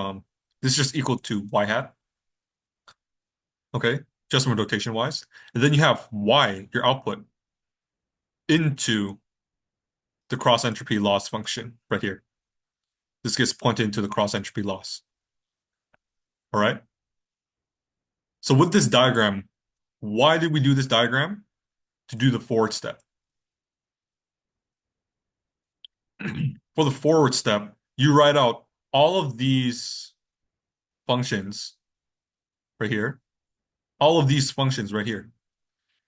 is just equal to y hat, okay? Just from rotation wise. And then you have y, your output, into the cross entropy loss function right here. This gets pointed into the cross entropy loss. All right. So with this diagram, why did we do this diagram? To do the forward step. For the forward step, you write out all of these functions right here, all of these functions right here,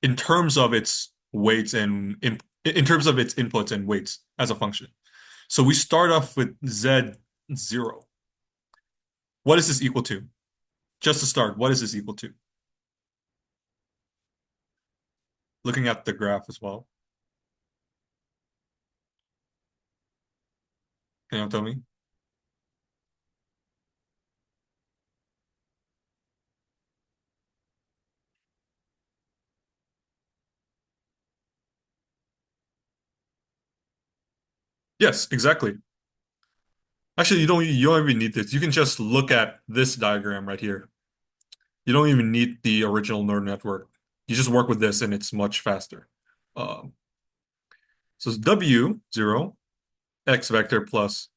in terms of its weights and in terms of its inputs and weights as a function. So we start off with Z0. What is this equal to? Just to start, what is this equal to? Looking at the graph as well. Can you tell me? Yes, exactly. Actually, you don't even need this. You can just look at this diagram right here. You don't even need the original neural network. You just work with this and it's much faster. Um, so it's W0, X vector plus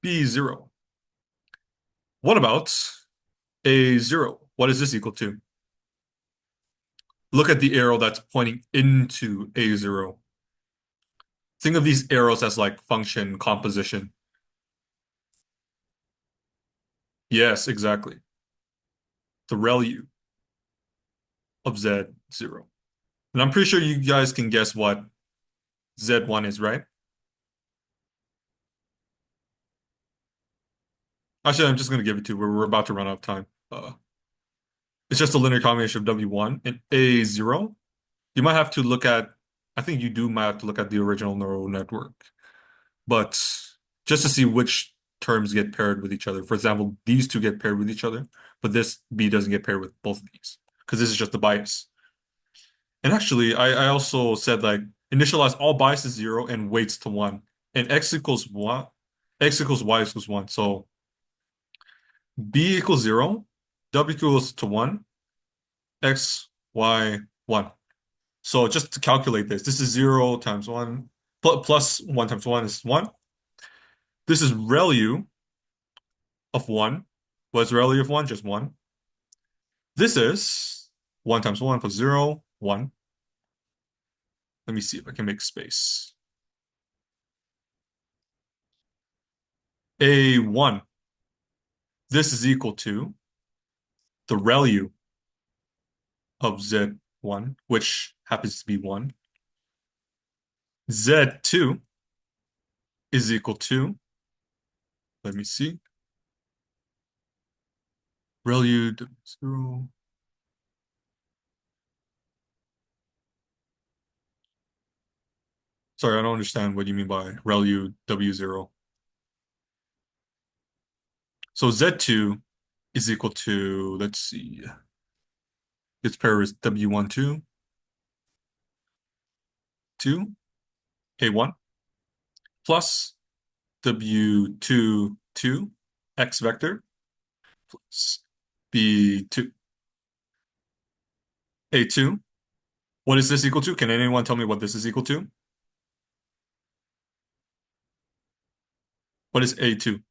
B0. What about A0? What is this equal to? Look at the arrow that's pointing into A0. Think of these arrows as like function composition. Yes, exactly. The ReLU. of Z0. And I'm pretty sure you guys can guess what Z1 is, right? Actually, I'm just going to give it to you. We're about to run out of time. It's just a linear combination of W1 and A0. You might have to look at, I think you do might have to look at the original neural network, but just to see which terms get paired with each other. For example, these two get paired with each other, but this B doesn't get paired with both of these because this is just the bias. And actually, I also said like initialize all biases 0 and weights to 1. And x equals 1, x equals y equals 1. So B equals 0, W equals to 1, X, Y, 1. So just to calculate this, this is 0 times 1, plus 1 times 1 is 1. This is ReLU of 1. What's ReLU of 1? Just 1. This is 1 times 1 plus 0, 1. Let me see if I can make space. A1. This is equal to the ReLU of Z1, which happens to be 1. Z2 is equal to, let me see, ReLU 0. Sorry, I don't understand what you mean by ReLU W0. So Z2 is equal to, let's see, its pair is W1, 2, 2, A1, plus W2, 2, X vector, plus B2, A2. What is this equal to? Can anyone tell me what this is equal to? What is A2?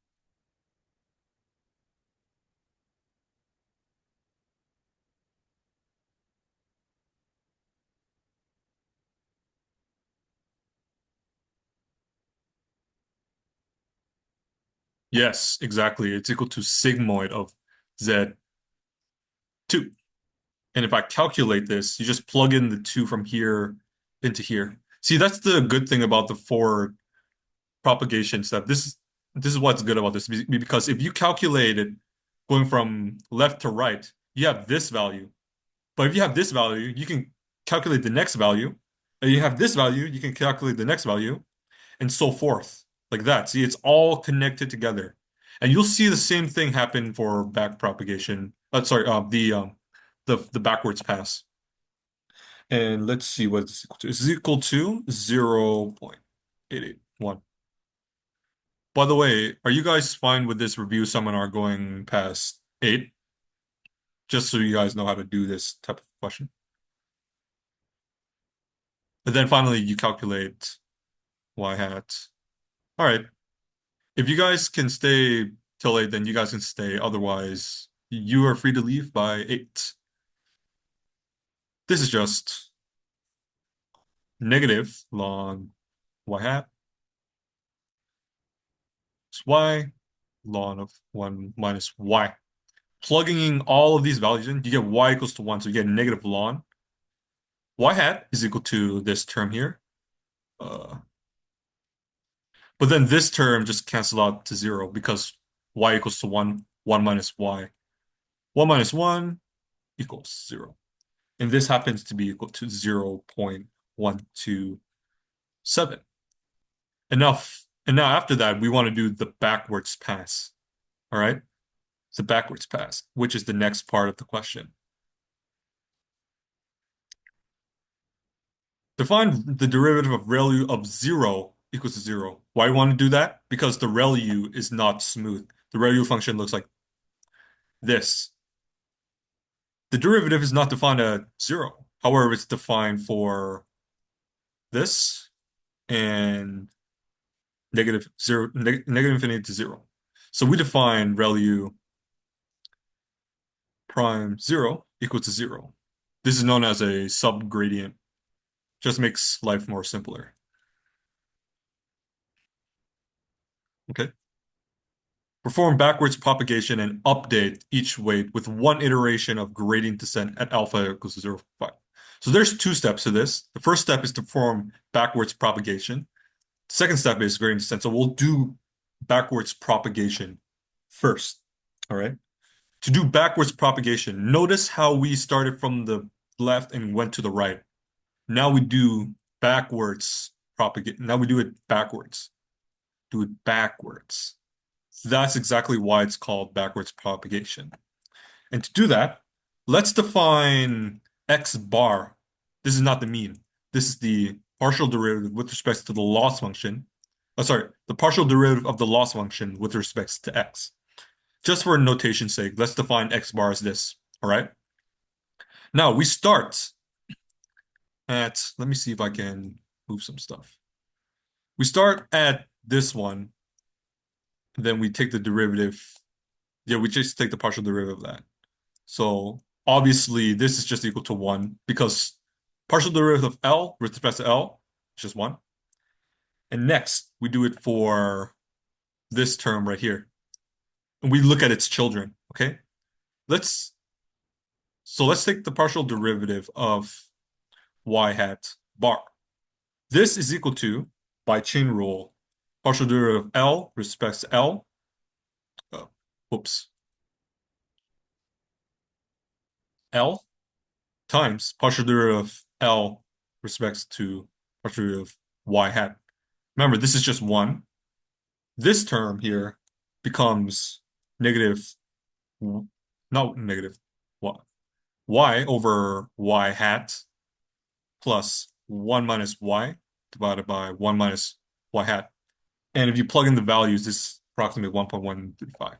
Yes, exactly. It's equal to sigmoid of Z2. And if I calculate this, you just plug in the 2 from here into here. See, that's the good thing about the forward propagation step. This is what's good about this because if you calculate it going from left to right, you have this value. But if you have this value, you can calculate the next value. And you have this value, you can calculate the next value, and so forth. Like that. See, it's all connected together. And you'll see the same thing happen for back propagation. Sorry, the backwards pass. And let's see what it's equal to. It's equal to 0.881. By the way, are you guys fine with this review seminar going past 8? Just so you guys know how to do this type of question. And then finally, you calculate y hat. All right. If you guys can stay till 8, then you guys can stay. Otherwise, you are free to leave by 8. This is just negative ln y hat is y ln of 1 minus y. Plugging in all of these values in, you get y equals to 1, so you get negative ln. Y hat is equal to this term here. Uh, but then this term just cancels out to 0 because y equals to 1, 1 minus y. 1 minus 1 equals 0. And this happens to be equal to 0.127. Enough. And now after that, we want to do the backwards pass. All right? It's the backwards pass, which is the next part of the question. Define the derivative of ReLU of 0 equals to 0. Why do we want to do that? Because the ReLU is not smooth. The ReLU function looks like this. The derivative is not defined at 0. However, it's defined for this and negative 0, negative infinity to 0. So we define ReLU prime 0 equals to 0. This is known as a subgradient. Just makes life more simpler. Okay. Perform backwards propagation and update each weight with one iteration of gradient descent at alpha equals 0.5. So there's two steps to this. The first step is to perform backwards propagation. The second step is gradient descent. So we'll do backwards propagation first. All right. To do backwards propagation, notice how we started from the left and went to the right. Now we do backwards propagate. Now we do it backwards. Do it backwards. That's exactly why it's called backwards propagation. And to do that, let's define x bar. This is not the mean. This is the partial derivative with respect to the loss function. Oh, sorry, the partial derivative of the loss function with respect to x. Just for notation's sake, let's define x bar as this. All right. Now we start at, let me see if I can move some stuff. We start at this one, then we take the derivative. Yeah, we just take the partial derivative of that. So obviously this is just equal to 1 because partial derivative of L with respect to L is just 1. And next we do it for this term right here. And we look at its children, okay? Let's take the partial derivative of y hat bar. This is equal to, by chain rule, partial derivative of L respects to L. Uh, whoops. L times partial derivative of L respects to partial derivative of y hat. Remember, this is just 1. This term here becomes negative, not negative, y over y hat plus 1 minus y divided by 1 minus y hat. And if you plug in the values, this is approximately 1.135.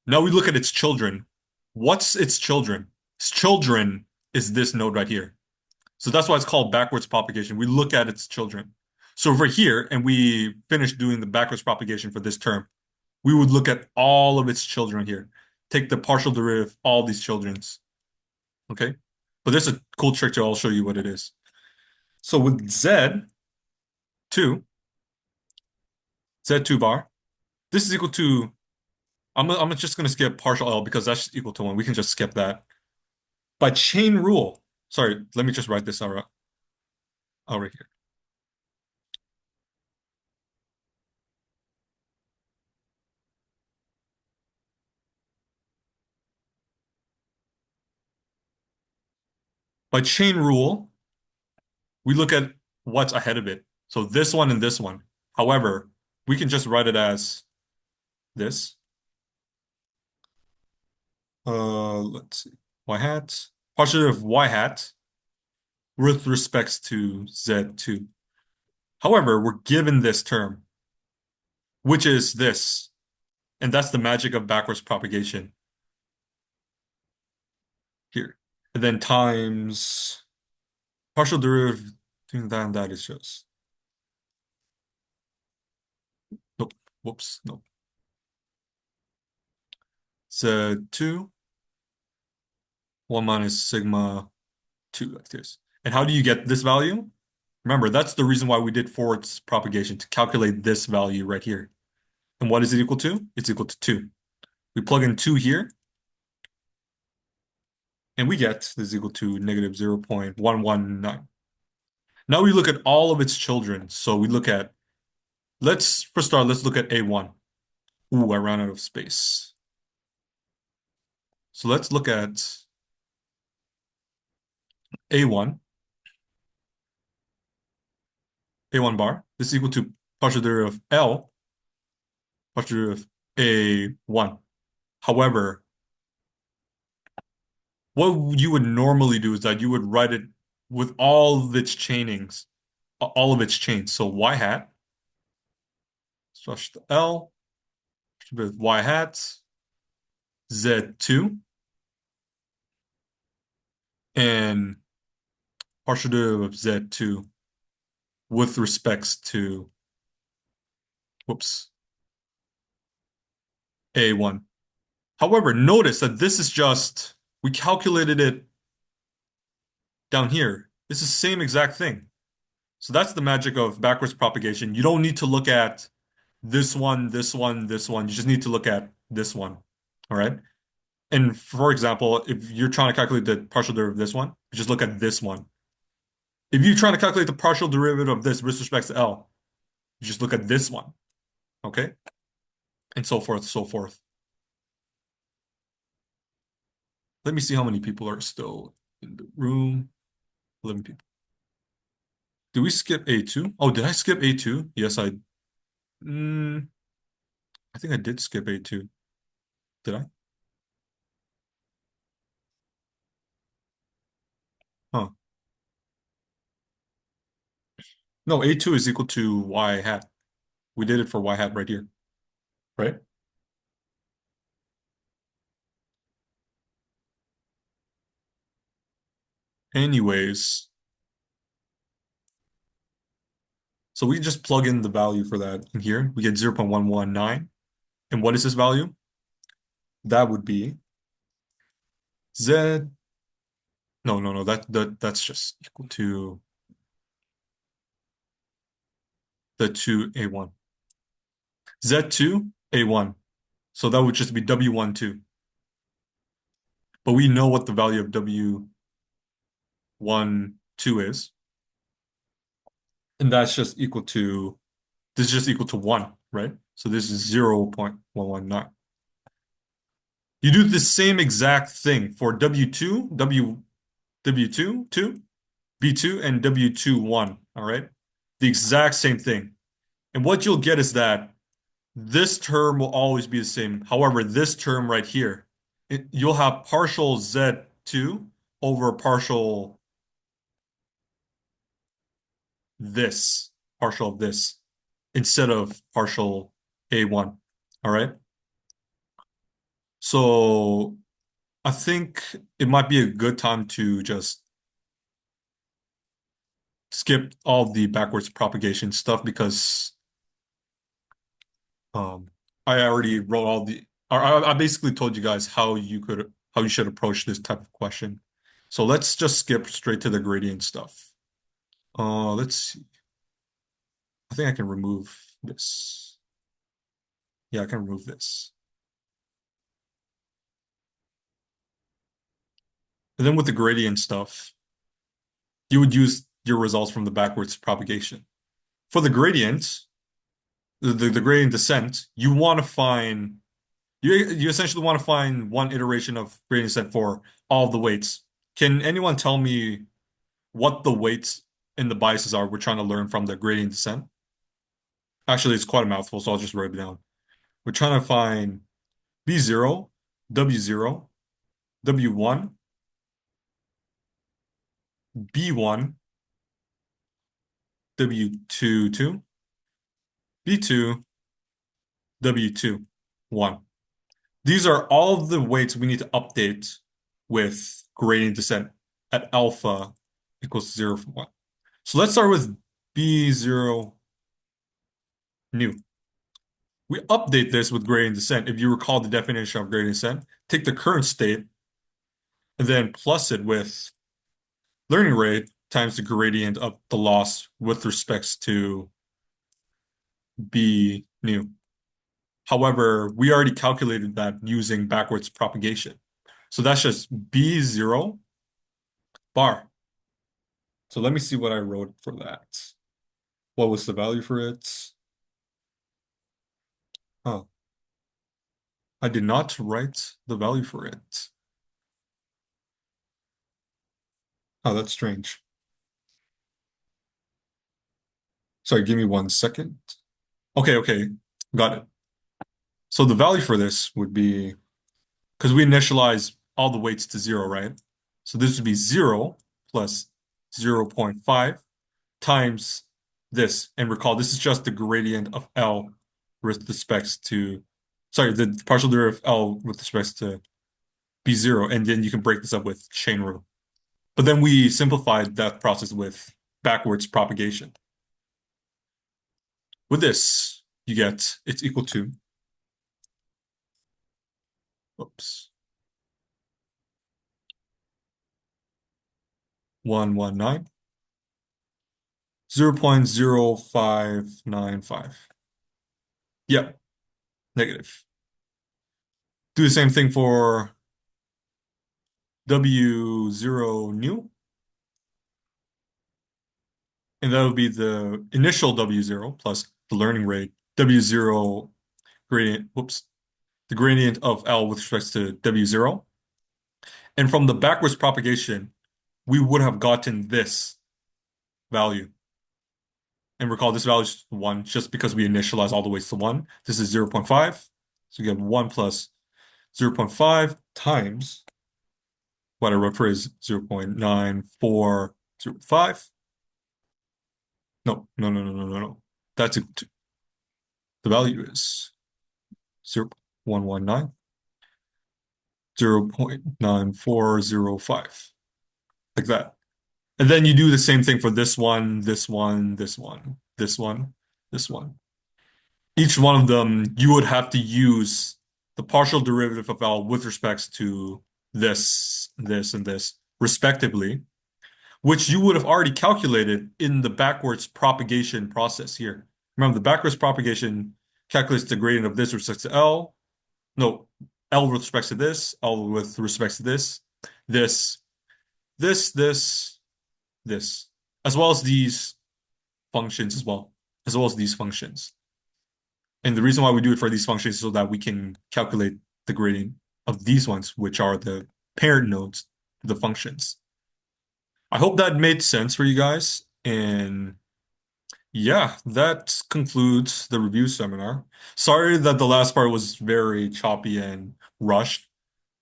Now we look at its children. What's its children? Its children is this node right here. So that's why it's called backwards propagation. We look at its children. So if we're here and we finish doing the backwards propagation for this term, we would look at all of its children here. Take the partial derivative of all these children's. Okay? But there's a cool trick too. I'll show you what it is. So with Z2, Z2 bar, this is equal to, I'm just going to skip partial L because that's equal to 1. We can just skip that. By chain rule, sorry, let me just write this out right here. By chain rule, we look at what's ahead of it. So this one and this one. However, we can just write it as this. Let's see. Y hat, partial derivative of y hat with respects to Z2. However, we're given this term, which is this. And that's the magic of backwards propagation here. And then times partial derivative, that is just, nope, whoops, nope. Z2, 1 minus sigma 2 like this. And how do you get this value? Remember, that's the reason why we did forwards propagation, to calculate this value right here. And what is it equal to? It's equal to 2. We plug in 2 here, and we get this is equal to negative 0.119. Now we look at all of its children. So we look at, let's look at A1. Ooh, I ran out of space. So let's look at A1. A1 bar. This is equal to partial derivative of L, partial derivative of A1. However, what you would normally do is that you would write it with all of its chainings, all of its chains. So y hat, slash the L, with y hat, Z2, and partial derivative of Z2 with respects to, whoops, A1. However, notice that this is just, we calculated it down here. This is the same exact thing. So that's the magic of backwards propagation. You don't need to look at this one, this one, this one. You just need to look at this one. All right. And for example, if you're trying to calculate the partial derivative of this one, just look at this one. If you're trying to calculate the partial derivative of this with respect to L, you just look at this one. Okay. And so forth, so forth. Let me see how many people are still in the room. 11 people. Did we skip A2? Oh, did I skip A2? Yes, mm, I think I did skip A2. Did I? Huh. No, A2 is equal to Y hat. We did it for Y hat right here, right? Anyways, so we just plug in the value for that in here. We get 0.119. And what is this value? That would be Z. No, no, no. That's just equal to the 2A1. Z2, A1. So that would just be W1, 2. But we know what the value of W1, 2 is. And that's just equal to, this is just equal to 1, right? So this is 0.119. You do the same exact thing for W2, W2, 2, B2, and W2, 1, all right? The exact same thing. And what you'll get is that this term will always be the same. However, this term right here, you'll have partial Z2 over partial this, partial of this, instead of partial A1. All right. So I think it might be a good time to just skip all the backwards propagation stuff because um, I already wrote all the, or I basically told you guys how you should approach this type of question. So let's just skip straight to the gradient stuff. Let's see. I think I can remove this. Yeah, I can remove this. And then with the gradient stuff, you would use your results from the backwards propagation. For the gradient, the gradient descent, you essentially want to find one iteration of gradient descent for all the weights. Can anyone tell me what the weights in the biases are we're trying to learn from the gradient descent? Actually, it's quite a mouthful, so I'll just write it down. We're trying to find B0, W0, W1, B1, W2, 2, B2, W2, 1. These are all the weights we need to update with gradient descent at alpha equals 0 from 1. So let's start with B0 new. We update this with gradient descent. If you recall the definition of gradient descent, take the current state and then plus it with learning rate times the gradient of the loss with respects to B new. However, we already calculated that using backwards propagation. So that's just B0 bar. So let me see what I wrote for that. What was the value for it? Oh, I did not write the value for it. Oh, that's strange. Sorry, give me 1 second. Okay, okay, got it. So the value for this would be, because we initialize all the weights to 0, right? So this would be 0 plus 0.5 times this. And recall, this is just the gradient of L with respect to, sorry, the partial derivative of L with respect to B0. And then you can break this up with chain rule. But then we simplified that process with backwards propagation. With this, you get it's equal to, oops, 119, 0.0595. Yeah, negative. Do the same thing for W0 new, and that would be the initial W0 plus the learning rate, W0 gradient, whoops, the gradient of L with respect to W0. And from the backwards propagation, we would have gotten this value. And recall this value is 1 just because we initialize all the ways to 1. This is 0.5. So you get 1 plus 0.5 times what I wrote for is 0.9405. No, no, no, no, no, no, no. That's it. The value is 0.119, 0.9405, like that. And then you do the same thing for this one, this one, this one, this one, this one. Each one of them, you would have to use the partial derivative of L with respects to this, and this, respectively, which you would have already calculated in the backwards propagation process here. Remember, the backwards propagation calculates the gradient of this with respect to L. No, L with respect to this, L with respect to this, this, this, this, as well as these functions as well as these functions. And the reason why we do it for these functions is so that we can calculate the gradient of these ones, which are the parent nodes to the functions. I hope that made sense for you guys. And yeah, that concludes the review seminar. Sorry that the last part was very choppy and rushed.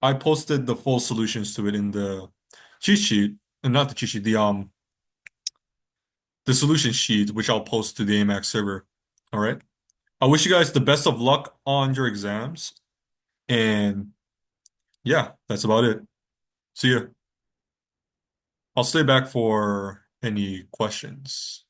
I posted the full solutions to it in the cheat sheet, and not the cheat sheet, the solution sheet, which I'll post to the AMACSS server. All right. I wish you guys the best of luck on your exams. And yeah, that's about it. See ya. I'll stay back for any questions.